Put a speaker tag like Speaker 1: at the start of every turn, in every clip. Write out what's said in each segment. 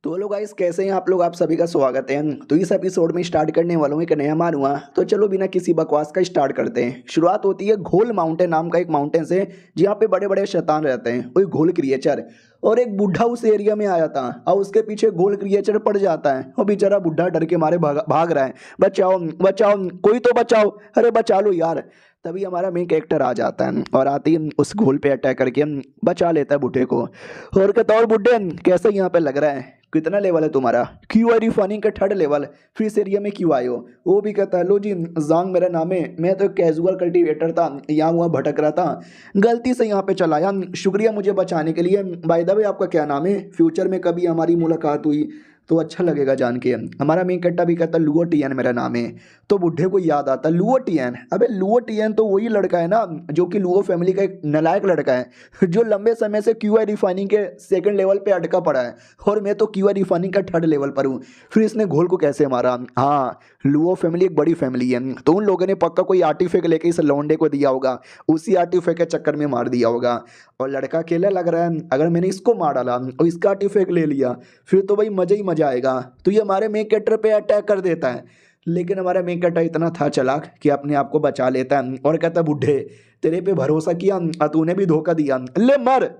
Speaker 1: तो hello guys, कैसे हैं आप लोग। आप सभी का स्वागत है। तो इस एपिसोड में स्टार्ट करने वालों में एक नया मानूंगा। तो चलो बिना किसी बकवास का स्टार्ट करते हैं। शुरुआत होती है घोल माउंटेन नाम का एक माउंटेन से, जहाँ पे बड़े बड़े शैतान रहते हैं, वही घोल क्रिएचर। और एक बुढ़ा उस एरिया में आया था और उसके पीछे घोल क्रिएचर पड़ जाता है और बेचारा बुढ़ा डर के मारे भाग रहा है। बचाओ बचाओ, कोई तो बचाओ, अरे बचा लो यार। तभी हमारा मेन कैरेक्टर आ जाता है और आते ही उस घोल पे अटैक करके बचा लेता है बुढ़े को। और कहता और बुढ़े कैसे यहाँ पे लग रहा है, कितना लेवल है तुम्हारा। क्यों है रिफाइनिंग का 3rd लेवल, फिर इस एरिया में क्यों आए हो। वो भी कहता है लो जी, जांग मेरा नाम है, मैं तो कैजुअल कल्टीवेटर था, यहाँ वहाँ भटक रहा था, गलती से यहाँ पे चला आया, शुक्रिया मुझे बचाने के लिए। बाय द वे आपका क्या नाम है, फ्यूचर में कभी हमारी मुलाकात हुई तो अच्छा लगेगा जान के। हमारा मेन कट्टा भी कहता लुओ टियन मेरा नाम है। तो बुढ़े को याद आता लुओ टियन, अबे लुओ टियन तो वही लड़का है ना जो कि लुओ फैमिली का एक नालायक लड़का है, जो लंबे समय से क्यूआई रिफाइनिंग के 2nd लेवल पे अटका पड़ा है और मैं तो क्यूआई रिफाइनिंग का 3rd लेवल पर हूँ। फिर इसने घोल को कैसे मारा। हाँ, लुओ फैमिली एक बड़ी फैमिली है, तो उन लोगों ने पक्का कोई आर्टिफैक्ट लेके इस लौंडे को दिया होगा, उसी आर्टिफैक्ट के चक्कर में मार दिया होगा। और लड़का अकेला लग रहा है, अगर मैंने इसको मार डाला और इसका आर्टिफैक्ट ले लिया फिर तो भाई मजा ही मजा आएगा। तो ये हमारे मेन कैरेक्टर पे अटैक कर देता है, लेकिन हमारा मेन कैरेक्टर इतना था चालाक कि अपने आप को बचा लेता है और कहता है बुढ़े तेरे पे भरोसा किया और तूने भी धोखा दिया, ले मर।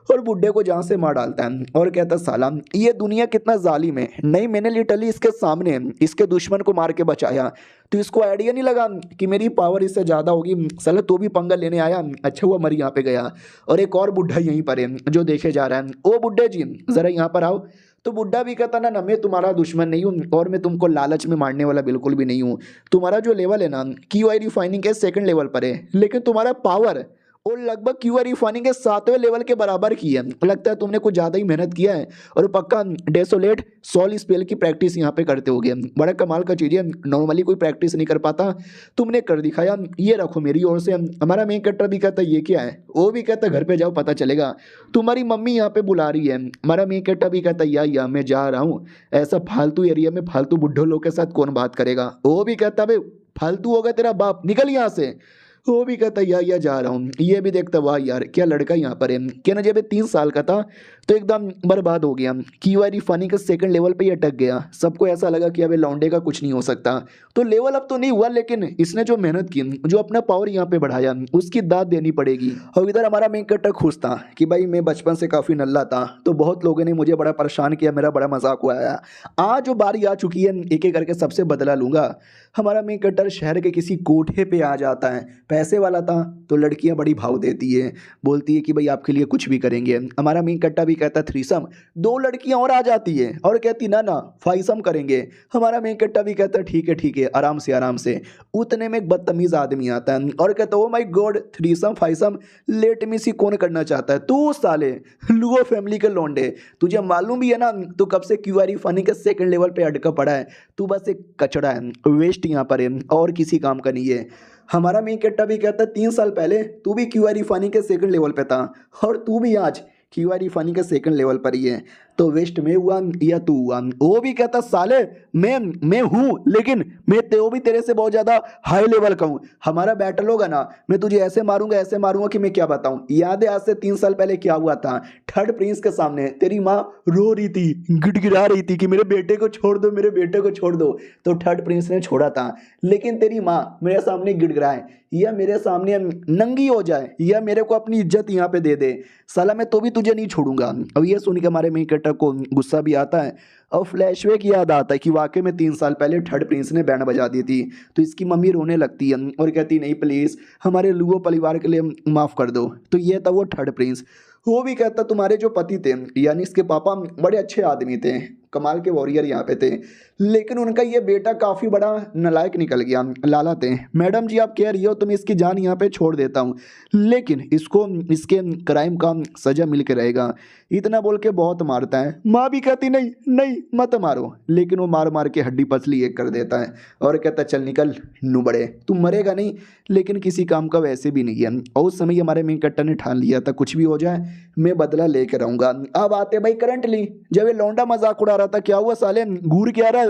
Speaker 1: और बुढ़े को जहाँ से मार डालता है और कहता साला ये दुनिया कितना जालिम है, नहीं मैंने लिटरली इसके सामने इसके दुश्मन को मार के बचाया, तो इसको आइडिया नहीं लगा कि मेरी पावर इससे ज़्यादा होगी। साला तो भी पंगा लेने आया, अच्छा हुआ मर यहाँ पे गया। और एक और बुढ़ा यहीं पर है जो देखे जा रहा है, ओ बुढ़े जी ज़रा यहाँ पर आओ। तो बुढ़ा भी कहता ना मैं तुम्हारा दुश्मन नहीं हूँ और मैं तुमको लालच में मारने वाला बिल्कुल भी नहीं हूँ। तुम्हारा जो लेवल है ना क्यूआई रिफाइनिंग के 2nd लेवल पर है, लेकिन तुम्हारा पावर और लगभग क्यूआर रिफाइनिंग के 7वें लेवल के बराबर की है। लगता है तुमने कुछ ज़्यादा ही मेहनत किया है और पक्का डेसोलेट सॉल स्पेल की प्रैक्टिस यहाँ पे करते होगे। बड़ा कमाल का चीज़ है, नॉर्मली कोई प्रैक्टिस नहीं कर पाता, तुमने कर दिखाया। ये रखो मेरी ओर से। हमारा मेन कैरेक्टर भी कहता है ये क्या है, वो भी कहता है घर पे जाओ पता चलेगा, तुम्हारी मम्मी यहाँ पे बुला रही है। हमारा मेन कैरेक्टर भी कहता है या मैं जा रहा हूँ, ऐसा फालतू एरिया में फालतू बुढ़ो लोग के साथ कौन बात करेगा। वो भी कहता है फालतू होगा तेरा बाप, निकल यहाँ से। वो भी कहता या जा रहा हूँ। ये भी देखता वाह यार क्या लड़का यहाँ पर है। क्या ना जब ये 3 साल का था तो एकदम बर्बाद हो गया, क्यूआई रिफाइनिंग के 2nd लेवल पे ही अटक गया। सबको ऐसा लगा कि अब लौंडे का कुछ नहीं हो सकता। तो लेवल अप तो नहीं हुआ, लेकिन इसने जो मेहनत की, जो अपना पावर यहाँ पे बढ़ाया, उसकी दाद देनी पड़ेगी। और इधर हमारा मेन कैरेक्टर खुश था कि भाई मैं बचपन से काफ़ी नल्ला था, तो बहुत लोगों ने मुझे बड़ा परेशान किया, मेरा बड़ा मजाक उड़ाया। आज जो बारी आ चुकी है एक एक करके सबसे बदला लूंगा। हमारा मेन कैरेक्टर शहर के किसी कोठे पे आ जाता है, पैसे वाला था, तो लड़कियां बड़ी भाव देती है, बोलती है कि भाई आपके लिए कुछ भी करेंगे। हमारा मेन कैरेक्टर भी कहता थ्रीसम, 2 लड़कियां और आ जाती है और कहती ना ना फाइसम करेंगे। हमारा मेन कैरेक्टर भी कहता ठीक है आराम से आराम से। उतने में एक बदतमीज आदमी आता है और कहता oh my god threesome fivesome let me see, कौन करना चाहता है तू साले लुओ फैमिली के लौंडे। तुझे मालूम भी है ना तू कब से क्यूआर फनी के 2nd लेवल पे अटका पड़ा है, तू बस एक कचड़ा है, वेस्ट यहाँ पर है और किसी काम का नहीं है। हमारा मेन कैरेक्टर भी कहता है 3 साल पहले तू भी क्यूआर फनी के 2nd लेवल पे था और तू भी आज क्यूआर फनी के 2nd लेवल पर ही है, तो वेस्ट में हुआ या तू हुआ। वो भी कहता साले मैं हूँ, लेकिन मैं भी तेरे से बहुत ज्यादा हाई लेवल का हूँ। हमारा बैटल होगा ना मैं तुझे ऐसे मारूंगा कि मैं क्या बताऊं। याद है आज से 3 साल पहले क्या हुआ था, 3rd प्रिंस के सामने तेरी माँ रो रही थी, गिड़गिड़ा रही थी कि मेरे बेटे को छोड़ दो, मेरे बेटे को छोड़ दो। तो 3rd प्रिंस ने छोड़ा था, लेकिन तेरी माँ मेरे सामने गिड़गिड़ाए या मेरे सामने नंगी हो जाए या मेरे को अपनी इज्जत यहाँ पे दे दे, साला मैं तो भी तुझे नहीं छोड़ूंगा। अब ये सुन के हमारे मेन कैरेक्टर को गुस्सा भी आता है और फ्लैशबैक याद आता है कि वाकई में 3 साल पहले 3rd प्रिंस ने बैंड बजा दी थी। तो इसकी मम्मी रोने लगती है और कहती नहीं प्लीज़ हमारे लुओ परिवार के लिए माफ़ कर दो। तो ये था वो 3rd प्रिंस। वो भी कहता तुम्हारे जो पति थे यानी इसके पापा बड़े अच्छे आदमी थे, कमाल के वॉरियर यहाँ पे थे, लेकिन उनका ये बेटा काफ़ी बड़ा नालायक निकल गया, लाला थे। मैडम जी आप कह रही हो तो मैं इसकी जान यहाँ पे छोड़ देता हूँ, लेकिन इसको इसके क्राइम का सज़ा मिल के रहेगा। इतना बोल के बहुत मारता है। माँ भी कहती नहीं नहीं मत मारो, लेकिन वो मार मार के हड्डी पसली एक कर देता है और कहता चल निकल नुबड़े, तू मरेगा नहीं लेकिन किसी काम का वैसे भी नहीं है। और उस समय हमारे मेन कैरेक्टर ने ठान लिया था कुछ भी हो जाए मैं बदला लेकर आऊंगा। अब आते भाई करंटली, जब ये लौंडा मजाक उड़ा रहा था क्या हुआ साले घूर के आ रहा है,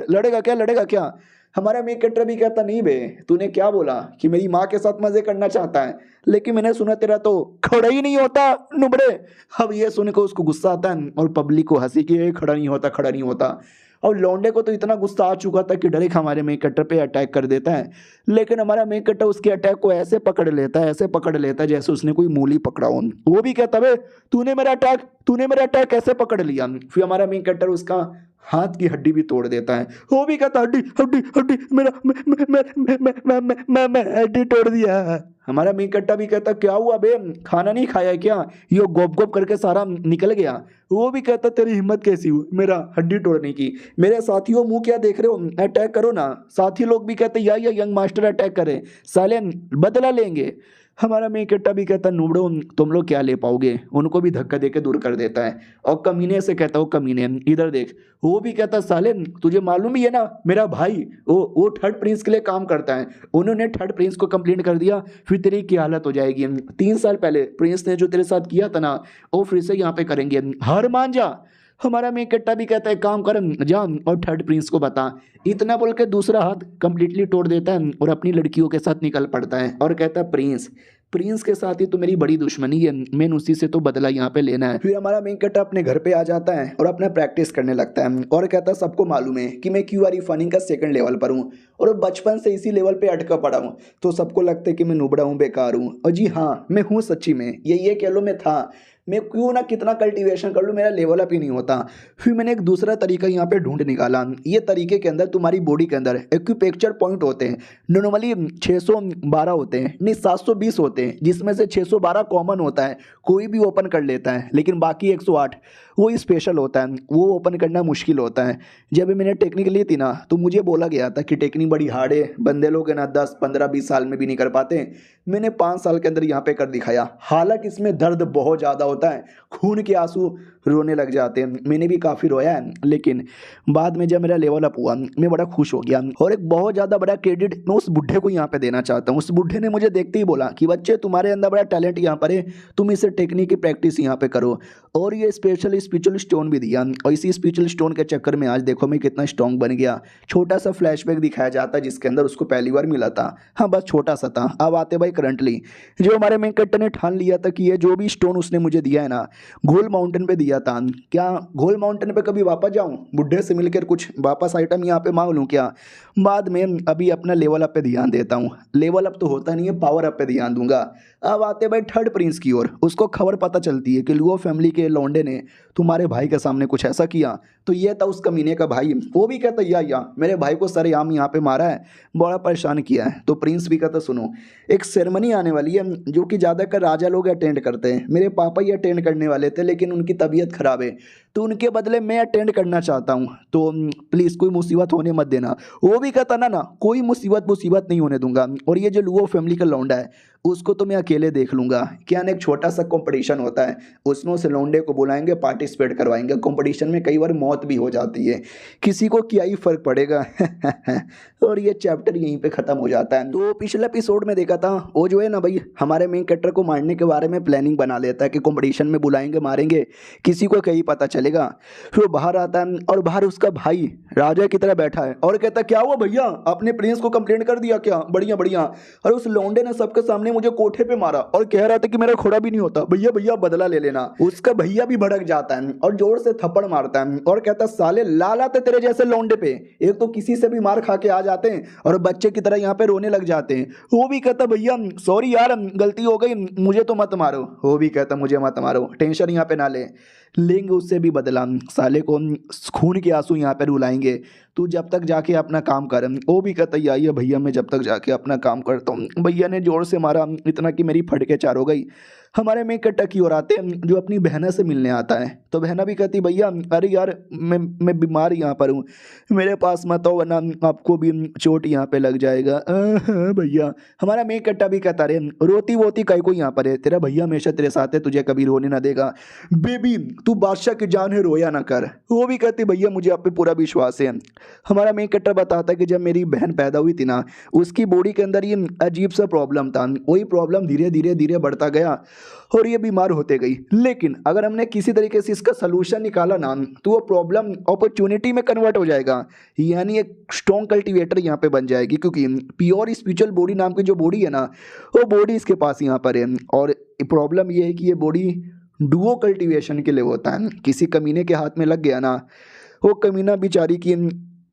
Speaker 1: लड़ेगा क्या लड़ेगा क्या। हमारा मेन कैरेक्टर भी कहता नहीं बे, तूने क्या बोला कि मेरी माँ के साथ मजे करना चाहता है, लेकिन मैंने सुना तेरा तो खड़ा ही नहीं होता नुबड़े। अब ये सुन के उसको गुस्सा आता है और पब्लिक को हंसी कि ये खड़ा नहीं होता, खड़ा नहीं होता। और लौंडे को तो इतना गुस्सा आ चुका था कि डायरेक्ट हमारे मेन कैरेक्टर पे अटैक कर देता है। लेकिन हमारा मेन कैरेक्टर उसके अटैक को ऐसे पकड़ लेता है, ऐसे पकड़ लेता है जैसे उसने कोई मूली पकड़ा हो। वो भी कहता है तूने मेरा अटैक कैसे पकड़ लिया। फिर हमारा मेन कैरेक्टर उसका हाथ की हड्डी भी तोड़ देता है। वो भी कहता हड्डी हड्डी हड्डी मेरा मैं हड्डी तोड़ दिया। हमारा मेन कैरेक्टर भी कहता क्या हुआ बे, खाना नहीं खाया है क्या, ये गोप गोप करके सारा निकल गया। वो भी कहता तेरी हिम्मत कैसी हुई मेरा हड्डी तोड़ने की। मेरे साथियों मुंह क्या देख रहे हो, अटैक करो ना। साथी लोग भी कहते या यंग मास्टर अटैक करे, साले बदला लेंगे। हमारा मेन कैरेक्टर भी कहता नूबड़ो तुम लोग क्या ले पाओगे, उनको भी धक्का देके दूर कर देता है। और कमीने से कहता हो कमीने इधर देख। वो भी कहता साले तुझे मालूम ही है ना मेरा भाई वो थर्ड प्रिंस के लिए काम करता है, उन्होंने थर्ड प्रिंस को कंप्लेंट कर दिया, फिर तेरी क्या हालत हो जाएगी। 3 साल पहले प्रिंस ने जो तेरे साथ किया था ना वो फिर से यहाँ पे करेंगे, हार मान जा। हमारा मेन कैरेक्टर भी कहता है काम कर जा और थर्ड प्रिंस को बता। इतना बोल के दूसरा हाथ कंप्लीटली तोड़ देता है और अपनी लड़कियों के साथ निकल पड़ता है और कहता है प्रिंस के साथ ही तो मेरी बड़ी दुश्मनी है, मैंने उसी से तो बदला यहाँ पे लेना है। फिर हमारा मेन कैरेक्टर अपने घर पे आ जाता है और अपना प्रैक्टिस करने लगता है और कहता है सबको मालूम है कि मैं क्यूआर फनिंग का 2nd लेवल पर हूँ और बचपन से इसी लेवल पे अटका पड़ा हूँ, तो सबको लगता है कि मैं नुबड़ा हूँ, बेकार हूँ। और जी हाँ मैं हूँ सच्ची में, ये कह लो मैं था, मैं क्यों ना कितना कल्टीवेशन कर लूँ मेरा लेवल अप ही नहीं होता। फिर मैंने एक दूसरा तरीका यहाँ पे ढूंढ निकाला। ये तरीके के अंदर तुम्हारी बॉडी के अंदर एक्यूपेक्चर पॉइंट होते हैं, नॉर्मली 612 होते हैं, नहीं 720 होते हैं, जिसमें से 612 कॉमन होता है, कोई भी ओपन कर लेता है, लेकिन बाकी 108 वो स्पेशल होता है, वो ओपन करना मुश्किल होता है। जब मैंने टेक्निक ली थी ना तो मुझे बोला गया था कि टेक्निक बड़ी हार्ड है, बंदे लोग है ना 10 15 20 साल में भी नहीं कर पाते। मैंने 5 साल के अंदर यहाँ पे कर दिखाया। हालांकि इसमें दर्द बहुत ज़्यादा होता है, खून के आंसू रोने लग जाते हैं, मैंने भी काफ़ी रोया है। लेकिन बाद में जब मेरा लेवल अप हुआ मैं बड़ा खुश हो गया। और एक बहुत ज़्यादा बड़ा क्रेडिट मैं उस बुढ़े को यहाँ पे देना चाहता हूँ। उस बुढ़े ने मुझे देखते ही बोला कि बच्चे तुम्हारे अंदर बड़ा टैलेंट यहाँ पर है, तुम इसे टेक्निक की प्रैक्टिस यहाँ पे करो। और ये स्पेशल स्पिरिचुअल स्टोन भी दिया, और इसी स्पिरिचुअल स्टोन के चक्कर में आज देखो मैं कितना स्ट्रॉन्ग बन गया। छोटा सा फ्लैशबैक दिखाया जाता है जिसके अंदर उसको पहली बार मिला था, हाँ बस छोटा सा था। अब आते भाई करंटली, जो हमारे मेन कैरेक्टर ने ठान लिया था कि ये जो भी स्टोन उसने मुझे दिया है ना घोल माउंटेन पे दिया था, क्या घोल माउंटेन पे कभी वापस जाऊं बुढ़े से मिलकर कुछ वापस आइटम यहाँ पे मांग लूँ क्या। बाद में अभी अपना लेवल अप पे ध्यान देता हूँ, लेवल अप तो होता नहीं है, पावर अप पे ध्यान दूंगा। अब आते भाई थर्ड प्रिंस की ओर। उसको खबर पता चलती है कि लुओ फैमिली के लौंडे ने तुम्हारे भाई के सामने कुछ ऐसा किया। तो ये था उस कमीने का भाई, वो भी कहता या मेरे भाई को सरेआम यहाँ पे मारा है, बड़ा परेशान किया है। तो प्रिंस भी कहता सुनो एक सेरेमनी आने वाली है जो कि ज़्यादातर राजा लोग अटेंड करते हैं, मेरे पापा ही अटेंड करने वाले थे लेकिन उनकी तबीयत खराब है, तो उनके बदले मैं अटेंड करना चाहता हूँ, तो प्लीज़ कोई मुसीबत होने मत देना। वो भी कहता ना कोई मुसीबत नहीं होने दूंगा। और ये जो लुओ फैमिली का लौंडा है उसको तो मैं अकेले देख लूंगा। क्या ना एक छोटा सा कंपटीशन होता है, उसमें उस लौंडे को बुलाएंगे, पार्टिसिपेट करवाएंगे। कंपटीशन में कई बार मौत भी हो जाती है, किसी को क्या ही फर्क पड़ेगा। और ये चैप्टर यहीं पे खत्म हो जाता है। तो पिछले एपिसोड में देखा था वो जो है ना भाई हमारे मेन कैरेक्टर को मारने के बारे में प्लानिंग बना लेता है कि कंपटीशन में बुलाएंगे, मारेंगे, किसी को कहीं पता चलेगा। फिर बाहर आता है और बाहर उसका भाई राजा की तरह बैठा है और कहता क्या हुआ भैया, अपने प्रिंस को कंप्लेंट कर दिया क्या, बढ़िया बढ़िया। और उस लौंडे ने सबके सामने मुझे कोठे पे मारा और कह रहा था कि मेरा घोड़ा भी नहीं होता, भैया भैया बदला ले लेना। उसका भैया भी भड़क जाता है और जोर से थप्पड़ मारता है और कहता साले लाला थे तेरे जैसे लौंडे पे, एक तो किसी से भी मार खा के आ जाते हैं और बच्चे की तरह यहाँ पे रोने लग जाते हैं। वो भी कहता भैया सॉरी यार गलती हो गई, मुझे तो मत मारो। वो भी कहता मुझे मत मारो, टेंशन यहाँ पे ना लेंगे उससे भी बदला, साले को खून के आंसू यहाँ पे रुलाएंगे, तू जब तक जाके अपना काम कर। वो भी कहता है भैया मैं जब तक जाके अपना काम करता हूँ। भैया ने जोर से मारा इतना कि मेरी फटके चार हो गई। हमारे में कट्टा की ओर आते हैं जो अपनी बहना से मिलने आता है, तो बहना भी कहती भैया अरे यार मैं बीमार यहाँ पर हूँ, मेरे पास मत आओ वरना आपको भी चोट यहाँ पे लग जाएगा। भैया हमारा में कट्टा भी कहता रे रोती वोती कई को यहाँ पर है, तेरा भैया हमेशा तेरे साथ है, तुझे कभी रोने ना देगा। बेबी तू बादशाह की जान है, रोया ना कर। वो भी कहती भैया मुझे आप पे पूरा विश्वास है। हमारा मेन कैरेक्टर बताता है कि जब मेरी बहन पैदा हुई थी ना उसकी बॉडी के अंदर ये अजीब सा प्रॉब्लम था, वही प्रॉब्लम धीरे धीरे बढ़ता गया और ये बीमार होते गई। लेकिन अगर हमने किसी तरीके से इसका सोल्यूशन निकाला ना तो वो प्रॉब्लम अपॉर्चुनिटी में कन्वर्ट हो जाएगा, यानी एक स्ट्रॉन्ग कल्टीवेटर यहाँ पे बन जाएगी। क्योंकि प्योर स्पिरिचुअल बॉडी नाम की जो बॉडी है ना, वो बॉडी इसके पास यहाँ पर है। और प्रॉब्लम ये है कि ये बॉडी डुओ कल्टीवेशन के लिए होता है। किसी कमीने के हाथ में लग गया ना, वो कमीना बेचारी की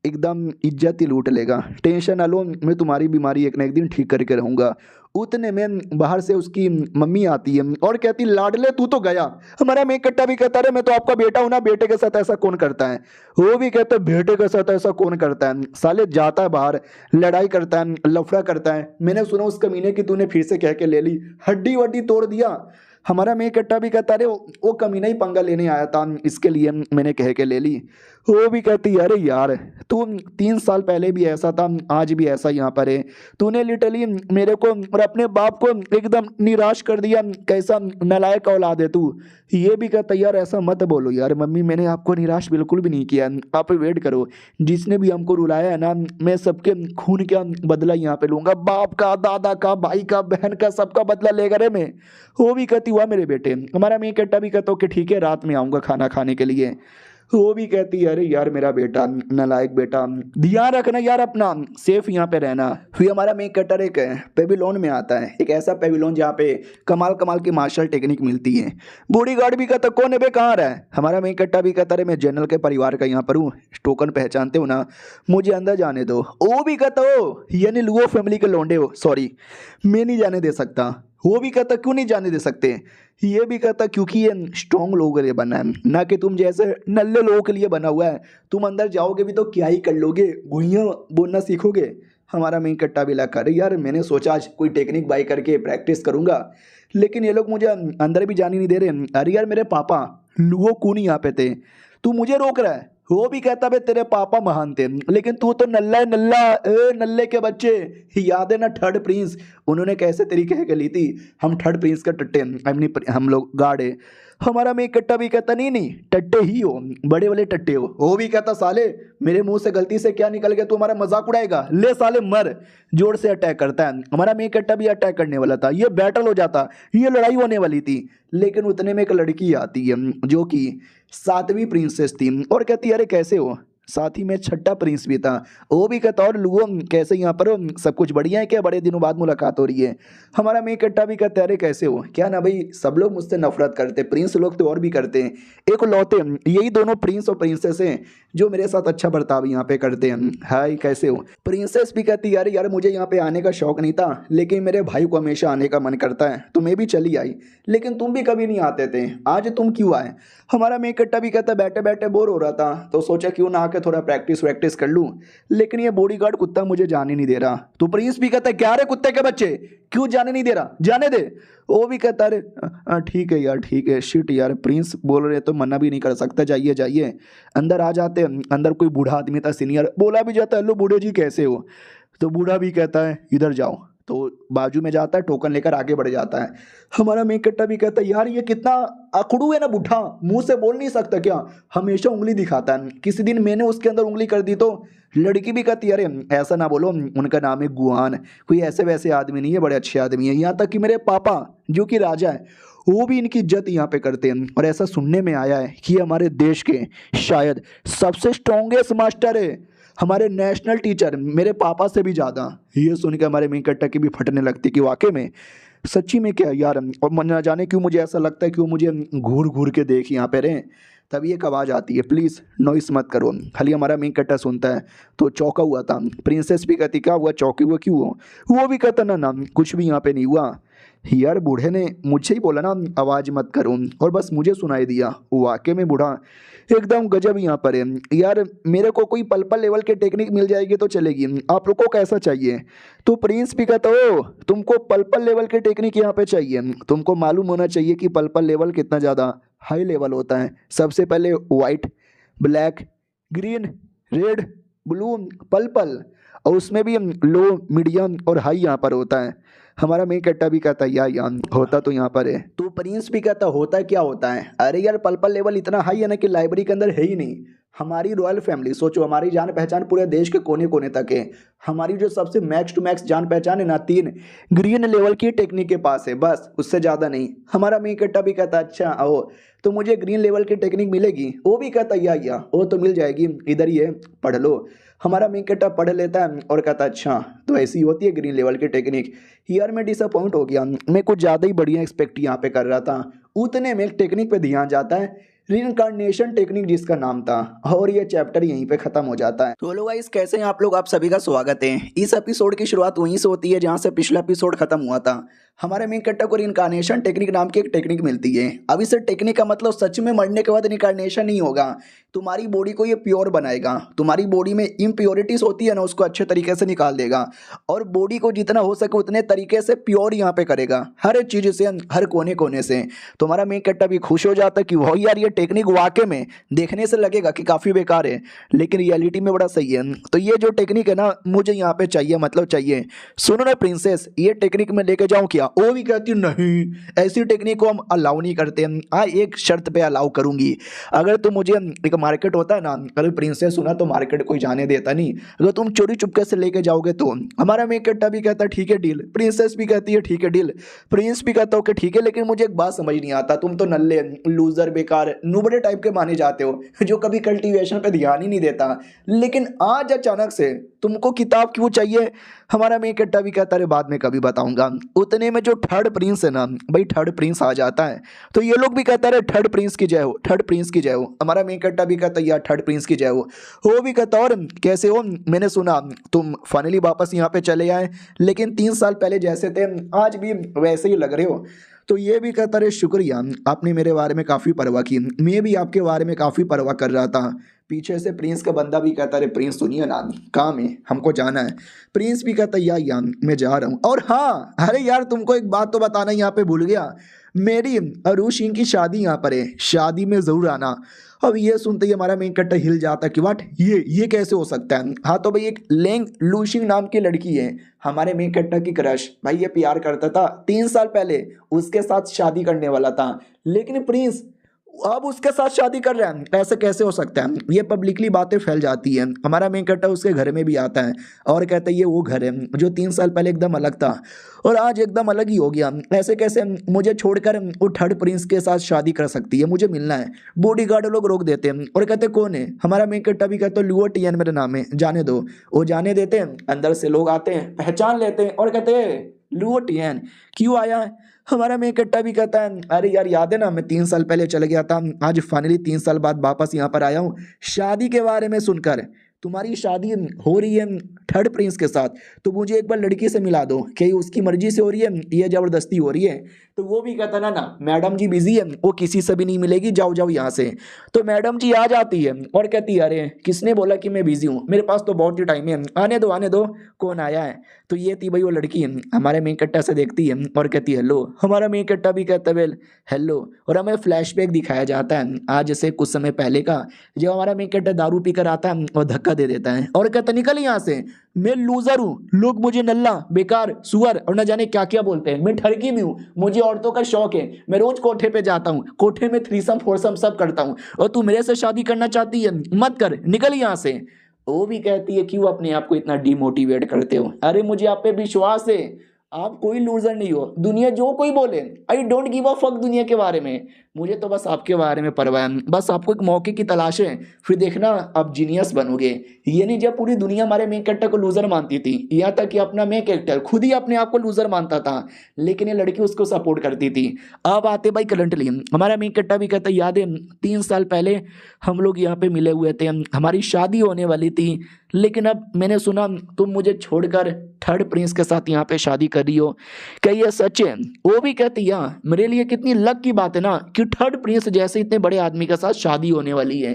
Speaker 1: एकदम इज्जत ही लूट लेगा। टेंशन ना लो, मैं तुम्हारी बीमारी एक ना एक दिन ठीक करके रहूँगा। उतने में बाहर से उसकी मम्मी आती है और कहती, लाडले तू तो गया। हमारा मैं कट्टा भी कहता रहे, मैं तो आपका बेटा हूं ना, बेटे के साथ ऐसा कौन करता है। वो भी कहता है, बेटे के साथ ऐसा कौन करता है। साले जाता है बाहर, लड़ाई करता है, लफड़ा करता है। मैंने सुना उस कमीने की तूने फिर से कह के ले ली, हड्डी वड्डी तोड़ दिया। हमारा मैं कट्टा भी कहता रहे, वो कमीना ही पंगा लेने आया था, इसके लिए मैंने कह के ले ली। वो भी कहती, अरे यार तू 3 साल पहले भी ऐसा था, आज भी ऐसा यहाँ पर है। तूने लिटरली मेरे को और अपने बाप को एकदम निराश कर दिया। कैसा नालायक औलाद है तू। ये भी कहता, यार ऐसा मत बोलो यार मम्मी, मैंने आपको निराश बिल्कुल भी नहीं किया। आप वेट करो, जिसने भी हमको रुलाया है ना, मैं सबके खून का बदला यहाँ पे लूंगा। बाप का, दादा का, भाई का, बहन का, सबका बदला लेगा रे मैं। वो भी कहती, हुआ मेरे बेटे। हमारा मैं कट्टा भी कहता हूँ कि ठीक है, रात में आऊँगा खाना खाने के लिए। वो भी कहती है, अरे यार मेरा बेटा, नालायक बेटा, ध्यान रखना यार अपना, सेफ यहाँ पे रहना। फिर हमारा मेन कटर एक पेविलोन में आता है, एक ऐसा पेविलोन जहाँ पे कमाल कमाल की मार्शल टेक्निक मिलती है। बॉडीगार्ड भी कहता, कौन है बे, कहाँ रहा है। हमारा मेन कट्टा भी कहता, अरे मैं जनरल के परिवार का यहाँ पर हूँ, टोकन पहचानते हो ना, मुझे अंदर जाने दो। वो भी कहता, हो यानी लुओ फैमिली के लौंडे हो, सॉरी मैं नहीं जाने दे सकता। वो भी कहता, क्यों नहीं जाने दे सकते। ये भी कहता, क्योंकि ये स्ट्रॉन्ग लोगों के लिए बना है, ना कि तुम जैसे नल्ले लोगों के लिए बना हुआ है। तुम अंदर जाओगे भी तो क्या ही कर लोगे, गुइयाँ बोलना सीखोगे। हमारा मेन कट्टा भी लगा, अरे यार मैंने सोचा आज कोई टेक्निक बाई करके प्रैक्टिस करूंगा, लेकिन ये लोग मुझे अंदर भी जाने नहीं दे रहे। अरे यार मेरे पापा लुओ कून यहाँ पे थे, तू मुझे रोक रहा है। वो भी कहता, भाई तेरे पापा महान थे, लेकिन तू तो नल्ला है, नल्ला नल्ले के बच्चे। याद है ना थर्ड प्रिंस, उन्होंने कैसे तेरी कह के ली थी, हम थर्ड प्रिंस का टट्टे, हम लोग गार्ड है। हमारा मैं कट्टा भी कहता, नहीं नहीं टट्टे ही हो, बड़े वाले टट्टे हो। वो भी कहता, साले मेरे मुंह से गलती से क्या निकल गया, तू हमारा मजाक उड़ाएगा, ले साले मर। जोर से अटैक करता है। हमारा मैं कट्टा भी अटैक करने वाला था, ये बैटल हो जाता, ये लड़ाई होने वाली थी। लेकिन उतने में एक लड़की आती है जो कि 7वीं प्रिंसेस थी और कहती, अरे कैसे हो। साथ ही में 6ठा प्रिंस भी था। वो भी कहता, और लुओ कैसे यहाँ पर हो, सब कुछ बढ़िया है क्या, बड़े दिनों बाद मुलाकात हो रही है। हमारा मेन कट्टा भी कहता है, अरे कैसे हो। क्या ना भाई, सब लोग मुझसे नफरत करते, प्रिंस लोग तो और भी करते हैं, एक लौते यही दोनों प्रिंस और प्रिंसेस हैं जो मेरे साथ अच्छा बर्ताव यहाँ पे करते हैं। हाय कैसे हो। प्रिंसेस भी कहती, यार यार मुझे यहाँ पे आने का शौक नहीं था, लेकिन मेरे भाई को हमेशा आने का मन करता है, तो मैं भी चली आई, लेकिन तुम भी कभी नहीं आते थे, आज तुम क्यों आए। हमारा मेन कट्टा भी कहता, बैठे बैठे बोर हो रहा था, तो सोचा क्यों ना आके थोड़ा प्रैक्टिस वैक्टिस कर लूँ, लेकिन ये बॉडीगार्ड कुत्ता मुझे जाने नहीं दे रहा। तो प्रिंस भी कहता, क्या रे कुत्ते के बच्चे, क्यों जाने नहीं दे रहा, जाने दे। वो भी कहता, अरे ठीक है यार, ठीक है, शिट यार, प्रिंस बोल रहे तो मना भी नहीं कर सकता, जाइए जाइए। अंदर आ जाते, अंदर कोई बूढ़ा आदमी था सीनियर, बोला भी जाता, हेलो बूढ़े जी कैसे हो। तो बूढ़ा भी कहता है, इधर जाओ। तो बाजू में जाता है, टोकन लेकर आगे बढ़ जाता है। हमारा मेन कट्टा भी कहता है, यार ये कितना अकड़ू है ना बूढ़ा, मुंह से बोल नहीं सकता क्या, हमेशा उंगली दिखाता है। किसी दिन मैंने उसके अंदर उंगली कर दी तो लड़की भी कहती, अरे ऐसा ना बोलो, उनका नाम है गुआन, कोई ऐसे वैसे आदमी नहीं है, बड़े अच्छे आदमी है। यहाँ तक कि मेरे पापा जो कि राजा है, वो भी इनकी इज्जत यहाँ पे करते हैं। और ऐसा सुनने में आया है कि हमारे देश के शायद सबसे स्ट्रॉन्गेस्ट मास्टर है, हमारे नेशनल टीचर, मेरे पापा से भी ज़्यादा। ये सुन के हमारे मेन कट्टा की भी फटने लगती कि वाकई में सच्ची में क्या यार। और न जाने क्यों मुझे ऐसा लगता है कि वो मुझे घूर घूर के देख यहाँ पे रहे। तभी एक आवाज़ आती है, प्लीज़ नॉइस मत करो। खाली हमारा मेन कट्टा सुनता है तो चौंका हुआ था। प्रिंसेस भी कहती, क्या हुआ, चौंकी हुआ क्यों हो। वो भी कहता, ना ना कुछ भी यहाँ पे नहीं हुआ, यार बूढ़े ने मुझे ही बोला ना आवाज़ मत करो, और बस मुझे सुनाई दिया। वाकई में बूढ़ा एकदम गजब यहाँ पर है यार। मेरे को कोई पल पल लेवल के टेक्निक मिल जाएगी तो चलेगी, आप लोग को कैसा चाहिए। तो प्रिंस भी कहता, हो तुमको पल पल लेवल के टेक्निक यहाँ पे चाहिए, तुमको मालूम होना चाहिए कि पल पल लेवल कितना ज़्यादा हाई लेवल होता है। सबसे पहले white, black, green, red, blue, purple, और उसमें भी लो, मीडियम और हाई यहाँ पर होता है। हमारा मेन कट्टा भी कहता है, यार होता तो यहाँ पर है। तो प्रिंस भी कहता, होता क्या होता है। अरे यार पर्पल लेवल इतना हाई है ना कि लाइब्रेरी के अंदर है ही नहीं। हमारी रॉयल फैमिली, सोचो हमारी जान पहचान पूरे देश के कोने कोने तक है। हमारी जो सबसे मैक्स टू मैक्स जान पहचान है ना, 3 ग्रीन लेवल की टेक्निक के पास है, बस उससे ज़्यादा नहीं। हमारा मेन कट्टा भी कहता अच्छा आओ तो मुझे ग्रीन लेवल की टेक्निक मिलेगी, वो भी कहता या वो तो मिल जाएगी, इधर ही है पढ़ लो। हमारा मेन कट्टा पढ़ लेता है और कहता अच्छा तो ऐसी होती है ग्रीन लेवल की टेक्निक। यार मैं डिसअपॉइंट हो गया, मैं कुछ ज़्यादा ही बढ़िया एक्सपेक्ट यहाँ पे कर रहा था। उतने में एक टेक्निक पे ध्यान जाता है, रीइंकार्नेशन टेक्निक जिसका नाम था, और ये चैप्टर यहीं पे खत्म हो जाता है। तो हेलो गाइस, कैसे हैं आप लोग? आप सभी का स्वागत है। इस एपिसोड की शुरुआत वहीं से होती है जहां से पिछला एपिसोड खत्म हुआ था। हमारे मेन कट्टा को रीइंकार्नेशन टेक्निक नाम की एक टेक्निक मिलती है। अब इस टेक्निक का मतलब सच में मरने के बाद रीइंकार्नेशन नहीं होगा, तुम्हारी बॉडी को ये प्योर बनाएगा। तुम्हारी बॉडी में इम्प्योरिटीज होती है ना, उसको अच्छे तरीके से निकाल देगा और बॉडी को जितना हो सके उतने तरीके से प्योर यहाँ पे करेगा, हर चीज़ से, हर कोने कोने से। तुम्हारा मेन कट्टा भी खुश हो जाता है कि वो यार ये टेक्निक वाकई में देखने से लगेगा कि काफ़ी बेकार है लेकिन रियलिटी में बड़ा सही है। तो ये जो टेक्निक है ना मुझे यहाँ पे चाहिए, मतलब चाहिए। सुनो ना प्रिंसेस, ये टेक्निक मैं लेके जाऊँ क्या? वो भी कहती है नहीं, ऐसी टेक्निक को हम अलाउ नहीं करते। हाँ, एक शर्त पे अलाउ करूंगी, अगर तुम मुझे, एक मार्केट होता है ना, अगर प्रिंसेस सुना तो मार्केट कोई जाने देता नहीं, अगर तुम चोरी चुपके से लेके जाओगे तो। हमारा मेन कट्टा भी कहता है ठीक है डील, प्रिंसेस भी कहती है ठीक है डील, प्रिंस भी कहता हो कि ठीक है। लेकिन मुझे एक बात समझ नहीं आता, तुम तो नल्ले, लूजर, बेकार, नुबड़े टाइप के माने जाते हो जो कभी कल्टीवेशन पे ध्यान ही नहीं देता, लेकिन आज अचानक से तुमको किताब क्यों चाहिए? हमारा मेन कट्टा भी कहता है बाद में कभी बताऊंगा। उतने में जो थर्ड प्रिंस है ना भाई, थर्ड प्रिंस आ जाता है तो ये लोग भी कहता है थर्ड प्रिंस की जय हो, थर्ड प्रिंस की जय हो। हमारा मेन कट्टा भी कहता है यार थर्ड प्रिंस की जय हो। वो भी कहता और कैसे हो, मैंने सुना तुम फाइनली वापस यहाँ पे चले आए, लेकिन 3 साल पहले जैसे थे आज भी वैसे ही लग रहे हो। तो ये भी कहता रहे शुक्रिया, आपने मेरे बारे में काफ़ी परवाह की, मैं भी आपके बारे में काफ़ी परवाह कर रहा था। पीछे से प्रिंस का बंदा भी कहता रहे प्रिंस सुनिए ना, काम है, हमको जाना है। प्रिंस भी कहता या मैं जा रहा हूँ। और हाँ, अरे यार तुमको एक बात तो बताना यहाँ पे भूल गया, मेरी अरू सिंह की शादी यहाँ पर है, शादी में ज़रूर आना। अब ये सुनते ही हमारा मेन कट्टा हिल जाता कि वाट, ये कैसे हो सकता है? हाँ तो भाई एक लेंग लूशिंग नाम की लड़की है हमारे मेन कट्टा की क्रश, भाई ये प्यार करता था 3 साल पहले, उसके साथ शादी करने वाला था, लेकिन प्रिंस अब उसके साथ शादी कर रहे हैं, ऐसे कैसे हो सकता है? ये पब्लिकली बातें फैल जाती है। हमारा मेन कट्टा उसके घर में भी आता है और कहता है ये वो घर है जो 3 साल पहले एकदम अलग था और आज एकदम अलग ही हो गया, ऐसे कैसे मुझे छोड़कर वो थर्ड प्रिंस के साथ शादी कर सकती है, मुझे मिलना है। बॉडीगार्ड लोग रोक देते हैं और कहते कौन है? हमारा मेन कट्टा भी कहता है लुओ टियन मेरा नाम है, जाने दो। वो जाने देते हैं, अंदर से लोग आते हैं, पहचान लेते हैं और कहते हैं लुओ टियन क्यों आया है? हमारा मेन कट्टा भी कहता है अरे यार याद है ना, मैं 3 साल पहले चला गया था, आज फाइनली 3 साल बाद वापस यहाँ पर आया हूँ शादी के बारे में सुनकर। तुम्हारी शादी हो रही है थर्ड प्रिंस के साथ, तो मुझे एक बार लड़की से मिला दो, क्या उसकी मर्जी से हो रही है, ये ज़बरदस्ती हो रही है? तो वो भी कहता ना मैडम जी बिजी है, वो किसी से भी नहीं मिलेगी, जाओ जाओ यहाँ से। तो मैडम जी आ जाती है और कहती है अरे किसने बोला कि मैं बिजी हूँ, मेरे पास तो बहुत ही टाइम है, आने दो, कौन आया है? तो ये थी भाई वो लड़की है, हमारे मेन कट्टा से देखती है और कहती है हेलो। हमारा मेन कट्टा भी कहता है वेल हेलो, और हमें फ्लैशबैक दिखाया जाता है आज से कुछ समय पहले का, जब हमारा मेन कट्टा दारू पीकर आता है और धक्का दे देता है और कहता निकल यहाँ से, मैं लूजर हूँ, लोग मुझे नल्ला, बेकार, सुअर और न जाने क्या क्या बोलते हैं, मैं ठरकी भी हूँ, मुझे औरतों का शौक है, मैं रोज कोठे पे जाता हूँ, कोठे में थ्रीसम फोरसम सब करता हूँ, और तू मेरे से शादी करना चाहती है, मत कर, निकल यहाँ से। वो भी कहती है क्यों अपने आप को इतना डिमोटिवेट करते हो? अरे मुझे आप पे विश्वास है, आप कोई लूजर नहीं हो, दुनिया जो कोई बोले I don't give a fuck दुनिया के बारे में, मुझे तो बस आपके बारे में परवाह है, बस आपको एक मौके की तलाश है, फिर देखना आप जीनियस बनोगे। ये नहीं जब पूरी दुनिया हमारे मेन कैरेक्टर को लूजर मानती थी, यहाँ तक कि अपना मेन कैरेक्टर खुद ही अपने आप को लूजर मानता था, लेकिन ये लड़की उसको सपोर्ट करती थी। अब आते भाई करंटली, हमारा मेन कैरेक्टर भी कहता है याद है 3 साल पहले हम लोग यहाँ पे मिले हुए थे, हमारी शादी होने वाली थी, लेकिन अब मैंने सुना तुम मुझे छोड़कर थर्ड प्रिंस के साथ यहाँ पे शादी कर रही हो, क्या ये सच है? वो भी कहती है मेरे लिए कितनी लक की बात है ना कि थर्ड प्रिंस जैसे इतने बड़े आदमी के साथ शादी होने वाली है।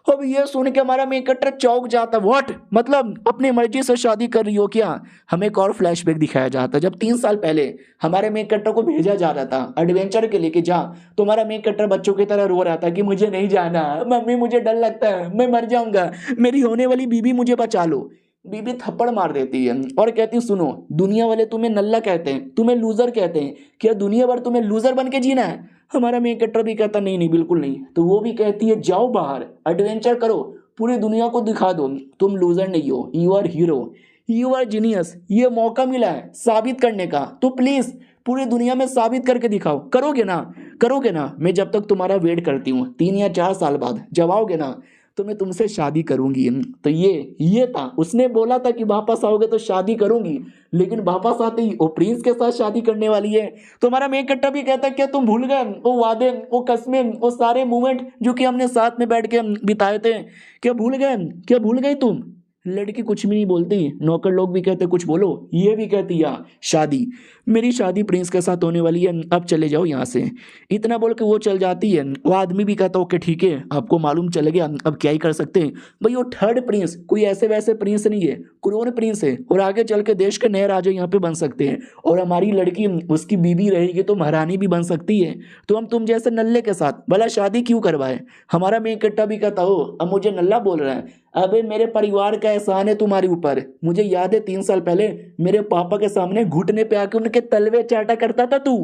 Speaker 1: अब ये सुन के हमारा मेन कैरेक्टर चौंक जाता, व्हाट, मतलब अपनी मर्जी से शादी कर रही हो क्या? हमें एक और फ्लैशबैक दिखाया जाता जब 3 साल पहले हमारे मेन कैरेक्टर को भेजा जा रहा था एडवेंचर के लिए कि जा, तो हमारा मेन कैरेक्टर बच्चों की तरह रो रहा था कि मुझे नहीं जाना, मम्मी मुझे डर लगता है, मैं मर जाऊंगा, मेरी होने वाली बीबी मुझे बचा लो। बीबी थप्पड़ मार देती है और कहती सुनो, दुनिया वाले तुम्हें नल्ला कहते हैं, तुम्हें लूजर कहते हैं, क्या दुनिया भर तुम्हें लूजर बन के जीना है? हमारा मेन कैरेक्टर भी कहता नहीं नहीं बिल्कुल नहीं। तो वो भी कहती है जाओ बाहर एडवेंचर करो, पूरी दुनिया को दिखा दो तुम लूजर नहीं हो, you are hero, you are genius. ये मौका मिला है साबित करने का, तो प्लीज पूरी दुनिया में साबित करके दिखाओ। करोगे ना? करोगे ना? मैं जब तक तुम्हारा वेट करती हूँ 3 या 4 साल बाद जब आओगे ना तो मैं तुमसे शादी करूंगी। तो ये था, उसने बोला था कि वापस आओगे तो शादी करूंगी, लेकिन वापस आते ही वो प्रिंस के साथ शादी करने वाली है। तो हमारा मेन कट्टा भी कहता है क्या तुम भूल गए वो वादे, वो कस्में, वो सारे मोमेंट जो कि हमने साथ में बैठ के बिताए थे? क्या भूल गए? क्या भूल गई तुम? लड़की कुछ भी नहीं बोलती, नौकर लोग भी कहते कुछ बोलो, ये भी कहती या शादी, मेरी शादी प्रिंस के साथ होने वाली है, अब चले जाओ यहाँ से। इतना बोल के वो चल जाती है। वो आदमी भी कहता ओके ठीक है, आपको मालूम चल गया, अब क्या ही कर सकते हैं। भाई वो थर्ड प्रिंस कोई ऐसे वैसे प्रिंस नहीं है, क्रोन प्रिंस है, और आगे चल के देश के नए राजा यहाँ पे बन सकते हैं, और हमारी लड़की उसकी बीबी रहेगी तो महारानी भी बन सकती है। तो हम तुम जैसे नल्ले के साथ भला शादी क्यों करवाए? हमारा मेन कट्टा भी कहता हो अब मुझे नल्ला बोल रहा है, अबे मेरे परिवार का एहसान है तुम्हारे ऊपर। मुझे याद है 3 साल पहले मेरे पापा के सामने घुटने पे आके उनके तलवे चाटा करता था तू।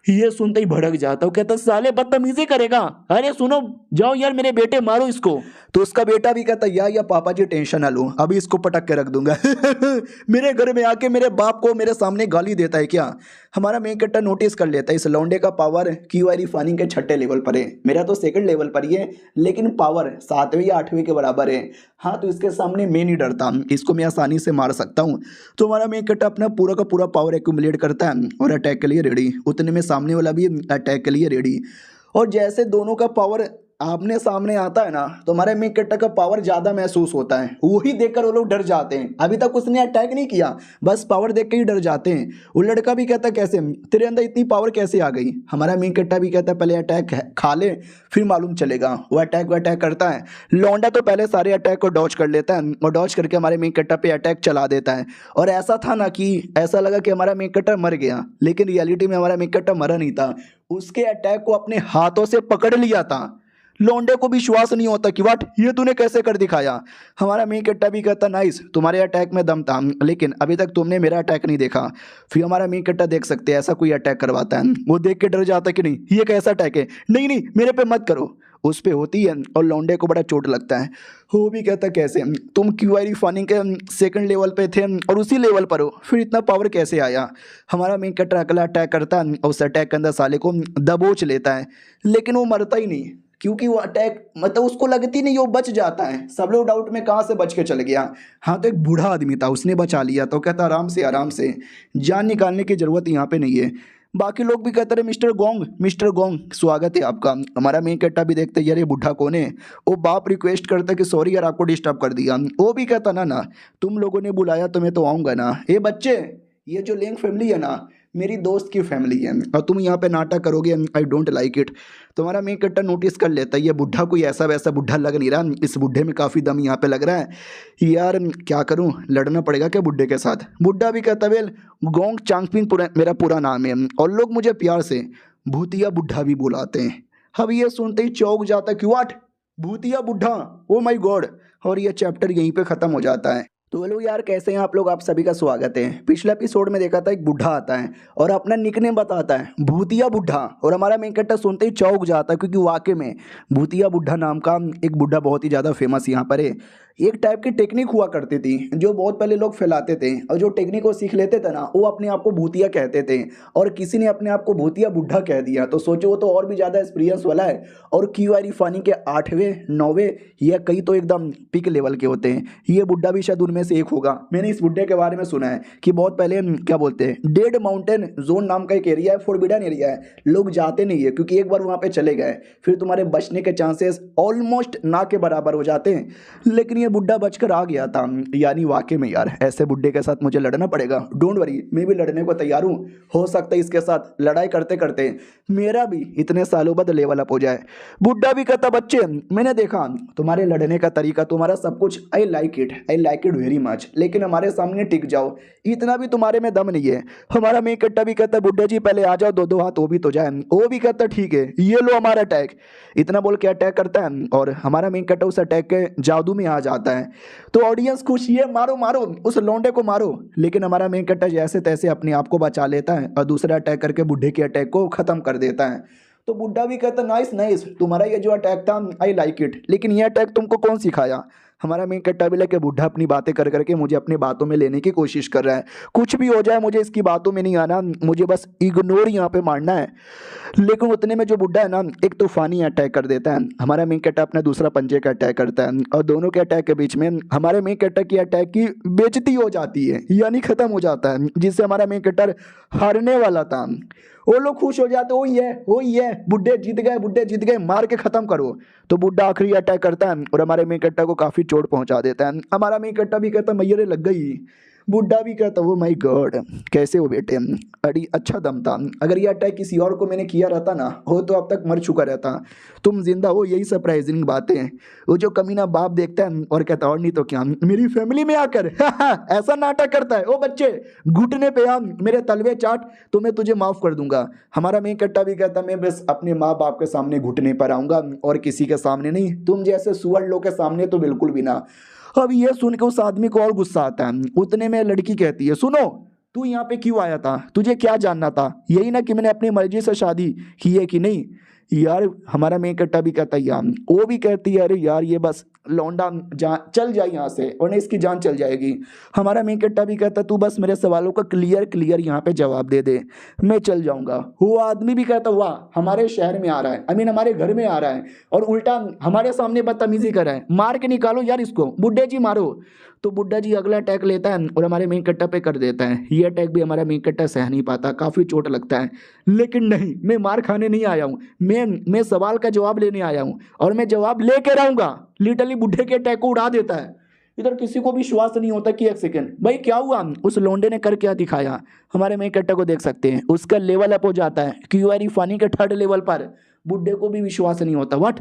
Speaker 1: ये सुनते ही भड़क जाता हूँ, कहता साले बदतमीजी करेगा, अरे सुनो जाओ यार मेरे बेटे मारो इसको। तो उसका बेटा भी कहता या पापा जी टेंशन ना लो, अभी इसको पटक के रख दूंगा। मेरे घर में आके मेरे बाप को मेरे सामने गाली देता है क्या? हमारा मेन कट्टा नोटिस कर लेता है इस लौंडे का पावर क्यूआई फानिंग के 6ठे लेवल पर है, मेरा तो 2nd लेवल पर ही है, लेकिन पावर 7वें या 8वें के बराबर है। हाँ तो इसके सामने मैं नहीं डरता, इसको मैं आसानी से मार सकता हूँ। तो हमारा मेन कट्टा अपना पूरा का पूरा पावर एक्यूमुलेट करता है और अटैक के लिए रेडी। उतने में सामने वाला भी अटैक के लिए रेडी, और जैसे दोनों का पावर आमने सामने आता है ना तो हमारे मेन कट्टा का पावर ज्यादा महसूस होता है। वही देखकर वो लोग डर जाते हैं। अभी तक उसने अटैक नहीं किया, बस पावर देख के ही डर जाते हैं। वो लड़का भी कहता कैसे तेरे अंदर इतनी पावर कैसे आ गई? हमारा मेन कट्टा भी कहता है पहले अटैक खा ले फिर मालूम चलेगा। वो अटैक करता है। लौंडा तो पहले सारे अटैक को डॉज कर लेता है और डॉज करके हमारे मेन कट्टा पे अटैक चला देता है। और ऐसा था ना कि ऐसा लगा कि हमारा मेन कट्टा मर गया, लेकिन रियलिटी में हमारा मेन कट्टा मरा नहीं था। उसके अटैक को अपने हाथों से पकड़ लिया था। लौंडे को विश्वास नहीं होता कि वाट ये तूने कैसे कर दिखाया। हमारा मेन कट्टा भी कहता नाइस, तुम्हारे अटैक में दम था, लेकिन अभी तक तुमने मेरा अटैक नहीं देखा। फिर हमारा मेन कट्टा देख सकते हैं ऐसा कोई अटैक करवाता है, वो देख के डर जाता है कि नहीं ये कैसा अटैक है, नहीं नहीं मेरे पे मत करो। उस पे होती है और लौंडे को बड़ा चोट लगता है। वो भी कहता कैसे तुम क्यूआई फानिंग के 2nd लेवल पे थे और उसी लेवल पर हो, फिर इतना पावर कैसे आया? हमारा मेन कट्टा अगला अटैक करता है और उस अटैक के अंदर साले को दबोच लेता है, लेकिन वो मरता ही नहीं, क्योंकि वो अटैक मतलब उसको लगती नहीं, वो बच जाता है। सब लोग डाउट में कहाँ से बच के चले गया। हाँ तो एक बूढ़ा आदमी था उसने बचा लिया, तो कहता आराम से जान निकालने की ज़रूरत यहाँ पे नहीं है। बाकी लोग भी कहते रहे मिस्टर गोंग स्वागत है आपका। हमारा मेन कट्टा भी देखते यार ये बूढ़ा कौन है। वो बाप रिक्वेस्ट करता कि सॉरी यार आपको डिस्टर्ब कर दिया। वो भी कहता ना तुम लोगों ने बुलाया तो मैं तो आऊँगा ना। ये बच्चे ये जो लेंग फैमिली है ना मेरी दोस्त की फैमिली है, और तुम यहाँ पे नाटक करोगे, आई डोंट लाइक इट। तुम्हारा मेन कट्टा नोटिस कर लेता है ये बुढ़ा कोई ऐसा वैसा बुढ़ा लग नहीं रहा, इस बुढ़े में काफ़ी दम यहाँ पे लग रहा है। यार क्या करूँ, लड़ना पड़ेगा क्या बुढ़े के साथ? बुढ़ा भी कहता वेल गोंग चांगपिंग मेरा पूरा नाम है और लोग मुझे प्यार से भूतिया बुढ़ा भी बुलाते हैं। अब ये सुनते ही चौंक जाता है कि वाट भूतिया बुढ़ा, ओ माई गॉड। और ये चैप्टर यहीं पे ख़त्म हो जाता है। तो हेलो यार कैसे हैं आप लोग, आप सभी का स्वागत है। पिछले एपिसोड में देखा था एक बुढ़ा आता है और अपना निकनेम बताता है भूतिया बुढ़ा, और हमारा मेन कट्टा सुनते ही चौंक जाता है, क्योंकि वाकई में भूतिया बुढ़ा नाम का एक बुढ़ा बहुत ही ज़्यादा फेमस यहाँ पर है। एक टाइप की टेक्निक हुआ करती थी जो बहुत पहले लोग फैलाते थे, और जो टेक्निक को सीख लेते थे ना वो अपने आप को भूतिया कहते थे, और किसी ने अपने आप को भूतिया बुढ़ा कह दिया तो सोचो वो तो और भी ज़्यादा एक्सपीरियंस वाला है। और क्यूआई फानी के 8वें 9वें या कई तो एकदम पिक लेवल के होते हैं। ये बुढ़ा भी शायद उनमें से एक होगा। मैंने इस बुढ़े के बारे में सुना है कि बहुत पहले क्या बोलते हैं डेड माउंटेन जोन नाम का एक एरिया है, फॉरबिडन एरिया है, लोग जाते नहीं है क्योंकि एक बार वहाँ पे चले गए फिर तुम्हारे बचने के चांसेस ऑलमोस्ट ना के बराबर हो जाते हैं। लेकिन ये बुढ़ा बचकर आ गया था। यानी वाकई में यार ऐसे बुढ़े के साथ मुझे लड़ना पड़ेगा। डोंट वरी, मैं भी लड़ने को तैयार हूँ। हो सकता है इसके साथ लड़ाई करते करते मेरा भी इतने सालों बाद लेवल अप हो जाए। बुढ़ा भी कहता बच्चे मैंने देखा तुम्हारे लड़ने का तरीका, तुम्हारा सब कुछ I like it very much, लेकिन हमारे सामने टिक जाओ, इतना भी तुम्हारे में दम नहीं है। हमारा मेन कट्टा भी कहता बुढ़ा जी पहले आ जाओ, दो हाथ वो भी तो जाए। वो भी कहता ठीक है ये लो हमारा अटैक। इतना बोल के अटैक करता है और हमारा मेन कट्टा उस अटैक के जादू में आ चाहता है। तो ऑडियंस खुश, ये मारो मारो उस लौंडे को मारो, लेकिन हमारा मेन कैरेक्टर जैसे तैसे अपने आप को बचा लेता है और दूसरा अटैक करके बुढ़े के अटैक को खत्म कर देता है। तो बुड्ढा भी कहता नाइस नाइस, तुम्हारा ये जो अटैक था आई लाइक इट, लेकिन ये अटैक तुमको कौन सिखाया? हमारा मेन कैरेक्टर भी लेके बुड्ढा अपनी बातें कर करके मुझे अपनी बातों में लेने की कोशिश कर रहा है। कुछ भी हो जाए मुझे इसकी बातों में नहीं आना, मुझे बस इग्नोर यहाँ पे मारना है। लेकिन उतने में जो बुड्ढा है ना, एक तूफानी अटैक कर देता है। हमारा मेन कैरेक्टर अपना दूसरा पंजे का अटैक करता है और दोनों के अटैक के बीच में हमारे मेन कैरेक्टर की अटैक की बेइज्जती हो जाती है, यानी खत्म हो जाता है, जिससे हमारा मेन कैरेक्टर हारने वाला था। वो लोग खुश हो जाते, वही है बुड्ढे जीत गए, मार के खत्म करो। तो बुड्ढा आखिरी अटैक करता है और हमारे मेन कैरेक्टर को काफी चोट पहुंचा देता है। हमारा मेन कैरेक्टर भी कहता मैयरे लग गई। बुड्ढा भी कहता वो माय गॉड कैसे हो बेटे, अरे अच्छा दम था, अगर ये अटैक किसी और को मैंने किया रहता ना हो तो अब तक मर चुका रहता, तुम जिंदा हो, यही सरप्राइजिंग बातें हैं। वो जो कमीना बाप देखता है और कहता और नहीं तो क्या, मेरी फैमिली में आकर ऐसा नाटक करता है, ओ बच्चे घुटने पे आ, मेरे तलवे चाट तो मैं तुझे माफ कर दूंगा। हमारा मेन कैरेक्टर भी कहता मैं बस अपने माँ बाप के सामने घुटने पर आऊंगा और किसी के सामने नहीं, तुम जैसे सुअर लोग के सामने तो बिल्कुल भी ना। अब ये सुन के उस आदमी को और गुस्सा आता है। उतने में लड़की कहती है सुनो, तू यहाँ पे क्यों आया था, तुझे क्या जानना था, यही ना कि मैंने अपनी मर्जी से शादी की है कि नहीं। यार हमारा मेन कैरेक्टर भी कहता है यार, वो भी कहती है अरे यार ये बस लौंडा चल जाए यहाँ से वरना इसकी जान चल जाएगी। हमारा मेन कैरेक्टर भी कहता तू बस मेरे सवालों का क्लियर यहाँ पे जवाब दे दे, मैं चल जाऊंगा। वो आदमी भी कहता वाह हमारे शहर में आ रहा है, आई मीन हमारे घर में आ रहा है और उल्टा हमारे सामने बदतमीजी कर रहा है, मार के निकालो यार इसको, बुड्ढे जी मारो। तो बुड्ढा जी अगला अटैक लेता है और हमारे मेन कैरेक्टर पे कर देता है। ये अटैक भी हमारा मेन कैरेक्टर सह नहीं पाता, काफ़ी चोट लगता है। लेकिन नहीं, मैं मार खाने नहीं आया हूँ, मैं सवाल का जवाब लेने आया हूँ और मैं जवाब लेके रहूँगा। लिटरली बुड्ढे के अटैक को उड़ा देता है। इधर किसी को भी विश्वास नहीं होता कि एक सेकंड भाई क्या हुआ, उस लोंडे ने कर क्या दिखाया। हमारे मेन कैरेक्टर को देख सकते हैं, उसका लेवल अप हो जाता है क्यूआर फनी के 3rd लेवल पर। बुड्ढे को भी विश्वास नहीं होता, व्हाट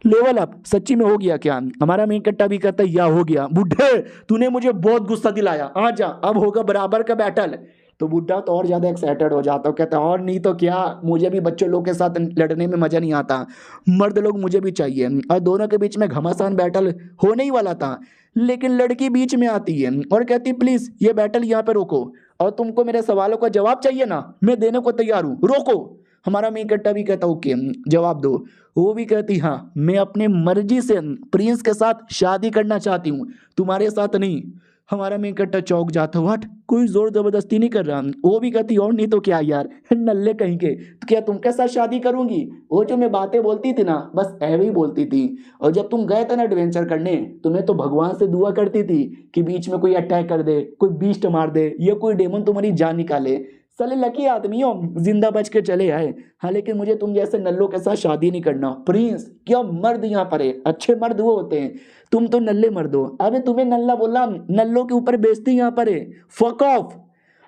Speaker 1: लेवल अप सच्ची में हो गया क्या। हमारा मेन कैरेक्टर भी कहता है या हो गया, बुड्ढे तूने मुझे बहुत गुस्सा दिलाया, आ जा अब होगा बराबर का बैटल। तो बुड्ढा तो और ज़्यादा एक्साइटेड हो जाता है, कहता है और नहीं तो क्या, मुझे भी बच्चों लोग के साथ लड़ने में मज़ा नहीं आता, मर्द लोग मुझे भी चाहिए। और दोनों के बीच में घमासान बैटल होने ही वाला था, लेकिन लड़की बीच में आती है और कहती प्लीज़ ये बैटल यहाँ पे रोको, और तुमको मेरे सवालों का जवाब चाहिए ना, मैं देने को तैयार हूँ, रोको। हमारा मेन कैरेक्टर भी कहता ओके जवाब दो। वो भी कहती हाँ मैं अपनी मर्जी से प्रिंस के साथ शादी करना चाहती हूँ, तुम्हारे साथ नहीं। हमारा मेन कैरेक्टर चौंक जाता, व्हाट कोई जोर जबरदस्ती नहीं कर रहा। वो भी कहती और नहीं तो क्या यार, नल्ले कहीं के, तो क्या तुम के साथ शादी करूंगी। वो जो मैं बातें बोलती थी ना बस ऐवे ही बोलती थी, और जब तुम गए थे ना एडवेंचर करने तो मैं तो भगवान से दुआ करती थी कि बीच में कोई अटैक कर दे, कोई बीस्ट मार दे, ये कोई डेमन तुम्हारी जान निकाले। साले लकी आदमी हो, जिंदा बच के चले आए। हाँ लेकिन मुझे तुम जैसे नल्लों के साथ शादी नहीं करना। प्रिंस क्या मर्द यहाँ पर है, अच्छे मर्द वो होते हैं, तुम तो नल्ले मर्द हो। अबे तुम्हें नल्ला बोला, नल्लों के ऊपर बेइज्जती यहाँ पर है, फक ऑफ।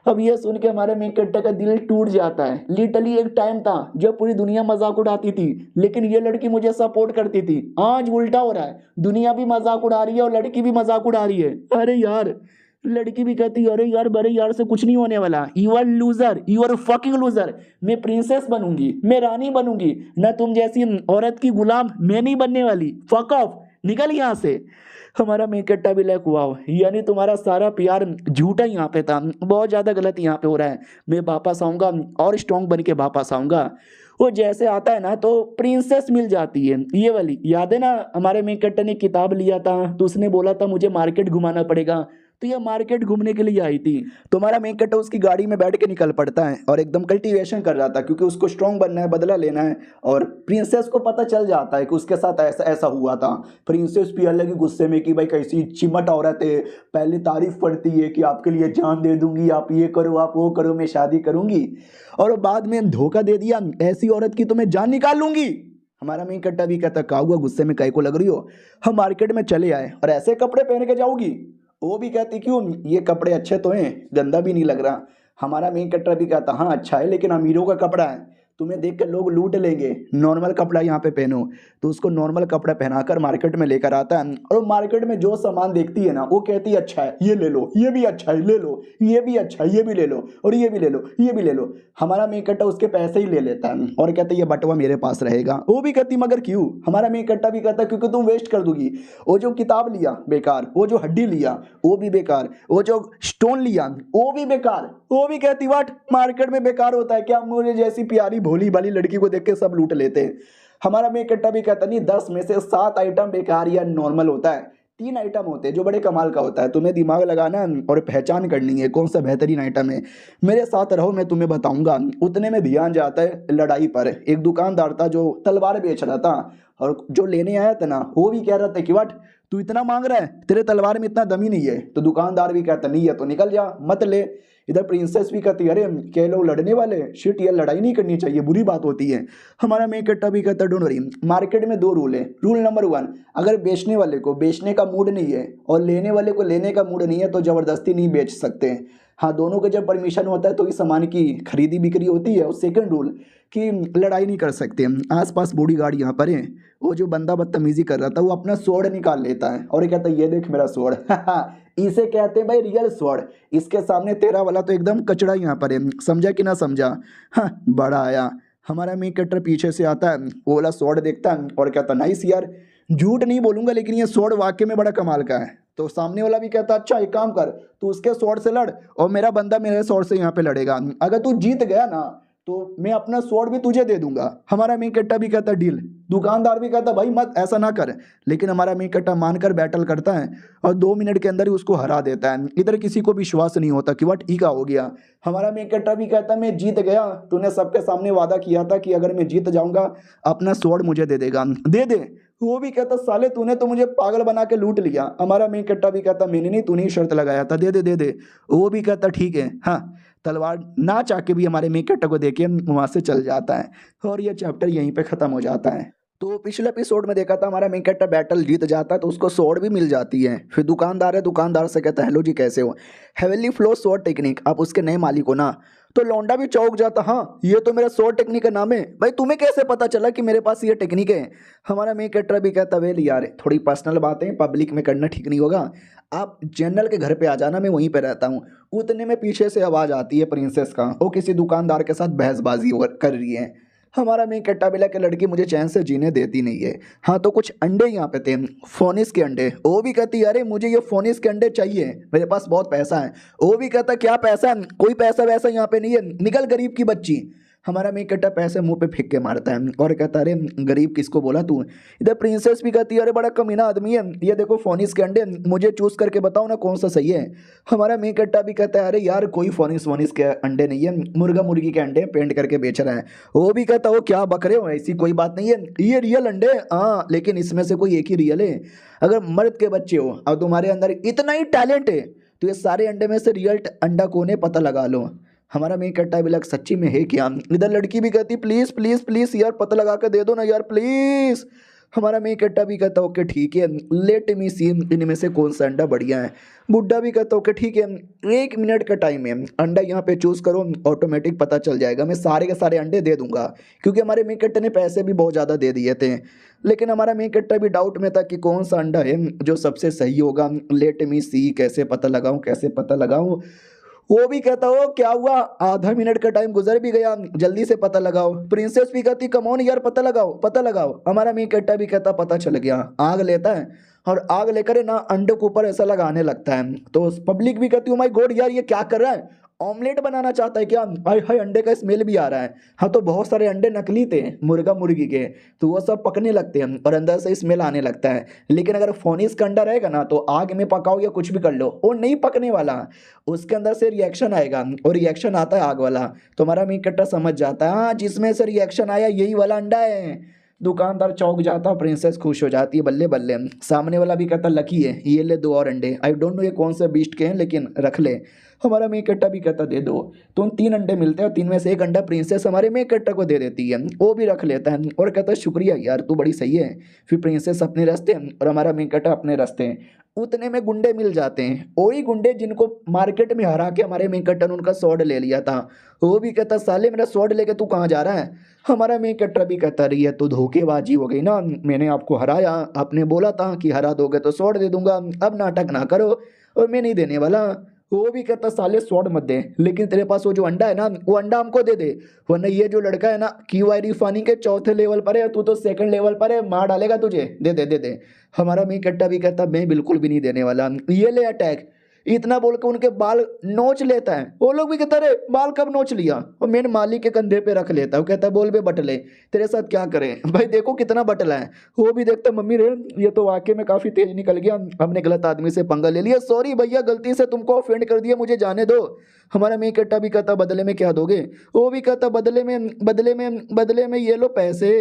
Speaker 1: अब ये सुन के हमारे मेन कैरेक्टर का दिल टूट जाता है। लिटरली एक टाइम था जब पूरी दुनिया मजाक उड़ाती थी, लेकिन ये लड़की मुझे सपोर्ट करती थी। आज उल्टा हो रहा है, दुनिया भी मजाक उड़ा रही है और लड़की भी मजाक उड़ा रही है। अरे यार लड़की भी कहती है अरे यार बड़े यार से कुछ नहीं होने वाला, you are loser, you are fucking loser. मैं प्रिंसेस बनूंगी, मैं रानी बनूंगी ना, तुम जैसी औरत की गुलाम मैं नहीं बनने वाली, फक ऑफ, निकल यहाँ से। हमारा मेन कैरेक्टर भी लाइक वाओ, यानी तुम्हारा सारा प्यार झूठा यहाँ पे था, बहुत ज़्यादा गलत यहाँ पे हो रहा है, मैं वापस आऊँगा और स्ट्रॉन्ग बन के वापस आऊँगा। वो जैसे आता है ना तो प्रिंसेस मिल जाती है, ये वाली याद है ना, हमारे मेन कैरेक्टर ने किताब लिया था तो उसने बोला था मुझे मार्केट घुमाना पड़ेगा, तो ये मार्केट घूमने के लिए आई थी। तो हमारा मेन कैरेक्टर उसकी गाड़ी में बैठ के निकल पड़ता है और एकदम कल्टीवेशन कर रहा था क्योंकि उसको स्ट्रॉन्ग बनना है, बदला लेना है। और प्रिंसेस को पता चल जाता है कि उसके साथ ऐसा ऐसा हुआ था। प्रिंसेस भी अलग ही गुस्से में कि भाई कैसी चिमट औरत है, पहले तारीफ पड़ती है कि आपके लिए जान दे दूंगी, आप ये करो आप वो करो, मैं शादी करूंगी, और बाद में धोखा दे दिया, ऐसी औरत की तो मैं जान निकाल लूंगी। हमारा मेन कैरेक्टर भी कहता का हुआ गुस्से में, कै को लग रही हो, हम मार्केट में चले आए और ऐसे कपड़े पहन के जाओगी। वो भी कहती क्यों, ये कपड़े अच्छे तो हैं, गंदा भी नहीं लग रहा। हमारा मेन कैरेक्टर भी कहता हाँ अच्छा है लेकिन अमीरों का कपड़ा है, तुम्हें देख के लोग लूट लेंगे, नॉर्मल कपड़ा यहाँ पे पहनो। तो उसको नॉर्मल कपड़ा पहनाकर मार्केट में लेकर आता है और मार्केट में जो सामान देखती है ना वो कहती है अच्छा है ये ले लो, ये भी अच्छा है ले लो, ये भी अच्छा है ये भी ले लो, और ये भी ले लो, ये भी ले लो। हमारा मेन कट्टा उसके पैसे ही ले लेता है और कहता है ये बटवा मेरे पास रहेगा। वो भी कहती मगर क्यों? हमारा मेन कट्टा भी कहता है क्योंकि तुम वेस्ट कर दोगी। वो जो किताब लिया बेकार, वो जो हड्डी लिया वो भी बेकार, वो जो स्टोन लिया वो भी बेकार। वो भी कहती वाट मार्केट में बेकार होता है क्या? मुझे जैसी प्यारी भोली भाली लड़की को देख के सब लूट लेते हैं। हमारा मेन कट्टा भी कहता नहीं 10 में से 7 आइटम बेकार या नॉर्मल होता है, 3 आइटम होते हैं जो बड़े कमाल का होता है। तुम्हें दिमाग लगाना है और पहचान करनी है कौन सा बेहतरीन आइटम है। मेरे साथ रहो मैं तुम्हें बताऊंगा। उतने में ध्यान जाता है लड़ाई पर। एक दुकानदार था जो तलवार बेच रहा था और जो लेने आया था ना वो भी कह रहा था कि वाट तू इतना मांग रहा है, तेरे तलवार में इतना दम ही नहीं है। तो दुकानदार भी कहता नहीं है तो निकल जा मत ले। इधर प्रिंसेस भी कहती अरे क्या लोग लड़ने वाले, शिट ये लड़ाई नहीं करनी चाहिए, बुरी बात होती है। हमारा मेन कट्टा भी कहता डोंट वरी, मार्केट में 2 रूल है। रूल नंबर 1, अगर बेचने वाले को बेचने का मूड नहीं है और लेने वाले को लेने का मूड नहीं है तो ज़बरदस्ती नहीं बेच सकते। हाँ, दोनों का जब परमिशन होता है तो इस सामान की खरीदी बिक्री होती है। और सेकंड रूल कि लड़ाई नहीं कर सकते। आसपास बॉडीगार्ड यहाँ पर है। वो जो बंदा बदतमीजी कर रहा था वो अपना स्वॉर्ड निकाल लेता है और ये कहता है ये देख मेरा स्वॉर्ड। इसे कहते हैं भाई रियल स्वॉर्ड। इसके सामने तेरा वाला तो एकदम कचड़ा यहाँ पर है, समझा कि ना समझा? हाँ, बड़ा आया। हमारा मेन कट्टर पीछे से आता है, वो वाला स्वॉर्ड देखता है और कहता है नाइस यार, झूठ नहीं बोलूंगा लेकिन ये स्वॉर्ड वाकई में बड़ा कमाल का है। तो सामने वाला भी कहता अच्छा एक काम कर, तू उसके स्वॉर्ड से लड़ और मेरा बंदा मेरे स्वॉर्ड से यहाँ पे लड़ेगा। अगर तू जीत गया ना तो मैं अपना स्वॉर्ड भी तुझे दे दूंगा। हमारा मेन कट्टा भी कहता डील। दुकानदार भी कहता भाई मत ऐसा ना कर, लेकिन हमारा मेन कट्टा मानकर बैटल करता है और 2 मिनट के अंदर ही उसको हरा देता है। इधर किसी को विश्वास नहीं होता कि वट ई का हो गया। हमारा मेन कट्टा भी कहता मैं जीत गया, तूने सबके सामने वादा किया था कि अगर मैं जीत जाऊंगा अपना स्वॉर्ड मुझे दे देगा, दे दे। वो भी कहता साले तूने तो मुझे पागल बना के लूट लिया। हमारा मेन कट्टा भी कहता मैंने नहीं, तूने ही शर्त लगाया था, दे दे दे दे। वो भी कहता ठीक है। हाँ, तलवार ना चाह के भी हमारे मेन कट्टा को देके वहां से चल जाता है और ये चैप्टर यहीं पे खत्म हो जाता है। तो पिछले एपिसोड में देखा था हमारा मेन कैरेक्टर बैटल जीत जाता है तो उसको स्वॉर्ड भी मिल जाती है। फिर दुकानदार है, दुकानदार से कहता है हेलो जी कैसे हो, हेवनली फ्लो स्वॉर्ड टेक्निक, आप उसके नए मालिक हो ना? तो लौंडा भी चौंक जाता, हाँ ये तो मेरा स्वॉर्ड टेक्निक का नाम है। भाई तुम्हें कैसे पता चला कि मेरे पास ये टेक्निक है? हमारा मेन कैरेक्टर भी कहता वेल यार थोड़ी पर्सनल बातें पब्लिक में करना ठीक नहीं होगा, आप जनरल के घर पे आ जाना, मैं वहीं पे रहता हूँ। उतने में पीछे से आवाज़ आती है प्रिंसेस का, वो किसी दुकानदार के साथ बहसबाजी कर रही है। हमारा मेन कट्टा बिला के लड़की मुझे चैन से जीने देती नहीं है। हाँ तो कुछ अंडे यहाँ पे थे, फोनिस के अंडे। वो भी कहती अरे मुझे ये फोनिस के अंडे चाहिए, मेरे पास बहुत पैसा है। वो भी कहता क्या पैसा? कोई पैसा वैसा यहाँ पे नहीं है, निकल गरीब की बच्ची। हमारा मेन कट्टा पैसे मुंह पे फेंक के मारता है और कहता अरे गरीब किसको बोला तू? इधर प्रिंसेस भी कहती है अरे बड़ा कमीना आदमी है, ये देखो फोनिस के अंडे, मुझे चूज करके बताओ ना कौन सा सही है। हमारा मेन कट्टा भी कहता है अरे यार कोई फोनिस वोनिस के अंडे नहीं है, मुर्गा मुर्गी के अंडे पेंट करके बेच रहा है। वो भी कहता वो क्या बक रहे हो, ऐसी कोई बात नहीं है, ये रियल अंडे, हाँ लेकिन इसमें से कोई एक ही रियल है। अगर मर्द के बच्चे हो और तुम्हारे अंदर इतना ही टैलेंट है तो ये सारे अंडे में से रियल अंडा कौन है पता लगा लो। हमारा मेन कट्टा भी लग सच्ची में है क्या? इधर लड़की भी कहती प्लीज प्लीज प्लीज यार पता लगा कर दे दो ना यार प्लीज। हमारा मेन कट्टा भी कहता ओके ठीक है, लेट मी सी इनमें से कौन सा अंडा बढ़िया है। बुड्ढा भी कहता ओके ठीक है, 1 मिनट का टाइम है, अंडा यहाँ पे चूज करो, ऑटोमेटिक पता चल जाएगा, मैं सारे के सारे अंडे दे दूंगा। क्योंकि हमारे मेन कट्टे ने पैसे भी बहुत ज़्यादा दे दिए थे, लेकिन हमारा मेन कट्टा भी डाउट में था कि कौन सा अंडा है जो सबसे सही होगा। लेट मी सी, कैसे पता लगाऊं कैसे पता लगाऊं। वो भी कहता हो क्या हुआ, आधा मिनट का टाइम गुजर भी गया, जल्दी से पता लगाओ। प्रिंसेस भी कहती कमॉन यार पता लगाओ पता लगाओ। हमारा मेन कट्टा भी कहता पता चल गया। आग लेता है और आग लेकर ना अंडे के ऊपर ऐसा लगाने लगता है। तो पब्लिक भी कहती है माय गॉड यार ये क्या कर रहा है, ऑमलेट बनाना चाहता है क्या? हाय हाय अंडे का स्मेल भी आ रहा है। हाँ तो बहुत सारे अंडे नकली थे मुर्गा मुर्गी के, तो वो सब पकने लगते हैं और अंदर से स्मेल आने लगता है। लेकिन अगर फोनिस का अंडा रहेगा ना तो आग में पकाओ या कुछ भी कर लो वो नहीं पकने वाला, उसके अंदर से रिएक्शन आएगा और रिएक्शन आता है आग वाला। तो हमारा मीट कट्टा समझ जाता है हाँ जिसमें से रिएक्शन आया यही वाला अंडा है। दुकानदार चौंक जाता है, प्रिंसेस खुश हो जाती है बल्ले बल्ले। सामने वाला भी कहता लकी है, ये ले 2 और अंडे, आई डोंट नो ये कौन से बीस्ट के हैं लेकिन रख ले। हमारा मेन कट्टा भी कहता दे दो। तो उन 3 अंडे मिलते हैं और 3 में से 1 अंडा प्रिंसेस हमारे मेन कट्टा को दे देती है, वो भी रख लेता है और कहता है शुक्रिया यार तू बड़ी सही है। फिर प्रिंसेस अपने रास्ते और हमारा मेन कट्टा अपने रास्ते। उतने में गुंडे मिल जाते हैं, वही गुंडे जिनको मार्केट में हरा के हमारे मेन कट्टर ने उनका स्वॉर्ड ले लिया था। वो भी कहता साले मेरा स्वॉर्ड लेके तू कहाँ जा रहा है। हमारा मेन कट्टर भी कहता रही है तो धोखेबाजी हो गई ना, मैंने आपको हराया, आपने बोला था कि हरा दोगे तो स्वॉर्ड दे दूंगा, अब नाटक ना करो और मैं नहीं देने वाला। वो भी कहता साले स्वॉर्ड मत दे, लेकिन तेरे पास वो जो अंडा है ना वो अंडा हमको दे दे, वरना ये जो लड़का है ना क्यूआई रिफाइनिंग के चौथे लेवल पर है, तू तो सेकंड लेवल पर है, मार डालेगा तुझे, दे दे दे दे। हमारा मी कट्टा भी कहता मैं बिल्कुल भी नहीं देने वाला, ये ले अटैक। इतना बोल के उनके बाल नोच लेता है। वो लोग भी कहता अरे बाल कब नोच लिया, और मेन मालिक के कंधे पे रख लेता है। वो कहता बोल बे बटले तेरे साथ क्या करें भाई, देखो कितना बटला है। वो भी देखता मम्मी रे ये तो वाकई में काफी तेज निकल गया, हमने गलत आदमी से पंगा ले लिया, सॉरी भैया गलती से तुमको ऑफेंड कर दिया, मुझे जाने दो। हमारा मी कट्टा भी कहता बदले में क्या दोगे। वो भी कहता बदले में ये लो पैसे।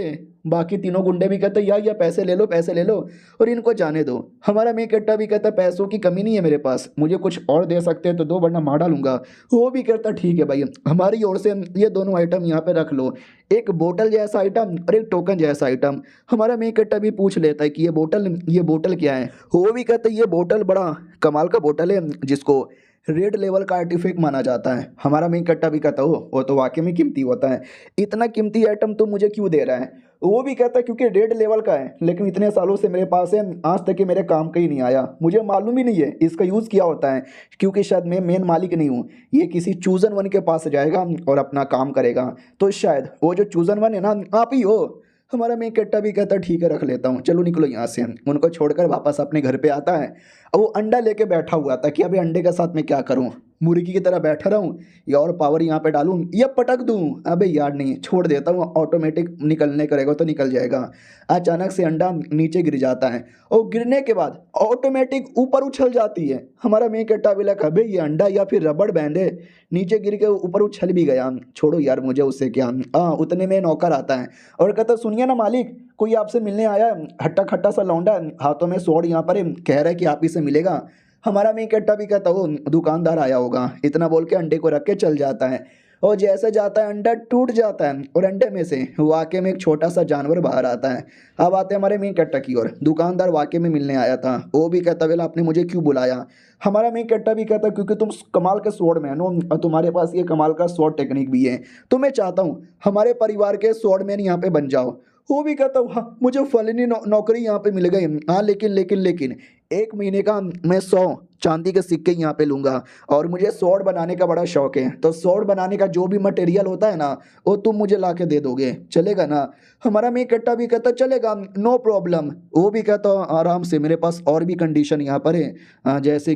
Speaker 1: बाकी तीनों गुंडे भी कहते या पैसे ले लो पैसे ले लो और इनको जाने दो। हमारा मी कट्टा भी कहता पैसों की कमी नहीं है मेरे पास, मुझे कुछ और दे सकते हैं तो दो वरना मार डालूंगा। वो भी कहता ठीक है भाई, हमारी ओर से ये दोनों आइटम यहाँ पे रख लो, एक बोतल जैसा आइटम और एक टोकन जैसा आइटम। हमारा मी कट्टा भी पूछ लेता है कि ये बोतल क्या है। वो भी कहता है ये बोतल बड़ा कमाल का बोतल है जिसको रेड लेवल का आर्टिफैक्ट माना जाता है। हमारा मी कट्टा भी कहता हो वो तो वाकई में कीमती होता है, इतना कीमती आइटम तो मुझे क्यों दे रहा है। वो भी कहता है क्योंकि रेड लेवल का है, लेकिन इतने सालों से मेरे पास है, आज तक ये मेरे काम का ही नहीं आया, मुझे मालूम ही नहीं है इसका यूज़ क्या होता है, क्योंकि शायद मैं मेन मालिक नहीं हूँ, ये किसी चूजन वन के पास जाएगा और अपना काम करेगा, तो शायद वो जो चूजन वन है ना आप ही हो। हमारा मैं कट्टा भी कहता ठीक है रख लेता हूँ, चलो निकलो यहाँ से। उनको छोड़कर वापस अपने घर पे आता है। अब वो अंडा लेके बैठा हुआ था कि अभी अंडे के साथ मैं क्या करूँ, मुर्गी की तरह बैठा रहूँ या और पावर यहाँ पे डालूँ या पटक दूँ। अबे यार नहीं, छोड़ देता हूँ, ऑटोमेटिक निकलने करेगा तो निकल जाएगा। अचानक से अंडा नीचे गिर जाता है और गिरने के बाद ऑटोमेटिक ऊपर उछल जाती है। हमारा मैं कट्टा भी लगा अबे ये अंडा या फिर रबड़ बैंड है, नीचे गिर के ऊपर उछल भी गया, छोड़ो यार मुझे उससे क्या। उतने में नौकर आता है और कहता सुनिए ना मालिक, कोई आपसे मिलने आया है, हट्टा खट्टा सा लौंडा हाथों में स्वॉर्ड यहाँ पर है, कह रहा है कि आप ही से मिलेगा। हमारा मी कट्टा भी कहता वो दुकानदार आया होगा, इतना बोल के अंडे को रख के चल जाता है। और जैसे जाता है अंडा टूट जाता है और अंडे में से वाकई में एक छोटा सा जानवर बाहर आता है। अब आते हैं हमारे मी कट्टा की ओर। दुकानदार वाकई में मिलने आया था। वो भी कहता वेला आपने मुझे क्यों बुलाया। हमारा मी कट्टा भी कहता क्योंकि तुम कमाल के स्वॉर्ड मैन हो और तुम्हारे पास ये कमाल का स्वॉर्ड टेक्निक भी है, तो मैं चाहता हूँ हमारे परिवार के स्वॉर्ड मैन यहाँ पे बन जाओ। वो भी कहता हूँ हाँ मुझे फलानी नौकरी यहाँ पे मिल गई, हाँ लेकिन 1 महीने का मैं 100 चांदी के सिक्के यहाँ पे लूँगा और मुझे स्वॉर्ड बनाने का बड़ा शौक है, तो स्वॉर्ड बनाने का जो भी मटेरियल होता है ना वो तुम मुझे ला के दे दोगे, चलेगा ना। हमारा मी कट्टा भी कहता चलेगा नो प्रॉब्लम। वो भी कहता आराम से, मेरे पास और भी कंडीशन यहाँ पर है, जैसे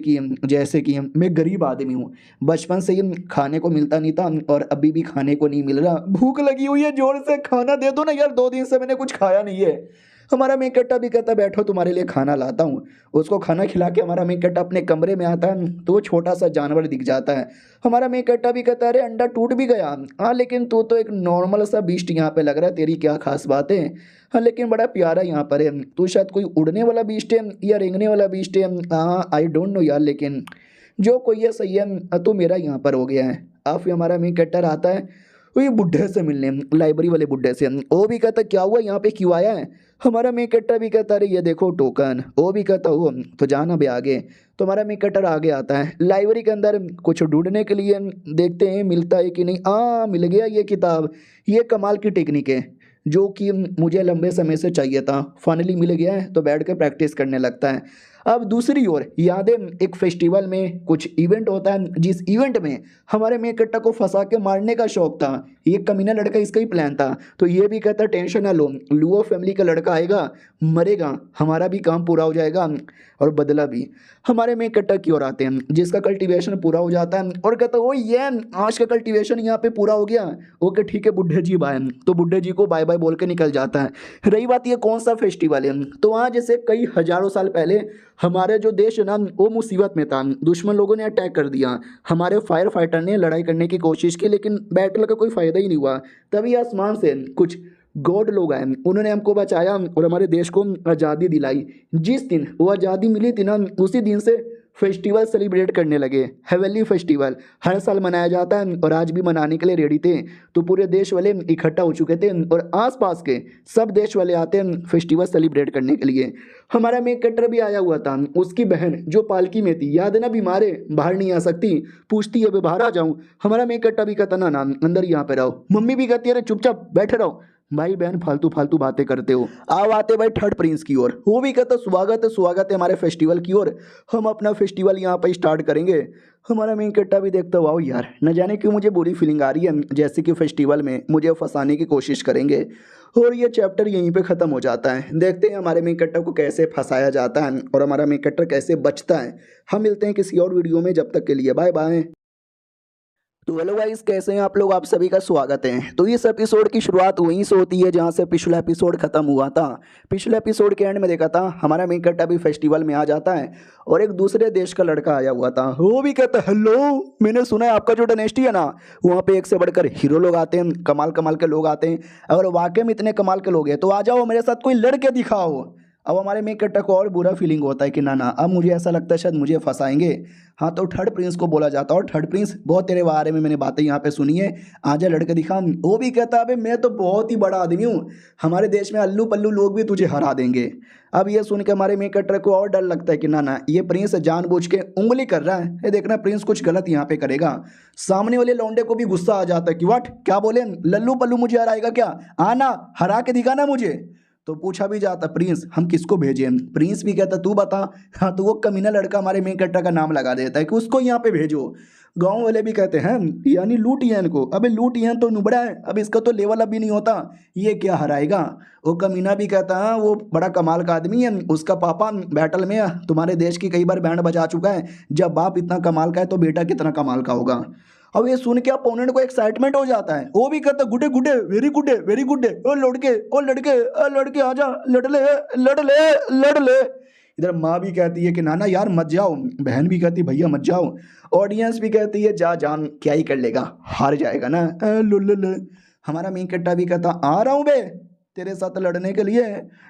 Speaker 1: कि मैं गरीब आदमी हूँ, बचपन से ही खाने को मिलता नहीं था और अभी भी खाने को नहीं मिल रहा, भूख लगी हुई है जोर से, खाना दे दो ना यार, 2 दिन से मैंने कुछ खाया नहीं है। हमारा मी कट्टा भी कहता बैठो तुम्हारे लिए खाना लाता हूँ। उसको खाना खिला के हमारा मी कट्टा अपने कमरे में आता है तो वो छोटा सा जानवर दिख जाता है। हमारा मी कट्टा भी कहता है अरे अंडा टूट भी गया, हाँ लेकिन तू तो एक नॉर्मल सा बीस्ट यहाँ पे लग रहा है, तेरी क्या खास बात है, हाँ लेकिन बड़ा प्यारा यहाँ पर है, तू शायद कोई उड़ने वाला बीस्ट है या रेंगने वाला बीस्ट है, हाँ आई डोंट नो यार, लेकिन जो कोई है सही है, तू मेरा यहाँ पर हो गया है। अब फिर हमारा मी कट्टर आता है वही बुढ़े से मिलने, लाइब्रेरी वाले बुढ़े से। वो भी कहता क्या हुआ यहाँ पे क्यों आया है। हमारा मी कट्टर भी कहता अरे ये देखो टोकन। वो भी कहता हो तो जाना भी आगे। तो हमारा मी कट्टर आगे आता है लाइब्रेरी के अंदर कुछ ढूंढने के लिए, देखते हैं मिलता है कि नहीं। मिल गया ये किताब, ये कमाल की टेक्निक है जो कि मुझे लंबे समय से चाहिए था, फाइनली मिल गया है, तो बैठ कर प्रैक्टिस करने लगता है। अब दूसरी ओर यादें, एक फेस्टिवल में कुछ इवेंट होता है, जिस इवेंट में हमारे मी कट्टा को फंसा के मारने का शौक था, ये कमीना लड़का इसका ही प्लान था। तो ये भी कहता टेंशन ना लो, लुओ फैमिली का लड़का आएगा मरेगा, हमारा भी काम पूरा हो जाएगा और बदला भी। हमारे मी कट्टा की ओर आते हैं जिसका कल्टीवेशन पूरा हो जाता है और कहता वो ये आज का कल्टीवेशन यहाँ पे पूरा हो गया, ओके ठीक है बुढ़े जी बाय। तो बुढ़े जी को बाय बाय बोल के निकल जाता है। रही बात ये कौन सा फेस्टिवल है, तो वहाँ जैसे कई हजारों साल पहले हमारे जो देश है ना वो मुसीबत में था, दुश्मन लोगों ने अटैक कर दिया, हमारे फायर फाइटर ने लड़ाई करने की कोशिश की लेकिन बैटल का कोई फ़ायदा ही नहीं हुआ। तभी आसमान से कुछ गॉड लोग आए, उन्होंने हमको बचाया और हमारे देश को आज़ादी दिलाई। जिस दिन वो आज़ादी मिली थी ना उसी दिन से फेस्टिवल सेलिब्रेट करने लगे। हेवनली फेस्टिवल हर साल मनाया जाता है और आज भी मनाने के लिए रेडी थे। तो पूरे देश वाले इकट्ठा हो चुके थे और आसपास के सब देश वाले आते हैं फेस्टिवल सेलिब्रेट करने के लिए। हमारा मेक कटर भी आया हुआ था। उसकी बहन जो पालकी में थी, याद है ना, बीमार है, बाहर नहीं आ सकती, पूछती है बाहर आ जाऊं। हमारा मेक कट्टा भी कहता ना अंदर यहाँ पे रहो। मम्मी भी कहती है अरे चुपचाप बैठे रहो, भाई बहन फालतू फालतू बातें करते हो। आओ आते भाई थर्ड प्रिंस की ओर। वो भी कहता स्वागत है हमारे फेस्टिवल की ओर, हम अपना फेस्टिवल यहाँ पर स्टार्ट करेंगे। हमारा मेन कट्टा भी देखता वाओ यार, न जाने क्यों मुझे बुरी फीलिंग आ रही है, जैसे कि फेस्टिवल में मुझे फंसाने की कोशिश करेंगे। और ये चैप्टर यहीं पे ख़त्म हो जाता है। देखते हैं हमारे मेन कट्टा को कैसे फंसाया जाता है और हमारा मेन कट्टा कैसे बचता है। हम मिलते हैं किसी और वीडियो में, जब तक के लिए बाय बाय। तो हेलो गाइस, कैसे हैं आप लोग? आप सभी का स्वागत है। तो इस एपिसोड की शुरुआत वहीं से होती है जहां से पिछला एपिसोड खत्म हुआ था। पिछले एपिसोड के एंड में देखा था हमारा मेन कट्टा भी फेस्टिवल में आ जाता है और एक दूसरे देश का लड़का आया हुआ था। वो भी कहता है हेलो, मैंने सुना है आपका जो डायनेस्टी है ना, वहाँ पे एक से बढ़कर हीरो लोग आते हैं, कमाल कमाल के लोग आते हैं। अगर वाकई में इतने कमाल के लोग हैं तो आ जाओ मेरे साथ कोई लड़के दिखाओ। अब हमारे मेक कट्टा को और बुरा फीलिंग होता है कि ना अब मुझे ऐसा लगता है शायद मुझे फंसाएंगे। हाँ, तो थर्ड प्रिंस को बोला जाता है और थर्ड प्रिंस बहुत तेरे बारे में मैंने बातें यहाँ पे सुनी है, आजा लड़के दिखा। वो भी कहता है अबे मैं तो बहुत ही बड़ा आदमी हूँ, हमारे देश में अल्लू पल्लू लोग भी तुझे हरा देंगे। अब ये सुन के हमारे मेक कट्टा को और डर लगता है कि ना ये प्रिंस जानबूझ के उंगली कर रहा है, ये देखना प्रिंस कुछ गलत यहाँ पे करेगा। सामने वाले लौंडे को भी गुस्सा आ जाता है कि व्हाट, क्या बोले, लल्लू पल्लू मुझे हराएगा क्या? आना हरा के दिखाना मुझे। तो पूछा भी जाता प्रिंस हम किसको भेजें? प्रिंस भी कहता तू बता। हाँ, तो वो कमीना लड़का हमारे मेन कट्टा का नाम लगा देता है कि उसको यहाँ पे भेजो। गांव वाले भी कहते हैं यानी लूटियन को। अबे लूटियन तो नुबड़ा है, अब इसका तो लेवल अभी नहीं होता, ये क्या हराएगा? वो कमीना भी कहता है वो बड़ा कमाल का आदमी है, उसका पापा बैटल में तुम्हारे देश की कई बार बैंड बजा चुका है, जब बाप इतना कमाल का है तो बेटा कितना कमाल का होगा। अब ये सुन के अपोनेंट को एक्साइटमेंट हो जाता है। वो भी कहता गुडे गुडे वेरी गुड है वेरी गुड है, ओ लड़के ओ लड़के ओ लड़के आजा, लड़ ले लड़ ले लड़ ले। इधर माँ भी कहती है कि नाना यार मत जाओ, बहन भी कहती भैया मत जाओ, ऑडियंस भी कहती है जा जान, क्या ही कर लेगा, हार जाएगा ना। ले। हमारा मेन कट्टा भी कहता आ रहा हूँ बे तेरे साथ लड़ने के लिए,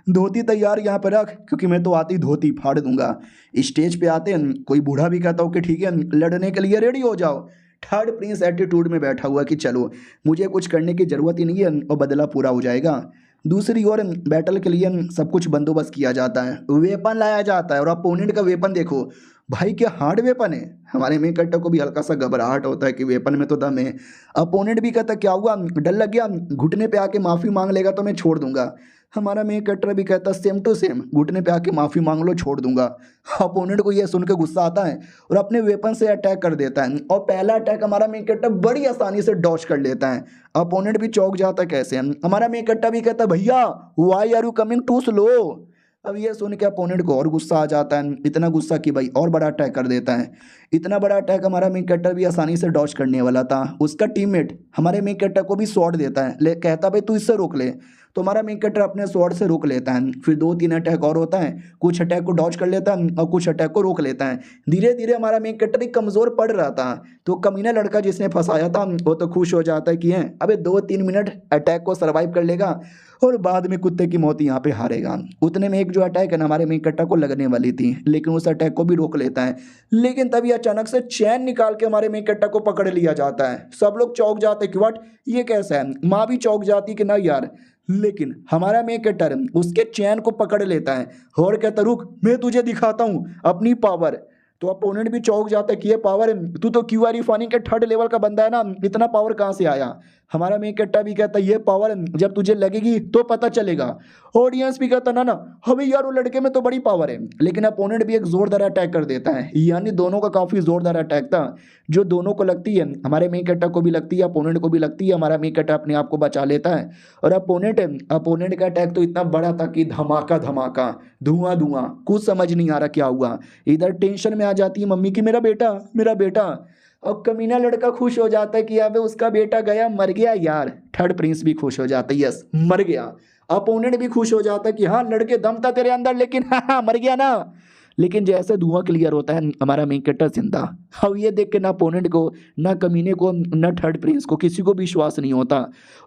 Speaker 1: धोती तैयार यहाँ पर रख क्योंकि मैं तो आती धोती फाड़ दूंगा। स्टेज पे आते हैं, कोई बूढ़ा भी कहता हो कि ठीक है लड़ने के लिए रेडी हो जाओ। थर्ड प्रिंस एटीट्यूड में बैठा हुआ कि चलो मुझे कुछ करने की ज़रूरत ही नहीं है और बदला पूरा हो जाएगा। दूसरी ओर बैटल के लिए सब कुछ बंदोबस्त किया जाता है, वेपन लाया जाता है और अपोनेंट का वेपन देखो भाई, क्या हार्ड वेपन है। हमारे मेन कट्टा को भी हल्का सा घबराहट होता है कि वेपन में तो दम है। अपोनेंट भी कहता क्या हुआ, डर लग गया, घुटने पे आके माफ़ी मांग लेगा तो मैं छोड़ दूंगा। हमारा मेन कट्टा भी कहता सेम टू सेम, घुटने पे आके माफ़ी मांग लो छोड़ दूंगा। अपोनेंट को यह सुन के गुस्सा आता है और अपने वेपन से अटैक कर देता है और पहला अटैक हमारा मेन कट्टा बड़ी आसानी से डॉच कर लेता है। अपोनेंट भी चौंक जाता है कैसे। हमारा मेन कट्टा भी कहता भैया why are you coming too slow. अब ये सुन के अपोनेंट को और गुस्सा आ जाता है, इतना गुस्सा कि भाई और बड़ा अटैक कर देता है। इतना बड़ा अटैक हमारा मेन कट्टर भी आसानी से डॉच करने वाला था। उसका टीममेट हमारे मेन कट्टर को भी शॉट देता है, कहता भाई तू इससे रोक ले। तो हमारा मेन कट्टर अपने शॉट से रोक लेता है। फिर 2-3 अटैक और होता है, कुछ अटैक को डॉच कर लेता है और कुछ अटैक को रोक लेता है। धीरे धीरे हमारा मेन कट्टर एक कमज़ोर पड़ रहा था। तो कमीना लड़का जिसने फंसाया था वो तो खुश हो जाता है कि हैं अबे 2-3 मिनट अटैक को सर्वाइव कर लेगा और बाद में कुत्ते की मौत यहाँ पे हारेगा। उतने में एक जो अटैक है ना हमारे मेन कट्टा को लगने वाली थी, लेकिन उस अटैक को भी रोक लेता है। लेकिन तभी अचानक से चैन निकाल के हमारे मेन कट्टा को पकड़ लिया जाता है। सब लोग चौंक जाते कि व्हाट, ये कैसा है। माँ भी चौंक जाती कि ना यार, लेकिन हमारा मेन कट्टर उसके चैन को पकड़ लेता है और कहता रुक मैं तुझे दिखाता हूँ अपनी पावर। तो अपोनेंट भी चौंक जाता है कि ये पावर है, तू तो क्यू आर फानी के थर्ड लेवल का बंदा है ना, इतना पावर कहाँ से आया। हमारा मेन कट्टा भी कहता ये पावर जब तुझे लगेगी तो पता चलेगा। ऑडियंस भी कहता ना हमें यार वो लड़के में तो बड़ी पावर है। लेकिन अपोनेंट भी एक जोरदार अटैक कर देता है, यानी दोनों का काफ़ी जोरदार अटैक था जो दोनों को लगती है। हमारे मेन कट्टा को भी लगती है, अपोनेंट को भी लगती है। हमारा मेन कट्टा अपने आप को बचा लेता है और अपोनेंट का अटैक तो इतना बड़ा था कि धमाका धमाका धुआं धुआं, कुछ समझ नहीं आ रहा क्या हुआ। इधर टेंशन में आ जाती है मम्मी की मेरा बेटा मेरा बेटा। और कमीना लड़का खुश हो जाता है कि अबे उसका बेटा गया मर गया यार। थर्ड प्रिंस भी खुश हो जाता है यस मर गया। अपोनेंट भी खुश हो जाता है कि हाँ लड़के दम था तेरे अंदर लेकिन हाँ मर गया ना। लेकिन जैसे धुआं क्लियर होता है हमारा मेन कैरेक्टर जिंदा। अब ये देख के ना अपोनेंट को, ना कमीने को, ना थर्ड प्रिंस को, किसी को विश्वास नहीं होता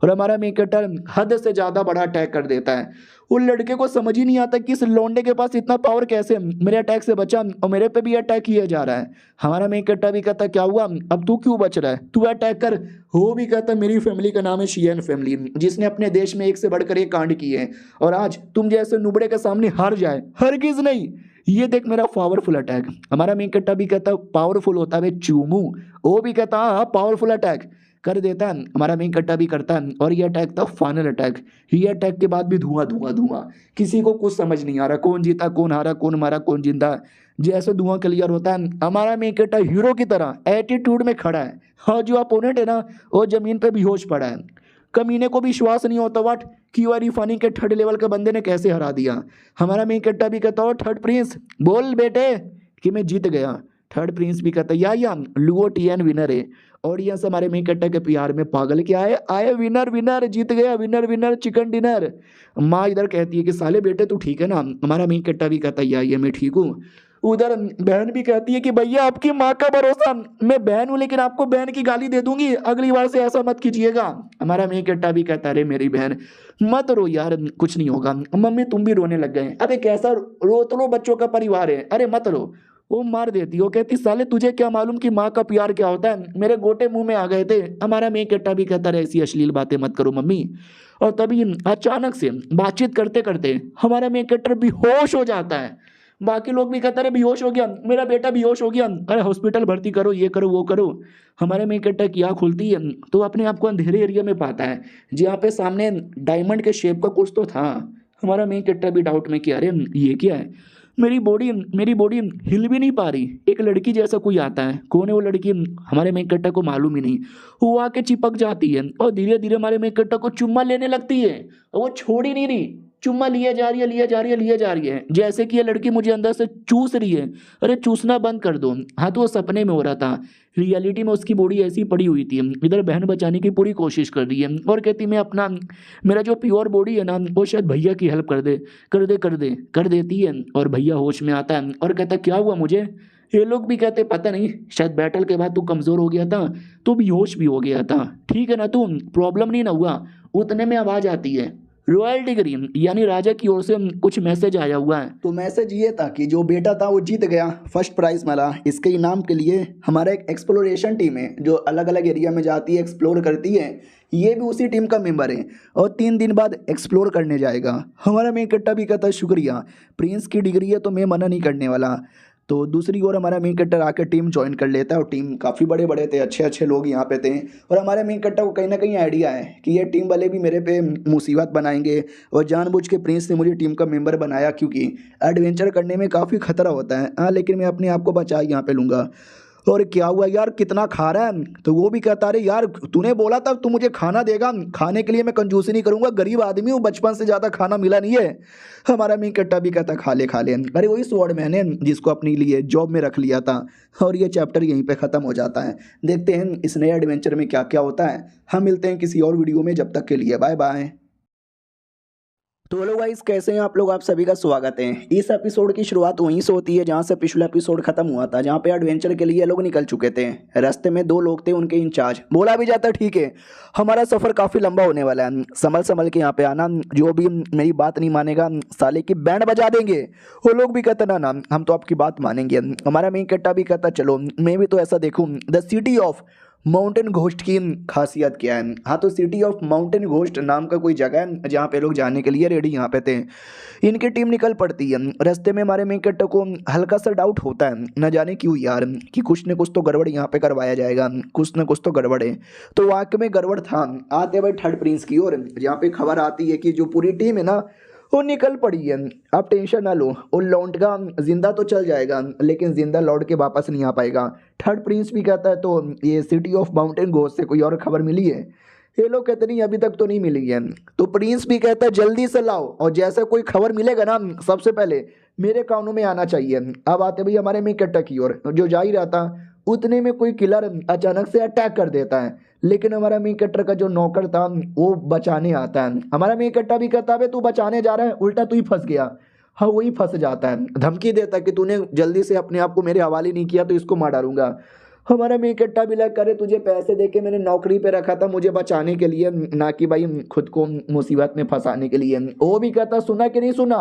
Speaker 1: और हमारा मेन कैरेक्टर हद से ज्यादा बड़ा अटैक कर देता है। उस लड़के को समझ ही नहीं आता कि इस लौंडे के पास इतना पावर कैसे, मेरे अटैक से बचा और मेरे पे भी अटैक किया जा रहा है। हमारा मेन कैरेक्टर भी कहता क्या हुआ, अब तू क्यों बच रहा है, तू अटैक कर। वो भी कहता मेरी फैमिली का नाम है शियन फैमिली, जिसने अपने देश में एक से बढ़कर एक कांड किए हैं और आज तुम जैसे नुबड़े के सामने हार जाए, हरगिज नहीं। ये देख मेरा पावरफुल अटैक। हमारा मेन कैरेक्टर भी कहता पावरफुल होता है चूमू। वो भी कहता हाँ पावरफुल अटैक कर देता है। हमारा मेन कैरेक्टर भी करता है और ये अटैक था फाइनल अटैक। ये अटैक के बाद भी धुआं धुआं धुआं, किसी को कुछ समझ नहीं आ रहा कौन जीता कौन हारा, कौन मारा कौन जिंदा। जैसे धुआं क्लियर होता है हमारा मेन कैरेक्टर हीरो की तरह एटीट्यूड में खड़ा है और जो अपोनेंट है ना वो जमीन पे बेहोश पड़ा है। कमीने को विश्वास नहीं होता व्हाट कि वो रिफानी के थर्ड लेवल के बंदे ने कैसे हरा दिया। हमारा मेन कैरेक्टर भी कहता हो थर्ड प्रिंस बोल बेटे कि मैं जीत गया। थर्ड प्रिंस भी कहता या लुओ टीएन विनर है। ऑडियंस हमारे मेन कैरेक्टर के प्यार में पागल क्या है, आए विनर विनर जीत गया, विनर विनर चिकन डिनर। माँ इधर कहती है कि साले बेटे तू ठीक है ना। हमारा मेन कैरेक्टर भी कहता है ये मैं ठीक हूँ। उधर बहन भी कहती है कि भैया आपकी माँ का भरोसा, मैं बहन हूँ लेकिन आपको बहन की गाली दे दूंगी, अगली बार से ऐसा मत कीजिएगा। हमारा मेन कैरेक्टर भी कहता है अरे मेरी बहन मत रो यार, कुछ नहीं होगा। मम्मी तुम भी रोने लग गए, अरे कैसा रो तो लो, बच्चों का परिवार है, अरे मत रो। वो मार देती है, वो कहती साले तुझे क्या मालूम कि माँ का प्यार क्या होता है, मेरे गोटे मुंह में आ गए थे। हमारा मेन कैरेक्टर भी कहता है ऐसी अश्लील बातें मत करो मम्मी। और तभी अचानक से बातचीत करते करते हमारा मेन कैरेक्टर बेहोश हो जाता है। बाकी लोग भी कहते हैं बेहोश हो गया, मेरा बेटा बेहोश हो गया, अरे हॉस्पिटल भर्ती करो, ये करो वो करो। हमारे मेन कैरेक्टर की आँख खुलती है तो अपने आप को अंधेरे एरिया में पाता है जहाँ पे सामने डायमंड के शेप का कुछ तो था। हमारा मेन कैरेक्टर भी डाउट में कि अरे ये क्या है, मेरी बॉडी हिल भी नहीं पा रही। एक लड़की जैसा कोई आता है, कौन है वो लड़की हमारे मेन कैरेक्टर को मालूम ही नहीं। वो आके चिपक जाती है और धीरे धीरे हमारे मेन कैरेक्टर को चुम्मा लेने लगती है और वो छोड़ ही नहीं रही, चुम्मा लिया जा रही है लिया जा रही है लिया जा रही है, जैसे कि ये लड़की मुझे अंदर से चूस रही है। अरे चूसना बंद कर दो। हाँ तो वो सपने में हो रहा था, रियलिटी में उसकी बॉडी ऐसी पड़ी हुई थी। इधर बहन बचाने की पूरी कोशिश कर रही है और कहती मैं अपना, मेरा जो प्योर बॉडी है ना वो शायद भैया की हेल्प कर देती है। और भैया होश में आता है और कहता क्या हुआ मुझे। ये लोग भी कहते पता नहीं, शायद बैटल के बाद तू कमजोर हो गया था, तू बेहोश भी हो गया था, ठीक है ना, तू प्रॉब्लम नहीं ना हुआ। उतने में आवाज आती है रॉयल डिग्री यानी राजा की ओर से कुछ मैसेज आया हुआ है। तो मैसेज ये था कि जो बेटा था वो जीत गया, फर्स्ट प्राइज मिला। इसके इनाम के लिए हमारा एक एक्सप्लोरेशन टीम है जो अलग अलग एरिया में जाती है, एक्सप्लोर करती है। ये भी उसी टीम का मेंबर है और 3 दिन बाद एक्सप्लोर करने जाएगा। हमारा मेन कैरेक्टर भी कहता है शुक्रिया, प्रिंस की डिग्री है तो मैं मना नहीं करने वाला। तो दूसरी ओर हमारा मेन कैरेक्टर आकर टीम ज्वाइन कर लेता है और टीम काफ़ी बड़े बड़े थे, अच्छे अच्छे लोग यहाँ पे थे। और हमारे मेन कैरेक्टर को कहीं ना कहीं आइडिया है कि ये टीम वाले भी मेरे पे मुसीबत बनाएंगे और जानबूझ के प्रिंस ने मुझे टीम का मेंबर बनाया क्योंकि एडवेंचर करने में काफ़ी खतरा होता है। हाँ लेकिन मैं अपने आप को बचा यहाँ पे लूँगा। और क्या हुआ यार कितना खा रहा है, तो वो भी कहता अरे यार तूने बोला था तू मुझे खाना देगा, खाने के लिए मैं कंजूसी नहीं करूंगा, गरीब आदमी हूँ, बचपन से ज़्यादा खाना मिला नहीं है। हमारा मेन कैरेक्टर भी कहता खा ले अरे वही स्वॉर्ड मैन है जिसको अपने लिए जॉब में रख लिया था। और ये चैप्टर यहीं पे ख़त्म हो जाता है। देखते हैं इस नए एडवेंचर में क्या क्या होता है। हम मिलते हैं किसी और वीडियो में, जब तक के लिए बाय बाय। तो हेलो गाइस कैसे हैं आप लोग, आप सभी का स्वागत है। इस एपिसोड की शुरुआत वहीं से होती है जहां से पिछला एपिसोड खत्म हुआ था, जहां पे एडवेंचर के लिए लोग निकल चुके थे। रास्ते में 2 लोग थे, उनके इंचार्ज बोला भी जाता ठीक है हमारा सफर काफी लंबा होने वाला है, संभल संभल के यहाँ पे आना, जो भी मेरी बात नहीं मानेगा साले की बैंड बजा देंगे। वो लोग भी कहते ना हम तो आपकी बात मानेंगे। हमारा मेन कैरेक्टर भी कहता चलो मैं भी तो ऐसा देखूँ the city of mountain ghost की खासियत क्या है। हाँ तो सिटी ऑफ माउंटेन घोस्ट नाम का कोई जगह है जहाँ पे लोग जाने के लिए रेडी यहाँ पे थे। इनकी टीम निकल पड़ती है। रास्ते में हमारे मेन कैरेक्टर को हल्का सा डाउट होता है, न जाने क्यों यार, कि कुछ न कुछ तो गड़बड़ यहाँ पे करवाया जाएगा, कुछ न कुछ तो गड़बड़ है। तो वाकई में गड़बड़ था। आते भाई थर्ड प्रिंस की ओर, जहाँ पे खबर आती है कि जो पूरी टीम है ना वो निकल पड़ी है। आप टेंशन ना लो, वो लौंड का जिंदा तो चल जाएगा लेकिन जिंदा लौट के वापस नहीं आ पाएगा। थर्ड प्रिंस भी कहता है तो ये सिटी ऑफ माउंटेन घोस्ट से कोई और खबर मिली है। ये लोग कहते नहीं अभी तक तो नहीं मिली है। तो प्रिंस भी कहता है जल्दी से लाओ और जैसे कोई खबर मिलेगा ना सबसे पहले मेरे कानों में आना चाहिए। अब आते भाई हमारे मेन कैरेक्टर की ओर, जो जा ही रहा था उतने में कोई किलर अचानक से अटैक कर देता है। लेकिन हमारा मेन कैरेक्टर का जो नौकर था वो बचाने आता है। हमारा मेन कैरेक्टर भी कहता है तू बचाने जा रहा है, उल्टा तू ही फंस गया। हाँ वही फंस जाता है, धमकी देता है कि तूने जल्दी से अपने आप को मेरे हवाले नहीं किया तो इसको मार डालूंगा। हमारा मेन कट्टा भी लग करे तुझे पैसे देके मैंने नौकरी पे रखा था मुझे बचाने के लिए, ना कि भाई खुद को मुसीबत में फंसाने के लिए। वो भी कहता सुना कि नहीं सुना,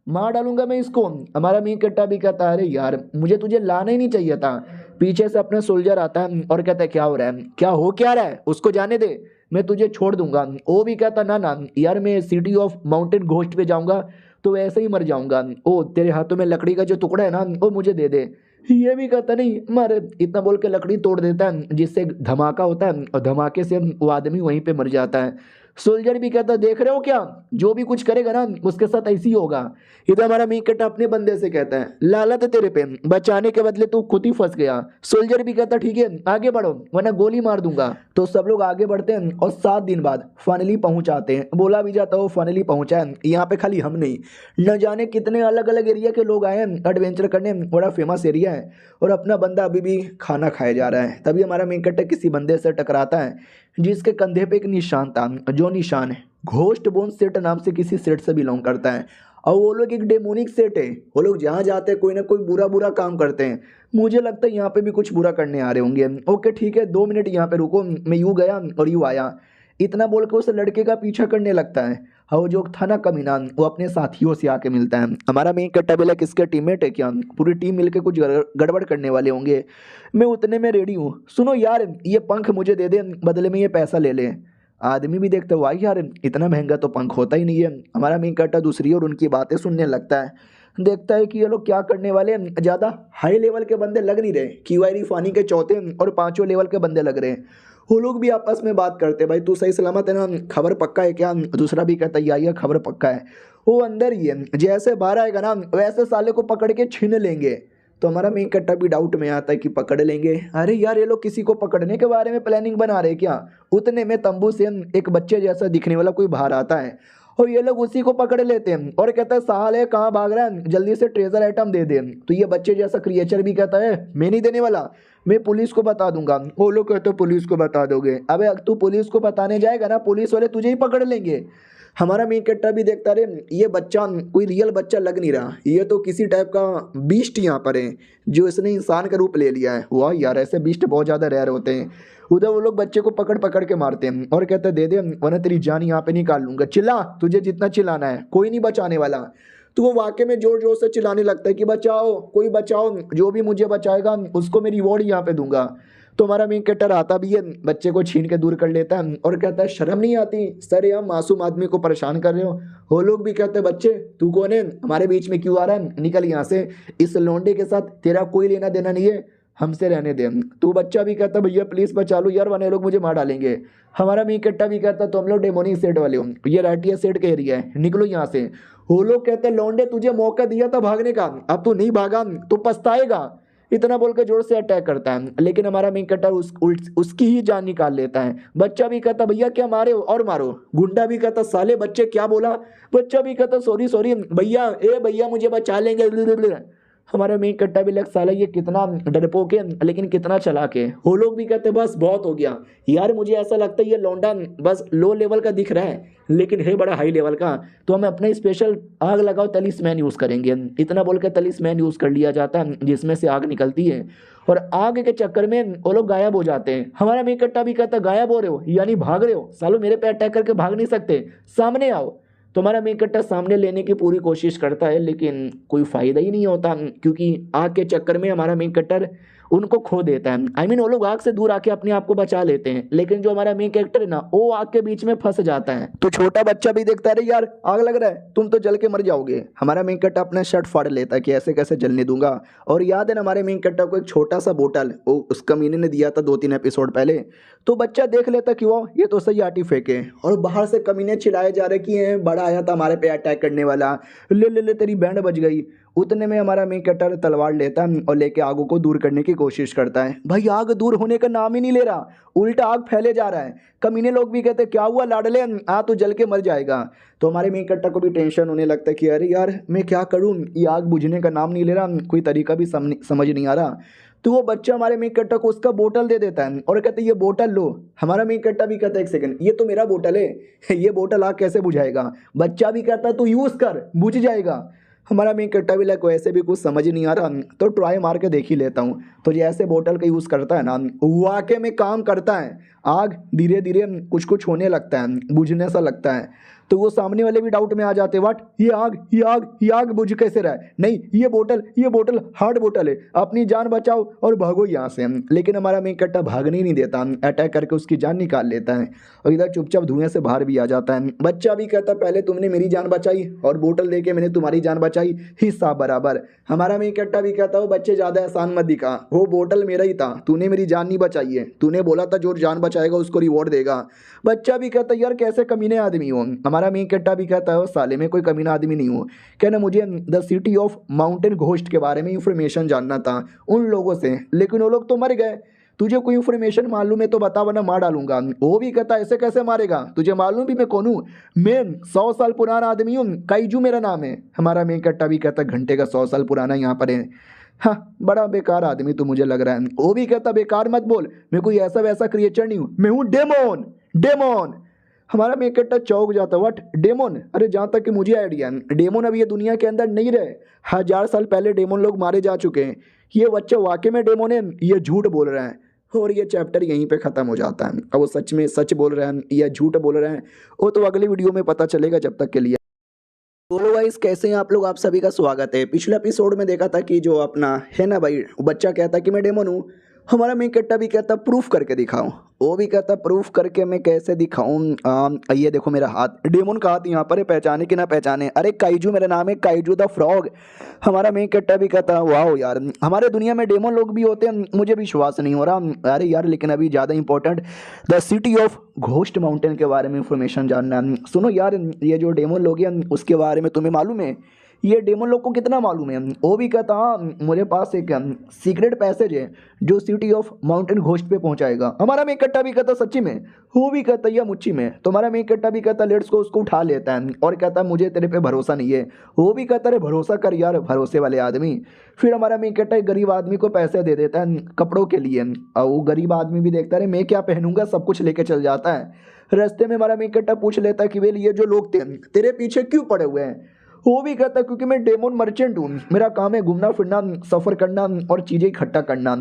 Speaker 1: मार डालूंगा मैं इसको। हमारा मेन कट्टा भी कहता अरे यार मुझे तुझे लाना ही नहीं चाहिए था। पीछे से अपना सोल्जर आता है और कहता है क्या हो रहा है, क्या रहा है, उसको जाने दे, मैं तुझे छोड़ दूंगा। वो भी कहता ना ना यार मैं सिटी ऑफ माउंटेन घोस्ट पे जाऊंगा तो वैसे ही मर जाऊंगा। ओ तेरे हाथों में लकड़ी का जो टुकड़ा है ना वो मुझे दे दे। ये भी कहता नहीं मर, इतना बोल के लकड़ी तोड़ देता है जिससे धमाका होता है और धमाके से वो आदमी वहीं पे मर जाता है। सोल्जर भी कहता देख रहे हो क्या, जो भी कुछ करेगा ना उसके साथ ऐसी ही होगा। इधर हमारा मीकटा अपने बंदे से कहता है लालत है तेरे पे, बचाने के बदले तू खुद ही फंस गया। सोल्जर भी कहता ठीक है आगे बढ़ो वरना गोली मार दूंगा। तो सब लोग आगे बढ़ते हैं और 7 दिन बाद फाइनली पहुंच आते हैं। बोला भी जाता है वो फाइनली पहुंचा है। यहाँ पे खाली हम नहीं, न जाने कितने अलग अलग एरिया के लोग आए हैं एडवेंचर करने, बड़ा फेमस एरिया है। और अपना बंदा अभी भी खाना खाया जा रहा है। तभी हमारा मीकटा किसी बंदे से टकराता है जिसके कंधे पे एक निशान था, जो निशान है घोस्ट बोन सेट नाम से किसी सेट से बिलोंग करता है। और वो लोग एक डेमोनिक सेट है, वो लोग जहाँ जाते हैं कोई ना कोई बुरा बुरा काम करते हैं। मुझे लगता है यहाँ पे भी कुछ बुरा करने आ रहे होंगे। ओके ठीक है 2 मिनट यहाँ पे रुको, मैं यूँ गया और यूँ आया, इतना बोल के उस लड़के का पीछा करने लगता है। और वो जो था ना कमीना वो अपने साथियों से आके मिलता है। हमारा मेन कट्टा बेला किसका टीममेट है क्या, पूरी टीम मिलके कुछ गड़बड़ करने वाले होंगे। मैं उतने में रेडी हूँ, सुनो यार ये पंख मुझे दे दे, बदले में ये पैसा ले ले। आदमी भी देखता हुआ यार इतना महंगा तो पंख होता ही नहीं है। हमारा मेन कट्टा दूसरी और उनकी बातें सुनने लगता है। देखता है कि ये लोग क्या करने वाले हैं, ज़्यादा हाई लेवल के बंदे लग नहीं रहे, क्यूआई फानी के चौथे और 5वें लेवल के बंदे लग रहे हैं। वो लोग भी आपस में बात करते भाई तू सही सलामत है ना, खबर पक्का है क्या। दूसरा भी कहता है खबर पक्का है। वो अंदर ही है, जैसे बाहर आएगा ना वैसे साले को पकड़ के छीन लेंगे। तो हमारा मेन कट्टा भी डाउट में आता है कि पकड़ लेंगे, अरे यार ये लोग किसी को पकड़ने के बारे में प्लानिंग बना रहे क्या। उतने में तंबू से एक बच्चे जैसा दिखने वाला कोई बाहर आता है और ये लोग उसी को पकड़ लेते हैं और कहता है साले कहाँ भाग रहा है, जल्दी से ट्रेजर आइटम दे दे। तो ये बच्चे जैसा क्रिएचर भी कहता है मैं नहीं देने वाला, मैं पुलिस को बता दूंगा। वो लोग कहते हैं पुलिस को बता दोगे, अबे तू पुलिस को बताने जाएगा ना पुलिस वाले तुझे ही पकड़ लेंगे। हमारा मेन कट्टा भी देखता रहे ये बच्चा कोई रियल बच्चा लग नहीं रहा, ये तो किसी टाइप का बीस्ट यहाँ पर है जो इसने इंसान का रूप ले लिया है। वाह यार ऐसे बीस्ट बहुत ज़्यादा रेयर होते हैं। उधर वो लोग बच्चे को पकड़ पकड़ के मारते हैं और कहते हैं दे दे वरना तेरी जान यहाँ पे निकाल लूंगा, चिल्ला तुझे जितना चिल्लाना है, कोई नहीं बचाने वाला। तो वो वाकई में जोर जोर से चिल्लाने लगता है कि बचाओ कोई बचाओ, जो भी मुझे बचाएगा उसको मैं रिवॉर्ड यहाँ पे दूंगा। तो हमारा मेन कैरेक्टर आता भी है, बच्चे को छीन के दूर कर लेता है और कहता है शर्म नहीं आती सर, हम मासूम आदमी को परेशान कर रहे हो। वो लोग भी कहते हैं बच्चे तू कौन है, हमारे बीच में क्यों आ रहा है, निकल यहाँ से, इस लौंडे के साथ तेरा कोई लेना देना नहीं है, हमसे रहने दे। तू बच्चा भी कहता भैया प्लीज बचा लो यार वरना ये लोग मुझे मार डालेंगे। हमारा मेन कैरेक्टर भी कहता तुम लोग डेमोनिक सेट वाले हो, ये राटिया सेट का एरिया है, निकलो यहाँ से। वो लोग कहते हैं लौंडे तुझे मौका दिया था भागने का, अब तू नहीं भागा तो पछताएगा। इतना बोलकर जोर से अटैक करता है लेकिन हमारा मेन कैरेक्टर उसकी ही जान निकाल लेता है। बच्चा भी कहता भैया क्या मारे हो और मारो। गुंडा भी कहता साले बच्चे क्या बोला। बच्चा भी कहता सॉरी सॉरी भैया, ए भैया मुझे बचा लेंगे। हमारा मेन कट्टा भी लग साला ये कितना डरपोक है लेकिन कितना चालाक है। वो लोग भी कहते बस बहुत हो गया यार, मुझे ऐसा लगता है ये लौंडा बस लो लेवल का दिख रहा है लेकिन है बड़ा हाई लेवल का, तो हम अपना स्पेशल आग लगाओ तलिस्मैन यूज़ करेंगे। इतना बोल के तलिस्मैन यूज़ कर लिया जाता है जिसमें से आग निकलती है और आग के चक्कर में वो लोग गायब हो जाते हैं। हमारा मेन कट्टा भी कहता गायब हो रहे हो यानी भाग रहे हो, सालो मेरे पे अटैक करके भाग नहीं सकते, सामने आओ। तो हमारा मेन कट्टा सामने लेने की पूरी कोशिश करता है लेकिन कोई फायदा ही नहीं होता क्योंकि आग के चक्कर में हमारा मेन कट्टर उनको खो देता है। आई मीन वो लोग आग से दूर आके अपने आप को बचा लेते हैं लेकिन जो हमारा मेन कैरेक्टर है ना वो आग के बीच में फंस जाता है। तो छोटा बच्चा भी देखता है यार आग लग रहा है तुम तो जल के मर जाओगे। हमारा मेन कैरेक्टर अपना शर्ट फाड़ लेता है कि ऐसे कैसे जलने दूंगा। और याद है ना हमारे मेन कैरेक्टर को एक छोटा सा बोतल वो उस कमीने ने दिया था 2-3 एपिसोड पहले। तो बच्चा देख लेता कि वो ये तो सही आर्टिफैक्ट है और बाहर से कमीने चिल्लाए जा रहे कि ये बड़ा आया था हमारे पे अटैक करने वाला, ले ले ले तेरी बैंड बज गई। उतने में हमारा मेन कैरेक्टर तलवार लेता है और लेके आग को दूर करने की कोशिश करता है। भाई आग दूर होने का नाम ही नहीं ले रहा, उल्टा आग फैले जा रहा है। कमीने लोग भी कहते क्या हुआ लाडले, आ तो जल के मर जाएगा। तो हमारे मेन कैरेक्टर को भी टेंशन होने लगता है कि अरे यार मैं क्या करूँ, ये आग बुझने का नाम नहीं ले रहा, कोई तरीका भी समझ नहीं आ रहा। तो वो बच्चा हमारे मेन कैरेक्टर को उसका बोतल दे देता है और कहते ये बोतल लो। हमारा मेन कैरेक्टर भी कहता है एक सेकंड ये तो मेरा बोतल है, ये बोतल आग कैसे बुझाएगा। बच्चा भी कहता है तू यूज़ कर बुझ जाएगा। हमारा मेन कट्टा भी लाइक वैसे भी कुछ समझ नहीं आ रहा तो ट्राई मार के देख ही लेता हूँ। तो जैसे बोतल का यूज़ करता है ना, वाकई में काम करता है। आग धीरे धीरे कुछ कुछ होने लगता है, बुझने सा लगता है। तो वो सामने वाले भी डाउट में आ जाते, व्हाट, ये आग बुझ कैसे रहा है? नहीं, ये बोतल हार्ड बोतल है, अपनी जान बचाओ और भागो यहाँ से। लेकिन हमारा मेन कट्टा भागने ही नहीं देता, अटैक करके उसकी जान निकाल लेता है और इधर चुपचाप धुएं से बाहर भी आ जाता है। बच्चा भी कहता, पहले तुमने मेरी जान बचाई और बोतल दे के मैंने तुम्हारी जान बचाई, हिस्सा बराबर। हमारा मेन कट्टा भी कहता, वो बच्चे ज़्यादा एहसान मत दिखा, वो बोतल मेरा ही था, तूने मेरी जान नहीं बचाई है, तूने बोला था जो जान बचाएगा उसको रिवॉर्ड देगा। बच्चा भी कहता, यार कैसे कमीने आदमी हो। हमारा मेन कट्टा भी कहता है, साले में कोई कमीना आदमी नहीं हूँ। कहना मुझे the city of mountain ghost के बारे में इंफॉर्मेशन जानना था उन लोगों से, लेकिन वो लोग तो मर गए। तुझे कोई इन्फॉर्मेशन मालूम है तो बता वरना मार डालूंगा। वो भी कहता, ऐसे कैसे मारेगा, तुझे मालूम भी मैं कौन हूँ? मैं 100 साल पुराना आदमी हूँ, काइजू मेरा नाम है। हमारा मेन कट्टा भी कहता, घंटे का 100 साल पुराना यहाँ पर है। हाँ, बड़ा बेकार आदमी तो मुझे लग रहा है। वो भी कहता, बेकार मत बोल, मैं कोई ऐसा वैसा क्रिएचर नहीं हूँ, मैं हूँ डेमोन, डेमोन। हमारा मेन कट्टा चौंक जाता, व्हाट, डेमोन? अरे जहाँ तक कि मुझे आइडिया है, डेमोन अब ये दुनिया के अंदर नहीं रहे। 1000 साल पहले डेमोन लोग मारे जा चुके हैं। ये बच्चा वाकई में डेमोन है, ये झूठ बोल रहा है। और ये चैप्टर यहीं पे ख़त्म हो जाता है। अब वो सच में सच बोल रहे हैं या झूठ बोल रहे हैं, वो तो अगली वीडियो में पता चलेगा। जब तक के लिए बोलो गाइस, कैसे हैं आप लोग? आप सभी का स्वागत है। पिछले एपिसोड में देखा था कि जो अपना है ना भाई, वो बच्चा कहता कि मैं डेमन हूँ। हमारा मेन कट्टा भी कहता, प्रूफ करके दिखाऊं। वो भी कहता, प्रूफ करके मैं कैसे दिखाऊं? ये देखो मेरा हाथ, डेमन का हाथ यहाँ पर है, पहचाने कि ना पहचाने? अरे काइजू मेरा नाम है, काइजू द फ्रॉग। हमारा मेन कट्टा भी कहता, वाह यार, हमारे दुनिया में डेमन लोग भी होते हैं, मुझे विश्वास नहीं हो रहा। अरे यार, लेकिन अभी ज़्यादा important the city of ghost mountain के बारे में इंफॉर्मेशन जानना है। सुनो यार, ये जो डेमन लोग हैं उसके बारे में तुम्हें मालूम है? ये डेमन लोग को कितना मालूम है? वो भी कहता, हाँ, मेरे पास एक सीक्रेट पैसेज है जो सिटी ऑफ माउंटेन घोस्ट पे पहुंचाएगा। हमारा मेन कट्टा भी कहता, सच्ची में? वो भी कहता, या मुच्ची में? तो हमारा मेन कट्टा भी कहता, लेट्स को, उसको उठा लेता है और कहता, मुझे तेरे पे भरोसा नहीं है। वो भी कहता, अरे भरोसा कर यार, भरोसे वाले आदमी। फिर हमारा मेन कट्टा एक गरीब आदमी को पैसे दे देता है कपड़ों के लिए, और वो गरीब आदमी भी देखता है, मैं क्या पहनूंगा, सब कुछ लेके चल जाता है। रास्ते में हमारा मेन कट्टा पूछ लेता है कि वेल, ये जो लोग थे तेरे पीछे क्यों पड़े हुए हैं? वो भी कहता है, क्योंकि मैं डेमोन मर्चेंट हूँ, मेरा काम है घूमना फिरना, सफ़र करना और चीज़ें इकट्ठा करना।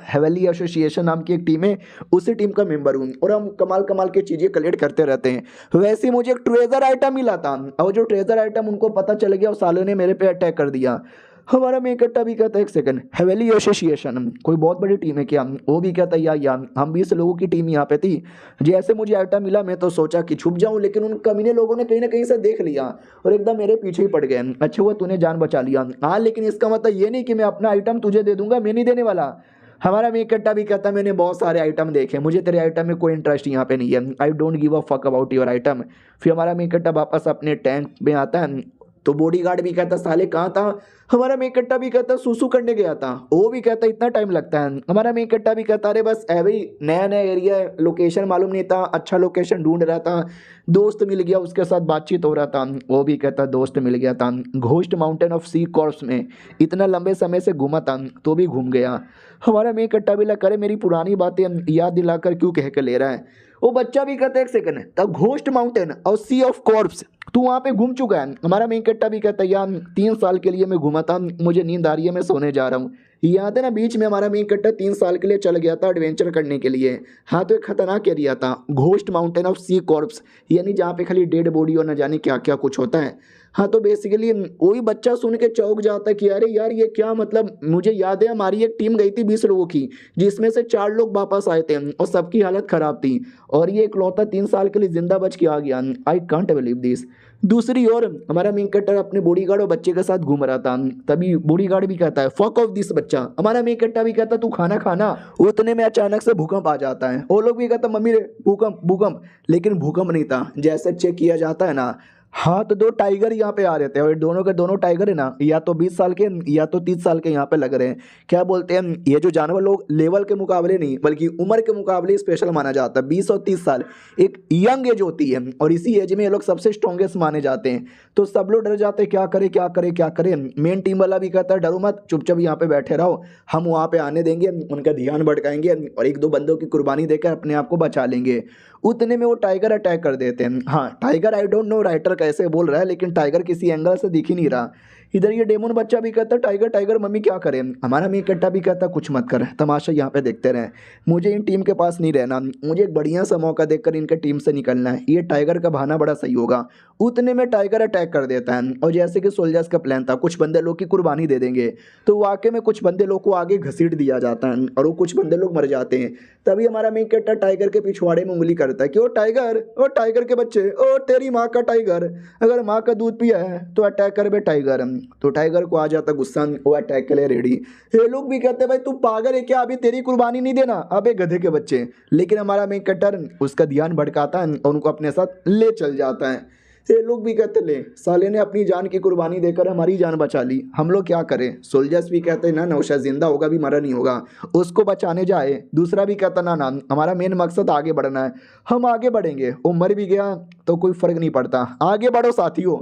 Speaker 1: हेवली एसोसिएशन नाम की एक टीम है, उसी टीम का मेंबर हूँ और हम कमाल कमाल की चीज़ें कलेक्ट करते रहते हैं। वैसे ही मुझे एक ट्रेजर आइटम मिला था, और जो ट्रेजर आइटम उनको पता चल गया, उस सालों ने मेरे पे अटैक कर दिया। हमारा मेन कट्टा भी कहता है, एक सेकंड, हेवली एसोसिएशन कोई बहुत बड़ी टीम है क्या? वो भी कहता है, यार हम 20 लोगों की टीम यहाँ पे थी। जैसे मुझे आइटम मिला, मैं तो सोचा कि छुप जाऊं, लेकिन उन कमीने लोगों ने कहीं ना कहीं से देख लिया और एकदम मेरे पीछे ही पड़ गए। अच्छा हुआ तूने जान बचा लिया। हाँ, लेकिन इसका मतलब ये नहीं कि मैं अपना आइटम तुझे दे दूंगा, मैं नहीं देने वाला। हमारा मेन कट्टा भी कहता है, मैंने बहुत सारे आइटम देखे, मुझे तेरे आइटम में कोई इंटरेस्ट यहाँ पे नहीं है, I don't give a fuck about your item. फिर हमारा मेन कट्टा वापस अपने टैंक में आता है, तो बॉडीगार्ड भी कहता, साले कहाँ था? हमारा मेन कट्टा भी कहता, सुसु करने गया था। वो भी कहता, इतना टाइम लगता है? हमारा मेन कट्टा भी कहता, अरे बस भाई, नया नया एरिया है, लोकेशन मालूम नहीं था, अच्छा लोकेशन ढूंढ रहा था, दोस्त मिल गया, उसके साथ बातचीत हो रहा था। वो भी कहता, दोस्त मिल गया था, ghost mountain of sea corpse में इतना लंबे समय से घूमा था तो भी घूम गया। हमारा मेन कट्टा भी लग करे, मेरी पुरानी बातें याद दिलाकर क्यों कह के ले रहा है? वो बच्चा भी कहता है, एक सेकंड, तब घोस्ट माउंटेन और सी ऑफ कॉर्प्स तू वहाँ पे घूम चुका है? हमारा मेन कट्टा भी कहता है, यार 3 साल के लिए मैं घूमा था, मुझे नींद आ रही है, मैं सोने जा रहा हूँ। यहाँ था ना, बीच में हमारा मेन कट्टा 3 साल के लिए चल गया था एडवेंचर करने के लिए। हाँ, तो एक खतरनाक एरिया था, ghost mountain of sea corpse, यानी जहाँ पे खाली डेड बॉडी और न जाने क्या क्या कुछ होता है। हाँ, तो बेसिकली वही बच्चा सुन के चौंक जाता है कि अरे यार, ये क्या मतलब? मुझे याद है हमारी एक टीम गई थी 20 लोगों की, जिसमें से 4 लोग वापस आए थे और सबकी हालत खराब थी, और ये इकलौता 3 साल के लिए जिंदा बच के आ गया। I can't believe this. दूसरी ओर हमारा मेन कट्टर अपने बॉडीगार्ड और बच्चे के साथ घूम रहा था, तभी बॉडीगार्ड भी कहता है, फक ऑफ दिस बच्चा। हमारा मेन कट्टा भी कहता, तू खाना खाना। उतने में अचानक से भूकंप आ जाता है। वो लोग भी कहता, मम्मी रे, भूकंप भूकंप। लेकिन भूकंप नहीं था, जैसे चेक किया जाता है ना, हाँ, तो 2 टाइगर यहाँ पे आ रहे थे, और दोनों के दोनों टाइगर है ना, या तो 20 साल के या तो 30 साल के यहाँ पे लग रहे हैं। क्या बोलते हैं, ये जो जानवर लोग लेवल के मुकाबले नहीं बल्कि उम्र के मुकाबले स्पेशल माना जाता है। 20 और 30 साल एक यंग एज होती है, और इसी एज में ये लोग सबसे स्ट्रॉन्गेस्ट माने जाते हैं। तो सब लोग डर जाते हैं, क्या करे क्या करे क्या करे। मेन टीम वाला भी कहता है, डरो मत, चुपचाप यहाँ पे बैठे रहो, हम वहाँ पे आने देंगे, उनका ध्यान भटकाएंगे और 1-2 बंदों की कुर्बानी देकर अपने आप को बचा लेंगे। उतने में वो टाइगर अटैक कर देते हैं। हाँ, tiger, I don't know writer कैसे बोल रहा है, लेकिन टाइगर किसी एंगल से दिख ही नहीं रहा। इधर ये डेमोन बच्चा भी कहता टाइगर टाइगर मम्मी क्या करें। हमारा मेन कट्टा भी कहता कुछ मत कर, तमाशा यहाँ पे देखते रहें, मुझे इन टीम के पास नहीं रहना, मुझे एक बढ़िया सा मौका देखकर इनके टीम से निकलना है, ये टाइगर का बहाना बड़ा सही होगा। उतने में टाइगर अटैक कर देता है और जैसे कि सोल्जर्स का प्लान था कुछ बंदे लोग की कुर्बानी दे देंगे, तो वाकई में कुछ बंदे लोग को आगे घसीट दिया जाता है और वो कुछ बंदे लोग मर जाते हैं। तभी हमारा मेन कैरेक्टर टाइगर के पिछवाड़े में उंगली करता है कि ओ टाइगर के बच्चे, ओ तेरी माँ का टाइगर, अगर माँ का दूध पिया है तो अटैक कर बे टाइगर। तो टाइगर को आ जाता गुस्सा, वो अटैक के लिए रेडी। ये लोग भी कहते हैं भाई तू पागल है क्या, अभी तेरी कुर्बानी नहीं देना, अबे गधे के बच्चे। लेकिन हमारा मेन कैरेक्टर उसका ध्यान भटकाता है और उनको अपने साथ ले चल जाता है। ये लोग भी कहते ले साले ने अपनी जान की कुर्बानी देकर हमारी जान बचा ली, हम लोग क्या करें। सोल्जर्स भी कहते हैं ना नौशाद जिंदा होगा भी मरा नहीं होगा, उसको बचाने जाए। दूसरा भी कहता ना ना हमारा मेन मकसद आगे बढ़ना है, हम आगे बढ़ेंगे, वो मर भी गया तो कोई फर्क नहीं पड़ता, आगे बढ़ो साथियों।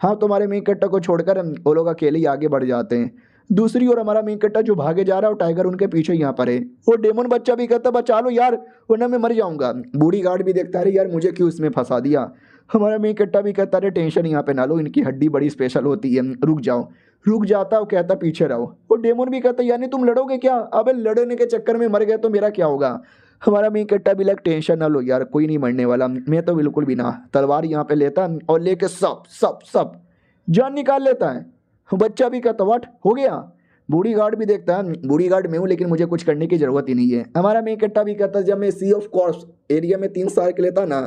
Speaker 1: हाँ तुम्हारे मेन कट्टा को छोड़कर वो लोग अकेले ही आगे बढ़ जाते हैं। दूसरी ओर हमारा मेन कट्टा जो भागे जा रहा है और टाइगर उनके पीछे यहाँ पर है। वो डेमन बच्चा भी कहता बचा लो यार वरना मैं मर जाऊंगा। बूढ़ी गार्ड भी देखता है यार मुझे क्यों इसमें फंसा दिया। हमारा मेन कट्टा भी कहता है टेंशन यहाँ पे ना लो, इनकी हड्डी बड़ी स्पेशल होती है, रुक जाओ। रुक जाता वो कहता पीछे रहो। वो डेमन भी कहता यानी तुम लड़ोगे क्या, अबे लड़ने के चक्कर में मर गए तो मेरा क्या होगा। हमारा मेन कट्टा भी लग टेंशन ना लो यार कोई नहीं मरने वाला, मैं तो बिल्कुल भी ना। तलवार यहाँ पे लेता और लेके सब सब सब जान निकाल लेता है। बच्चा भी कहता व्हाट हो गया। बूढ़ी गार्ड भी देखता है बूढ़ी गार्ड में हूँ लेकिन मुझे कुछ करने की जरूरत ही नहीं है। हमारा मेन कट्टा भी कहता जब मैं सी ऑफ कॉर्प्स एरिया में 3 साल के लिए था ना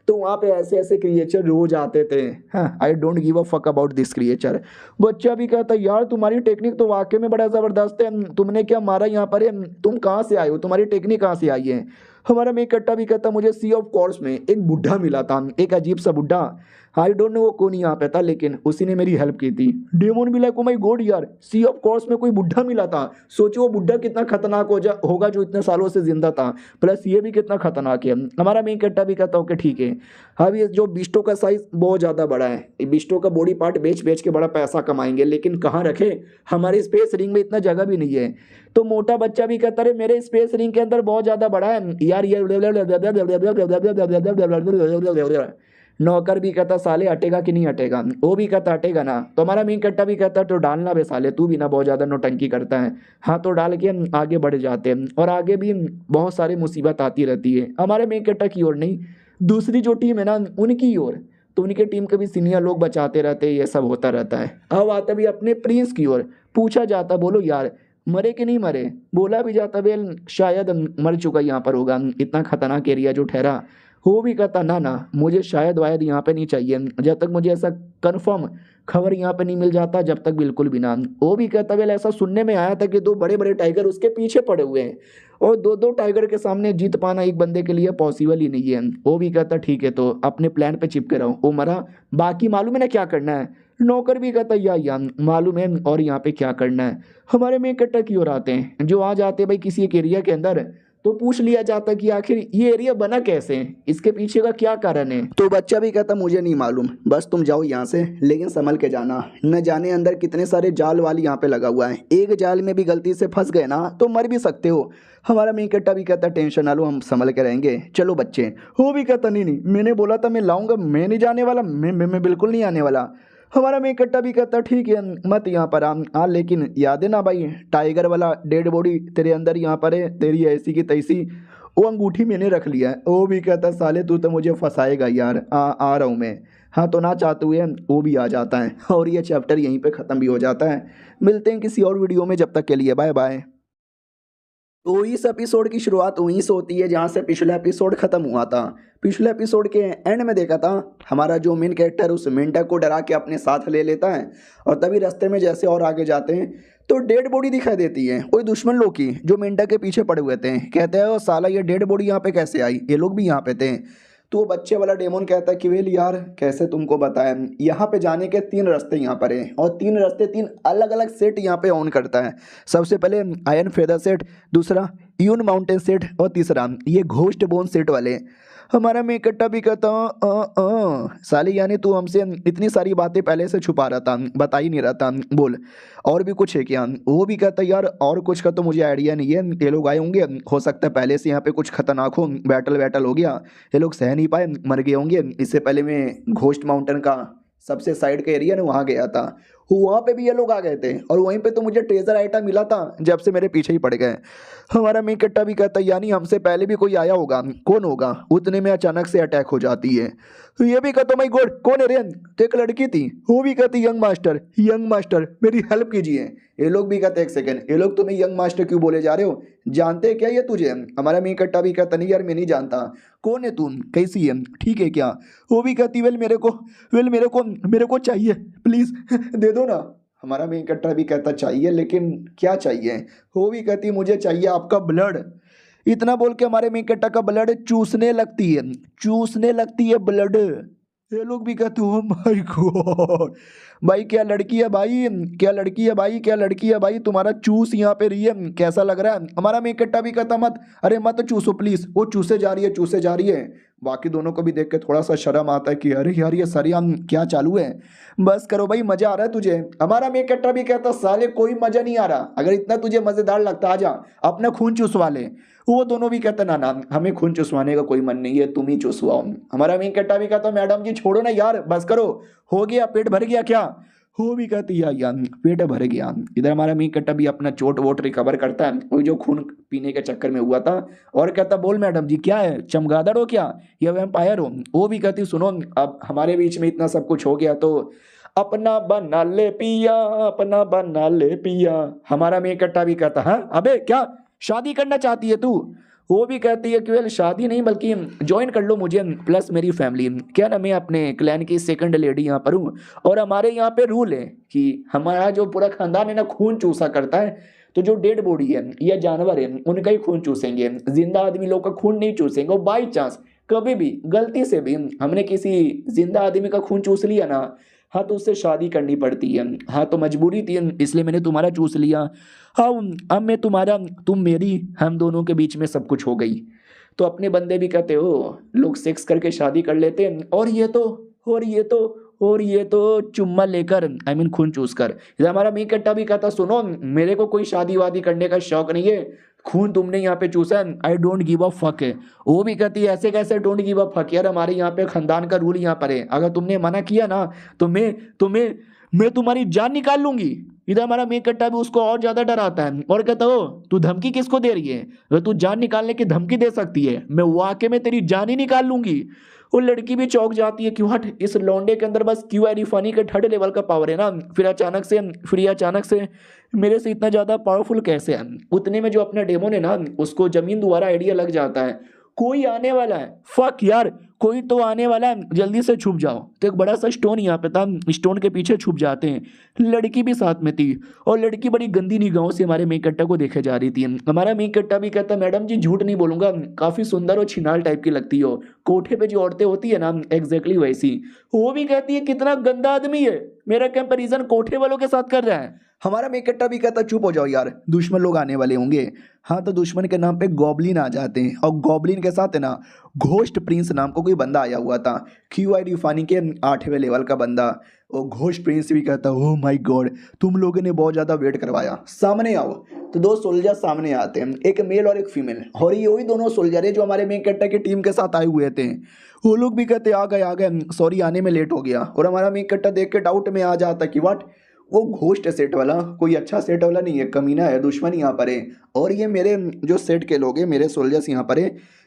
Speaker 1: तो वहाँ पे ऐसे ऐसे क्रिएचर रोज आते थे, हाँ I don't give a fuck about this creature. बच्चा भी कहता यार तुम्हारी टेक्निक तो वाकई में बड़ा ज़बरदस्त है, तुमने क्या मारा यहाँ पर है, तुम कहाँ से आए हो, तुम्हारी टेक्निक कहाँ से आई है। हमारा मेन कट्टा भी कहता मुझे सी ऑफ कॉर्प्स में एक बुढ़ा मिला था, एक अजीब सा बुढ़ा, आई डोंट नो वो कौन यहाँ पे था लेकिन उसी ने मेरी हेल्प की थी। डेमोन भी लाइक ओ माय गॉड यार सी ऑफ कोर्स में कोई बुढ़ा मिला था, सोचो वो बुढ़ा कितना खतरनाक होगा जो इतने सालों से जिंदा था, प्लस ये भी कितना खतरनाक है। हमारा मेन कट्टा भी कहता ओके ठीक है। अब ये जो बिस्टो का साइज बहुत ज़्यादा बड़ा है, बिस्टो का बॉडी पार्ट बेच बेच के बड़ा पैसा कमाएंगे लेकिन कहाँ रखे, हमारे स्पेस रिंग में इतना जगह भी नहीं है। तो मोटा बच्चा भी कहता है मेरे स्पेस रिंग के अंदर बहुत ज़्यादा बड़ा है यार ये। नौकर भी कहता साले हटेगा कि नहीं हटेगा, वो भी कहता हटेगा ना। तो हमारा मेन कट्टा भी कहता तो डालना बे साले, तू भी ना बहुत ज़्यादा नौटंकी करता है। हाँ तो डाल के आगे बढ़ जाते हैं और आगे भी बहुत सारी मुसीबत आती रहती है। हमारे मेन कट्टा की ओर नहीं, दूसरी जो टीम है ना उनकी ओर, तो उनके टीम के भी सीनियर लोग बचाते रहते हैं, ये सब होता रहता है। अब आता भी अपने प्रिंस की ओर, पूछा जाता बोलो यार मरे कि नहीं मरे, बोला भी जाता बेल शायद मर चुका यहाँ पर होगा, इतना खतरनाक एरिया जो ठहरा। वो भी कहता ना ना मुझे शायद वायद यहाँ पे नहीं चाहिए, जब तक मुझे ऐसा कंफर्म खबर यहाँ पे नहीं मिल जाता जब तक बिल्कुल भी ना। वो भी कहता वेल ऐसा सुनने में आया था कि 2 बड़े बड़े टाइगर उसके पीछे पड़े हुए हैं और 2 टाइगर के सामने जीत पाना एक बंदे के लिए पॉसिबल ही नहीं है। वो भी कहता ठीक है तो अपने प्लान पे चिपके रहो, वो मरा बाकी मालूम है ना क्या करना है। नौकर भी कहता या मालूम है और यहाँ पे क्या करना है। हमारे मेन कट्टा की ओर आते हैं, जो आ जाते हैं भाई किसी एक एरिया के अंदर, तो पूछ लिया जाता कि आखिर ये एरिया बना कैसे है, इसके पीछे का क्या कारण है। तो बच्चा भी कहता मुझे नहीं मालूम, बस तुम जाओ यहाँ से लेकिन संभल के जाना, न जाने अंदर कितने सारे जाल वाली यहाँ पे लगा हुआ है, एक जाल में भी गलती से फंस गए ना तो मर भी सकते हो। हमारा मेन कट्टा भी कहता टेंशन ना लो हम संभल के रहेंगे, चलो बच्चे। वो भी कहता नहीं नहीं मैंने बोला था मैं लाऊंगा, मैं नहीं जाने वाला, मैं बिल्कुल नहीं आने वाला। हमारा मेन कट्टा भी कहता ठीक है मत यहाँ पर आ लेकिन याद है ना भाई टाइगर वाला डेड बॉडी तेरे अंदर यहाँ पर है, तेरी ऐसी की तैसी, वो अंगूठी मैंने रख लिया है। वो भी कहता साले तू तो मुझे फंसाएगा यार, आ रहा हूँ मैं। हाँ तो ना चाहते हुए वो भी आ जाता है और ये चैप्टर यहीं पे ख़त्म भी हो जाता है। मिलते हैं किसी और वीडियो में, जब तक के लिए बाय बाय। तो इस एपिसोड की शुरुआत वहीं से होती है जहाँ से पिछला एपिसोड खत्म हुआ था। पिछले एपिसोड के एंड में देखा था हमारा जो मेन कैरेक्टर उस मेंढक को डरा के अपने साथ ले लेता है और तभी रास्ते में जैसे और आगे जाते हैं तो डेड बॉडी दिखाई देती है कोई दुश्मन लोग की जो मेंढक के पीछे पड़े हुए थे। कहते हैं वो साला ये डेड बॉडी यहाँ पे कैसे आई, ये लोग भी यहाँ पे थे। तो वो बच्चे वाला डेमोन कहता है कि वेल यार कैसे तुमको बताया, यहाँ पे जाने के 3 रास्ते यहाँ पर हैं और 3 रास्ते 3 अलग अलग सेट यहाँ पे ऑन करता है। सबसे पहले आयरन फेदर सेट, दूसरा यून माउंटेन सेट और तीसरा ये घोस्ट बोन सेट वाले। हमारा मेन कट्टा भी कहता साली यानी तू हमसे इतनी सारी बातें पहले से छुपा रहा था, बता ही नहीं रहा था, बोल और भी कुछ है क्या। वो भी कहता यार और कुछ का तो मुझे आइडिया नहीं है, ये लोग आए होंगे, हो सकता है पहले से यहाँ पे कुछ खतरनाक हो, बैटल हो गया, ये लोग सह नहीं पाए मर गए होंगे। इससे पहले मैं घोस्ट माउंटेन का सबसे साइड का एरिया ना वहाँ गया था। वहाँ पे भी ये लोग आ गए थे और वहीं पे तो मुझे ट्रेजर आइटम मिला था जब से मेरे पीछे ही पड़ गए। हमारा मेन कट्टा भी कहता है यानी हमसे पहले भी कोई आया होगा, कौन होगा? उतने में अचानक से अटैक हो जाती है। तो ये भी कहता माई गॉड कौन है रे? तो एक लड़की थी, वो भी कहती यंग मास्टर मेरी हेल्प कीजिए। ये लोग भी कहते एक सेकंड, ये लोग तुम्हें यंग मास्टर क्यों बोले जा रहे हो? जानते हैं क्या ये तुझे? हमारा मेन कट्टा भी कहता नहीं यार मैं नहीं जानता। कौन है तुम, कैसी है, ठीक है क्या? वो भी कहती मेरे को चाहिए प्लीज दे दो ना। हमारा मेन कट्टा भी कहता चाहिए, लेकिन क्या चाहिए? वो भी कहती मुझे चाहिए आपका ब्लड। इतना बोल के हमारे मेन कट्टा का ब्लड चूसने लगती है ब्लड। ये लोग भी कहते हो माय गॉड भाई क्या लड़की है भाई, तुम्हारा चूस यहाँ पे रही है, कैसा लग रहा है? हमारा मेन कट्टा भी कहता मत, अरे मत चूसो प्लीज, वो चूसे जा रही है। बाकी दोनों को भी देख के थोड़ा सा शर्म आता है कि अरे यार ये सरियाम क्या चालू है। बस करो भाई, मजा आ रहा है तुझे? हमारा मेन कट्टा भी कहता साले कोई मजा नहीं आ रहा, अगर इतना तुझे मजेदार लगता आ जा अपना खून चूसवा ले। वो दोनों भी कहते ना हमें खून चुसवाने का कोई मन नहीं है, तुम ही चुसवाओ। हमारा मेन कट्टा भी कहता मैडम जी छोड़ो ना यार, बस करो, हो गया, पेट भर गया क्या? वो भी कहती यार पेट भर गया। इधर हमारा मेन कट्टा भी अपना चोट वोट रिकवर करता है, वो जो खून पीने के चक्कर में हुआ था, और कहता बोल मैडम जी क्या है, चमगादड़ हो क्या या वैम्पायर हो? वो भी कहती सुनो अब हमारे बीच में इतना सब कुछ हो गया तो अपना बना ले पिया। हमारा मेन कट्टा भी कहता है अबे क्या शादी करना चाहती है तू? वो भी कहती है कि शादी नहीं बल्कि ज्वाइन कर लो मुझे प्लस मेरी फैमिली। क्या ना मैं अपने क्लैन की सेकंड लेडी यहाँ पर हूँ, और हमारे यहाँ पे रूल है कि हमारा जो पूरा खानदान है ना खून चूसा करता है, तो जो डेड बॉडी है या जानवर है उनका ही खून चूसेंगे, जिंदा आदमी लोग का खून नहीं चूसेंगे। और बाई चांस कभी भी गलती से भी हमने किसी जिंदा आदमी का खून चूस लिया ना, हाँ तो उससे शादी करनी पड़ती है। हाँ तो मजबूरी थी इसलिए मैंने तुम्हारा चूस लिया। हाँ अब मैं तुम्हारा तुम मेरी, हम दोनों के बीच में सब कुछ हो गई। तो अपने बंदे भी कहते हो लोग सेक्स करके शादी कर लेते हैं, और ये तो चुम्मा लेकर आई मीन खून चूस कर। हमारा मी कट्टा भी कहता सुनो मेरे को कोई शादी वादी करने का शौक नहीं है, खून तुमने यहाँ पे चूसा है, I don't give a fuck है। वो भी कहती है ऐसे कैसे डोंट गिव अ फक यार, हमारे यहाँ पे खानदान का रूल यहाँ पर है, अगर तुमने मना किया ना तो मैं तुम्हारी जान निकाल लूंगी। इधर हमारा मेन कट्टा भी उसको और ज्यादा डराता है और कहता हो तू धमकी किसको दे रही है? अगर तू जान निकालने की धमकी दे सकती है, मैं वाकई में तेरी जान ही निकाल लूंगी। वो लड़की भी चौंक जाती है क्यों, हट इस लौंडे के अंदर बस क्यू आई फनी के थर्ड लेवल का पावर है ना, फिर अचानक से मेरे से इतना ज्यादा पावरफुल कैसे है? उतने में जो अपना डेमोन है ना उसको जमीन दोबारा आइडिया लग जाता है, कोई आने वाला है, फक यार कोई तो आने वाला है, जल्दी से छुप जाओ। तो एक बड़ा सा स्टोन यहाँ पे था, स्टोन के पीछे छुप जाते हैं। लड़की भी साथ में थी और लड़की बड़ी गंदी निगाहों से हमारे मेन कट्टा को देखे जा रही थी। हमारा मेन कट्टा भी कहता मैडम जी झूठ नहीं बोलूंगा, काफी सुंदर और छिनाल टाइप की लगती हो, कोठे पे जो औरतें होती है ना एग्जैक्टली वैसी। वो भी कहती है कितना गंदा आदमी है, मेरा कंपैरिजन कोठे वालों के साथ कर रहा है। हमारा मेन कट्टा भी कहता चुप हो जाओ यार, दुश्मन लोग आने वाले होंगे। हाँ तो दुश्मन के नाम पे गॉबलिन आ जाते हैं, और गॉबलिन के साथ है ना घोस्ट प्रिंस नाम को कोई बंदा आया हुआ था, क्यू आई रिफानी के 8वें लेवल का बंदा। वो घोस्ट प्रिंस भी कहता ओह माय गॉड तुम लोगों ने बहुत ज़्यादा वेट करवाया, सामने आओ। तो दो सोल्जर सामने आते हैं, एक मेल और एक फीमेल, और ये वही दोनों सोल्जर है जो हमारे मेन कट्टा की टीम के साथ आए हुए थे। वो लोग भी कहते आ गए, सॉरी आने में लेट हो गया। और हमारा मेन कट्टा देख के डाउट में आ जाता कि व्हाट, वो घोस्ट सेट वाला कोई अच्छा सेट वाला नहीं है, कमीना है, दुश्मन यहाँ पर है। और ये मेरे जो सेट के लोग हैं, मेरे सोल्जर्स यहाँ पर है,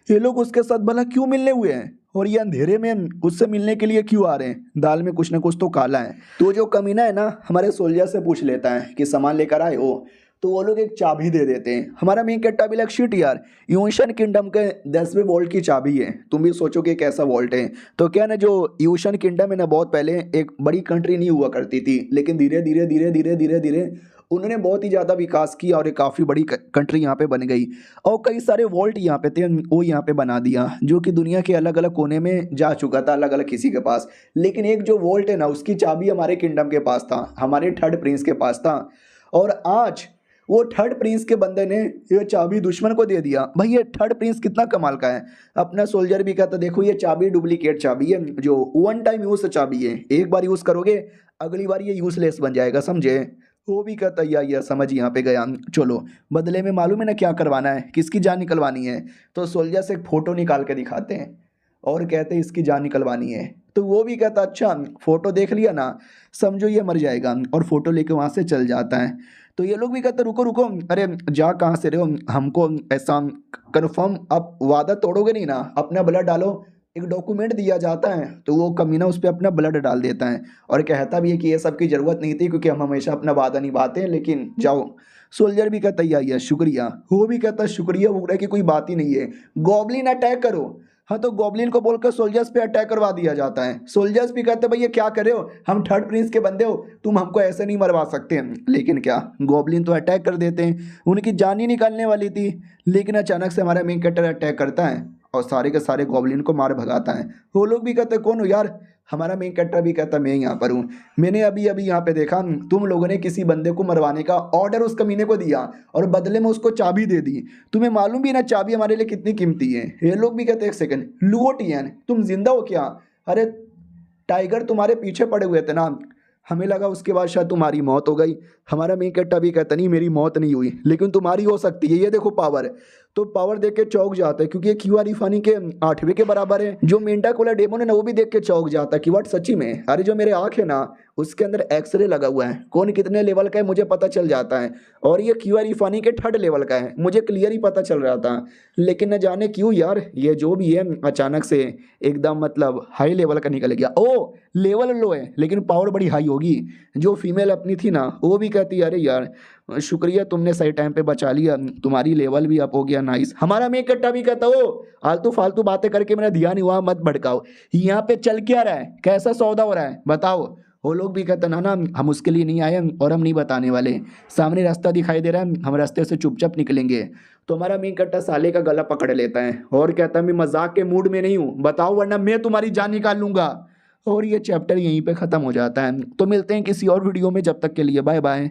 Speaker 1: ये लोग उसके साथ भला क्यों मिलने हुए हैं, और ये अंधेरे में उससे मिलने के लिए क्यों आ रहे हैं? दाल में कुछ ना कुछ तो काला है। तो जो कमीना है ना हमारे सोल्जर से पूछ लेता है कि सामान लेकर आए हो, तो वो लोग एक चाबी दे देते हैं। हमारा मेन कट्टा भी लग शिट यार, यूशन किंगडम के 10वें वॉल्ट की चाबी है। तुम भी सोचो कि कैसा वॉल्ट है। तो क्या ना जो यूशन किंगडम है ना बहुत पहले एक बड़ी कंट्री नहीं हुआ करती थी, लेकिन धीरे धीरे उन्होंने बहुत ही ज़्यादा विकास किया और एक काफ़ी बड़ी कंट्री यहाँ पे बन गई, और कई सारे वॉल्ट यहाँ पे थे वो यहाँ पे बना दिया, जो कि दुनिया के अलग अलग कोने में जा चुका था, अलग अलग किसी के पास। लेकिन एक जो वॉल्ट है ना उसकी चाबी हमारे किंगडम के पास था, हमारे थर्ड प्रिंस के पास था। और आज वो थर्ड प्रिंस के बंदे ने ये चाबी दुश्मन को दे दिया। भाई ये थर्ड प्रिंस कितना कमाल का है। अपना सोल्जर भी कहता देखो ये चाबी डुप्लीकेट चाबी है, जो वन टाइम यूज चाबी है, एक बार यूज करोगे अगली बार ये यूजलेस बन जाएगा, समझे? वो भी कहता या समझ यहाँ पे गया, चलो बदले में मालूम है ना क्या करवाना है, किसकी जान निकलवानी है? तो सोल्जर से एक फोटो निकाल के दिखाते हैं। और कहते इसकी जान निकलवानी है। तो वो भी कहता अच्छा फोटो देख लिया ना, समझो ये मर जाएगा, और फोटो लेके वहाँ से चल जाता है। तो ये लोग भी कहते रुको रुको, अरे जा कहाँ से रहे हो, हमको ऐसा कन्फर्म, आप वादा तोड़ोगे नहीं ना, अपना ब्लड डालो। एक डॉक्यूमेंट दिया जाता है, तो वो कमीना उस पर अपना ब्लड डाल देता है और कहता भी है कि ये सब की ज़रूरत नहीं थी, क्योंकि हम हमेशा अपना वादा निभाते हैं, लेकिन जाओ। सोल्जर भी कहता है शुक्रिया, वो भी कहता है शुक्रिया वगैरह की कोई बात ही नहीं है, गॉब्लिन अटैक करो। हाँ, तो गॉब्लिन को बोलकर सोल्जर्स पे अटैक करवा दिया जाता है। सोल्जर्स भी कहते हैं भैया क्या कर रहे हो, हम थर्ड प्रिंस के बंदे हो, तुम हमको ऐसे नहीं मरवा सकते हैं। लेकिन क्या, गॉब्लिन तो अटैक कर देते हैं, उनकी जान ही निकालने वाली थी। लेकिन अचानक से हमारा मेन कैरेक्टर अटैक करता है और सारे के सारे गॉब्लिन को मार भगाता है। वो लोग भी कहते हैं कौन हो यार, हमारा मेन कैरेक्टर भी कहता है मैं यहाँ पर हूँ, मैंने अभी अभी यहाँ पे देखा तुम लोगों ने किसी बंदे को मरवाने का ऑर्डर उस कमीने को दिया और बदले में उसको चाबी दे दी। तुम्हें मालूम भी ना चाबी हमारे लिए कितनी कीमती है। ये लोग भी कहते हैं एक सेकंड, लुओटियन तुम जिंदा हो क्या? अरे टाइगर तुम्हारे पीछे पड़े हुए थे ना, हमें लगा उसके बाद शायद तुम्हारी मौत हो गई। हमारा मेन कैरेक्टर भी कहता नहीं मेरी मौत नहीं हुई, लेकिन तुम्हारी हो सकती है, ये देखो पावर। तो पावर देख के चौंक जाता है, क्योंकि ये क्यूआर इफानी के 8वें के बराबर है। जो मेंढक वाला डेमोन है ना, वो भी देख के चौंक जाता है कि व्हाट सच्ची में, अरे जो मेरे आँख है ना उसके अंदर एक्सरे लगा हुआ है, कौन कितने लेवल का है मुझे पता चल जाता है, और ये क्यूआर इफानी के 3rd लेवल का है, मुझे क्लियर ही पता चल रहा था। लेकिन न जाने क्यों यार, ये जो भी है अचानक से एकदम मतलब हाई लेवल का निकल गया। ओ लेवल लो है लेकिन पावर बड़ी हाई होगी। जो फीमेल अपनी थी ना, वो भी कहती है अरे यार शुक्रिया तुमने सही टाइम पे बचा लिया, तुम्हारी लेवल भी अप हो गया, नाइस। हमारा मेन कट्टा भी कहता हो आलतू फालतू बातें करके मेरा ध्यान हुआ, मत भड़काओ, यहाँ पे चल क्या रहा है, कैसा सौदा हो रहा है बताओ। वो लोग भी कहते ना ना हम उसके लिए नहीं आए और हम नहीं बताने वाले, सामने रास्ता दिखाई दे रहा है, हम रास्ते से चुपचाप निकलेंगे। तो हमारा मेन कट्टा साले का गला पकड़ लेता है और कहता है मैं मजाक के मूड में नहीं हूँ, बताओ वरना मैं तुम्हारी जान निकाल लूंगा। और ये चैप्टर यहीं पे ख़त्म हो जाता है। तो मिलते हैं किसी और वीडियो में, जब तक के लिए बाय बाय।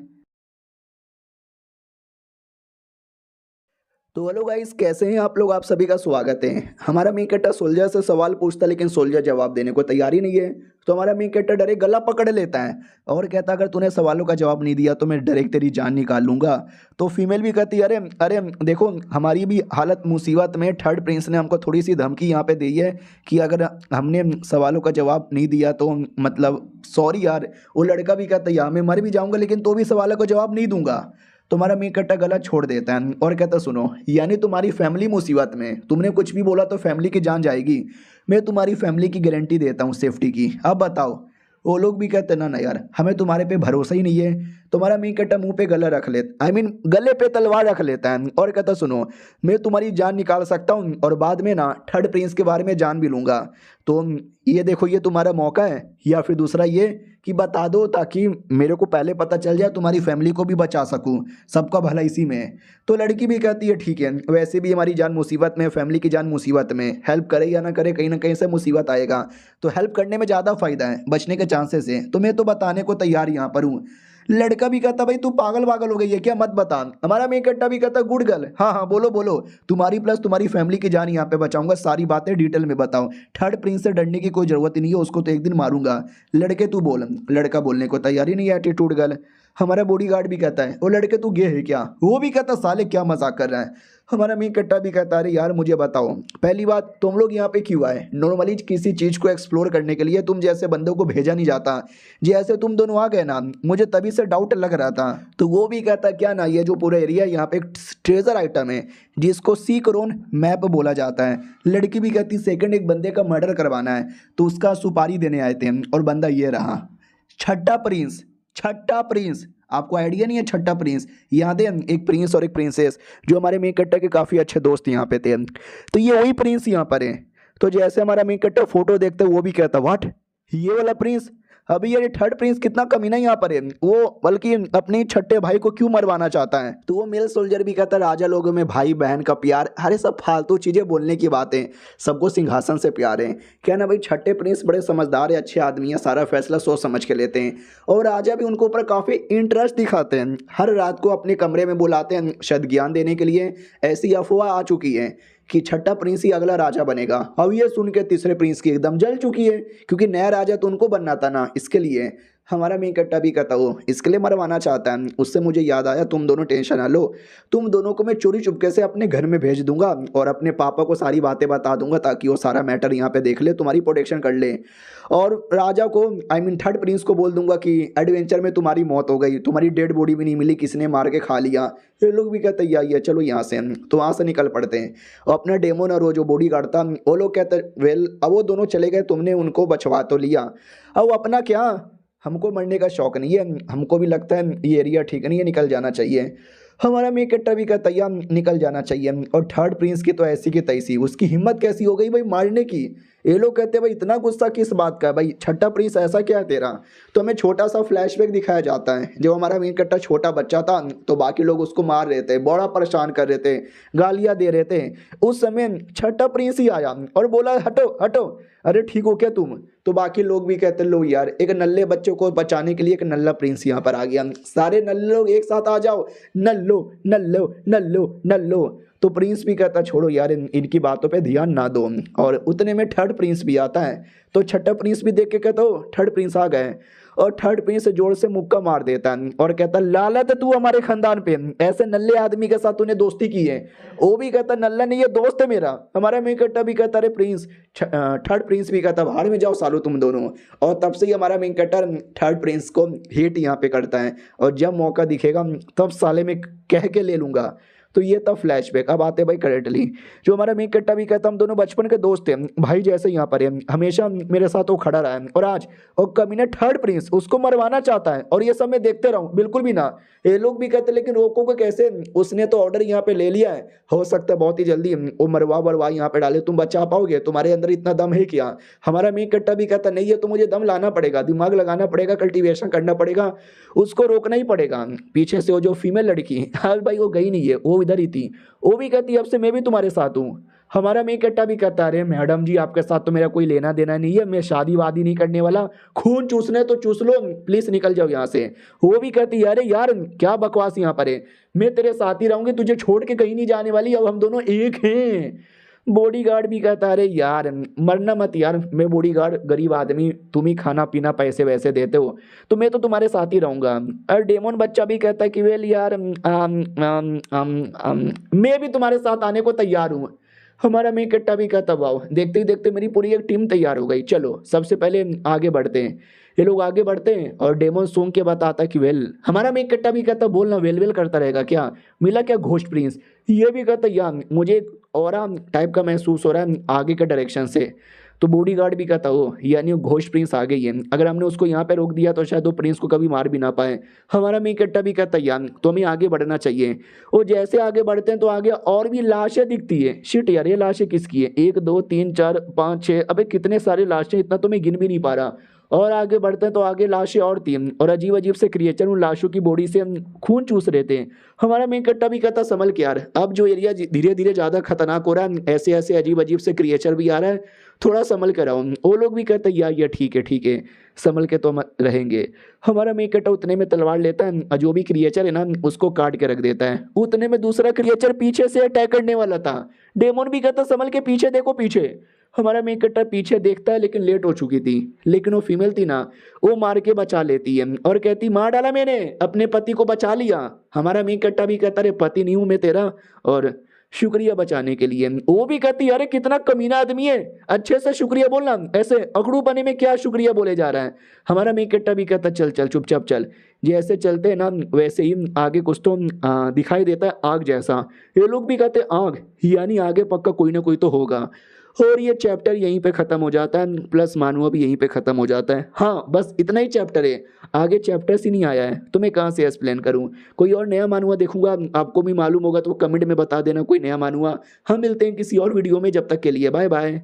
Speaker 1: तो हेलो गाइस, कैसे हैं आप लोग? आप सभी का स्वागत है। हमारा मेन कैरेक्टर सोल्जर से सवाल पूछता, लेकिन सोल्जर जवाब देने को तैयार ही नहीं है। तो हमारा मेन कैरेक्टर डरे गला पकड़ लेता है और कहता अगर तूने सवालों का जवाब नहीं दिया तो मैं डायरेक्ट तेरी जान निकाल लूंगा। तो फीमेल भी कहती है अरे अरे देखो हमारी भी हालत मुसीबत में, 3rd प्रिंस ने हमको थोड़ी सी धमकी यहाँ पे दी है कि अगर हमने सवालों का जवाब नहीं दिया तो मतलब सॉरी यार। वो लड़का भी कहता है यार मैं मर भी जाऊँगा लेकिन तो भी सवालों का जवाब नहीं दूंगा। तुम्हारा मेन कट्टा गला छोड़ देता है और कहता सुनो, यानी तुम्हारी फैमिली मुसीबत में, तुमने कुछ भी बोला तो फैमिली की जान जाएगी, मैं तुम्हारी फैमिली की गारंटी देता हूँ सेफ्टी की, अब बताओ। वो लोग भी कहते ना ना यार हमें तुम्हारे पे भरोसा ही नहीं है। तुम्हारा मेन कट्टा मुंह पे गला रख लेता, आई मीन गले पे तलवार रख लेता है और कहता सुनो मैं तुम्हारी जान निकाल सकता हूँ और बाद में ना 3rd प्रिंस के बारे में जान भी लूंगा। तो ये देखो ये तुम्हारा मौका है, या फिर दूसरा ये कि बता दो ताकि मेरे को पहले पता चल जाए, तुम्हारी फैमिली को भी बचा सकूं, सबका भला इसी में है। तो लड़की भी कहती है ठीक है, वैसे भी हमारी जान मुसीबत में, फैमिली की जान मुसीबत में, हेल्प करे या ना करे कहीं ना कहीं से मुसीबत आएगा, तो हेल्प करने में ज़्यादा फायदा है बचने के चांसेस है, तो मैं तो बताने को तैयार यहाँ पर हूँ। लड़का भी कहता भाई तू पागल पागल हो गई है क्या, मत बता। हमारा मेन कट्टा भी कहता गुड गर्ल, हाँ हाँ बोलो बोलो, तुम्हारी प्लस तुम्हारी फैमिली की जान यहाँ पे बचाऊंगा, सारी बातें डिटेल में बताओ, 3rd प्रिंस से डरने की कोई जरूरत ही नहीं है, उसको तो एक दिन मारूंगा। लड़के तू बोल, लड़का बोलने को तैयार ही नहीं है, एटीट्यूड गर्ल। हमारा बॉडीगार्ड भी कहता है वो लड़के तू गे है क्या, वो भी कहता साले क्या मजाक कर रहा है। हमारा मेन कट्टा भी कहता अरे यार मुझे बताओ, पहली बात तुम लोग यहाँ पे क्यों आए? नॉर्मली किसी चीज़ को एक्सप्लोर करने के लिए तुम जैसे बंदों को भेजा नहीं जाता, जैसे तुम दोनों आ गए ना मुझे तभी से डाउट लग रहा था। तो वो भी कहता क्या ना ये जो पूरा एरिया है यहाँ पे एक ट्रेजर आइटम है जिसको सीकरोन मैप बोला जाता है। लड़की भी कहती सेकंड एक बंदे का मर्डर करवाना है तो उसका सुपारी देने आए थे और बंदा ये रहा, 6ठा प्रिंस। 6ठा प्रिंस, आपको आइडिया नहीं है 6ठा प्रिंस? याद है एक प्रिंस और एक प्रिंसेस जो हमारे मेन कट्टा के काफ़ी अच्छे दोस्त यहाँ पे थे, तो ये वही प्रिंस यहाँ पर है। तो जैसे हमारा मेन कट्टा फोटो देखते वो भी कहता व्हाट ये वाला प्रिंस, अभी ये 3rd प्रिंस कितना कमीना यहाँ पर है, वो बल्कि अपने 6ठे भाई को क्यों मरवाना चाहता है। तो वो मेल सोल्जर भी कहता राजा लोगों में भाई बहन का प्यार, अरे सब फालतू चीजें बोलने की बातें, सबको सिंहासन से प्यार है। क्या ना भाई 6ठे प्रिंस बड़े समझदार है, अच्छे आदमी है, सारा फैसला सोच समझ के लेते हैं और राजा भी उनको ऊपर काफ़ी इंटरेस्ट दिखाते हैं, हर रात को अपने कमरे में बुलाते हैं शत ज्ञान देने के लिए। ऐसी अफवाह आ चुकी है कि 6ठा प्रिंस ही अगला राजा बनेगा। अब ये सुन के 3रे प्रिंस की एकदम जल चुकी है, क्योंकि नया राजा तो उनको बनना था ना, इसके लिए हमारा मेन कट्टा भी कहता हो इसके लिए मरवाना चाहता है। उससे मुझे याद आया, तुम दोनों टेंशन ना लो, तुम दोनों को मैं चोरी चुपके से अपने घर में भेज दूंगा और अपने पापा को सारी बातें बता दूंगा ताकि वो सारा मैटर यहाँ पे देख ले, तुम्हारी प्रोटेक्शन कर ले। और राजा को आई मीन थर्ड प्रिंस को बोल दूंगा कि एडवेंचर में तुम्हारी मौत हो गई, तुम्हारी डेड बॉडी भी नहीं मिली, किसी ने मार के खा लिया। ये लोग भी कहते हैं या चलो यहाँ से, तो वहाँ से निकल पड़ते हैं। और अपना डेमोन और वो जो बॉडी गार्ड था वो लोग कहते हैं वेल अब वो दोनों चले गए, तुमने उनको बचवा तो लिया, अब वो अपना क्या, हमको मरने का शौक नहीं है, हमको भी लगता है ये एरिया ठीक नहीं है, निकल जाना चाहिए। हमारा मेन कट्टा भी कहता है निकल जाना चाहिए। और थर्ड प्रिंस की तो ऐसी की तैसी, उसकी हिम्मत कैसी हो गई भाई मारने की। ये लोग कहते हैं भाई इतना गुस्सा किस बात का है भाई, छठा प्रिंस ऐसा क्या है तेरा। तो हमें छोटा सा फ्लैशबैक दिखाया जाता है, जब हमारा मेन कट्टा छोटा बच्चा था तो बाकी लोग उसको मार रहे थे, बड़ा परेशान कर रहे थे, गालियां दे रहे थे। उस समय छठा प्रिंस ही आया और बोला हटो हटो, अरे ठीक हो क्या तुम। तो बाकी लोग भी कहते लो यार, एक नल्ले बच्चों को बचाने के लिए एक नल्ला प्रिंस यहाँ पर आ गया, सारे नल्ले लोग एक साथ आ जाओ, नल्लो नल्लो नल्लो नल्लो। तो प्रिंस भी कहता छोड़ो यार इनकी बातों पे ध्यान ना दो। और उतने में थर्ड प्रिंस भी आता है, तो छठा प्रिंस भी देख के कहता हो थर्ड प्रिंस आ गए। और थर्ड प्रिंस जोर से मुक्का मार देता है और कहता लालत है तू हमारे खानदान पे, ऐसे नल्ले आदमी के साथ तूने दोस्ती की है। वो भी कहता नल्ला नहीं है, दोस्त है मेरा। हमारा मेन कट्टा भी कहता अरे प्रिंस, थर्ड प्रिंस भी कहता बाहर में जाओ सालो तुम दोनों। और तब से ही हमारा मेन कट्टा थर्ड प्रिंस को हेट यहाँ पे करता है, और जब मौका दिखेगा तब साले में कह के ले लूंगा। तो ये था फ्लैशबैक। अब आते भाई करेंटली, जो हमारा मेन कट्टा भी कहता हम दोनों बचपन के दोस्त थे भाई, जैसे यहाँ पर है हमेशा मेरे साथ वो खड़ा रहा है, और आज और कमीने थर्ड प्रिंस उसको मरवाना चाहता है, और ये सब मैं देखते रहूं बिल्कुल भी ना। ये लोग भी कहते लेकिन रोको को कैसे, उसने तो ऑर्डर यहाँ पे ले लिया है, हो सकता है बहुत ही जल्दी वो मरवा यहाँ पे डाले, तुम बचा पाओगे, तुम्हारे अंदर इतना दम है क्या। हमारा मेन कट्टा भी कहता नहीं है तो मुझे दम लाना पड़ेगा, दिमाग लगाना पड़ेगा, कल्टीवेशन करना पड़ेगा, उसको रोकना ही पड़ेगा। पीछे से वो जो फीमेल लड़की हाँ भाई वो गई नहीं है, वो इधर ही थी, वो भी कहती अब से मैं भी तुम्हारे साथ हूँ। हमारा मेन कट्टा भी कहता अरे मैडम जी आपके साथ तो मेरा कोई लेना देना नहीं है, मैं शादी वादी नहीं करने वाला, खून चूसने तो चूस लो, प्लीज निकल जाओ यहाँ से। वो भी कहती अरे यार क्या बकवास यहाँ पर है, मैं तेरे साथ ही रहूंगी, तुझे छोड़ के कहीं नहीं जाने वाली, अब हम दोनों एक हैं। बॉडीगार्ड भी कहता अरे यार मरना मत यार, मैं बॉडीगार्ड गरीब आदमी, तुम ही खाना पीना पैसे वैसे देते हो, तो मैं तो तुम्हारे साथ ही रहूंगा। और डेमोन बच्चा भी कहता है कि वेल यार मैं भी तुम्हारे साथ आने को तैयार हूँ। हमारा मेन कट्टा भी कहता वाह, देखते ही देखते मेरी पूरी एक टीम तैयार हो गई, चलो सबसे पहले आगे बढ़ते हैं। ये लोग आगे बढ़ते हैं और डेमोन सूंघ के बताता कि वेल, हमारा मेन कट्टा भी कहता बोलना वेल वेल करता रहेगा क्या, मिला क्या घोस्ट प्रिंस। ये भी कहता यार मुझे और टाइप का महसूस हो रहा है आगे के डायरेक्शन से। तो बॉडीगार्ड भी कहता हो यानी वो घोस्ट प्रिंस आ गई है, अगर हमने उसको यहाँ पे रोक दिया तो शायद वो प्रिंस को कभी मार भी ना पाए। हमारा मेन कट्टा भी कहता यार तो हमें आगे बढ़ना चाहिए। और जैसे आगे बढ़ते हैं तो आगे और भी लाशें दिखती है, शिट यार ये लाशें किसकी है, 1 2 3 4 5 6, अबे कितने सारे लाशें, इतना तो मैं गिन भी नहीं पा रहा। और आगे बढ़ते हैं तो आगे लाशें और थी, और अजीब अजीब से क्रिएचर उन लाशों की बॉडी से खून चूस रहे थे। हमारा मेन कट्टा भी कहता संभल के यार, अब जो एरिया धीरे धीरे ज्यादा खतरनाक हो रहा है, ऐसे ऐसे अजीब अजीब से क्रिएचर भी आ रहा है, थोड़ा संभल कर आओ। वो लोग भी कहते हैं यार ये ठीक है, संभल के तो हम रहेंगे। हमारा मेन कट्टा उतने में तलवार लेता है, जो भी क्रिएचर है ना उसको काट के रख देता है। उतने में दूसरा क्रिएचर पीछे से अटैक करने वाला था, डेमोन भी कहता संभल के पीछे देखो पीछे। हमारा मेन कट्टा पीछे देखता है लेकिन लेट हो चुकी थी, लेकिन वो फीमेल थी ना, वो मार के बचा लेती है और कहती मार डाला मैंने, अपने पति को बचा लिया। हमारा मेन कट्टा भी कहता अरे पति नहीं हूं मैं तेरा, और शुक्रिया बचाने के लिए। वो भी कहती अरे कितना कमीना आदमी है, अच्छे से शुक्रिया बोलना, ऐसे अकड़ू बने में क्या शुक्रिया बोले जा रहा है। हमारा मेन कट्टा भी कहता चल चल चुपचाप चल। जैसे चलते हैं ना वैसे ही आगे कुछ तो दिखाई देता है आग जैसा। ये लोग भी कहते आग यानी आगे पक्का कोई ना कोई तो होगा। और ये चैप्टर यहीं पे ख़त्म हो जाता है, प्लस मानुआ भी यहीं पे ख़त्म हो जाता है। हाँ बस इतना ही चैप्टर है, आगे चैप्टर्स ही नहीं आया है, तो मैं कहाँ से एक्सप्लेन करूँ। कोई और नया मानुआ देखूंगा, आपको भी मालूम होगा तो कमेंट में बता देना कोई नया मानुआ। हम मिलते हैं किसी और वीडियो में, जब तक के लिए बाय बाय।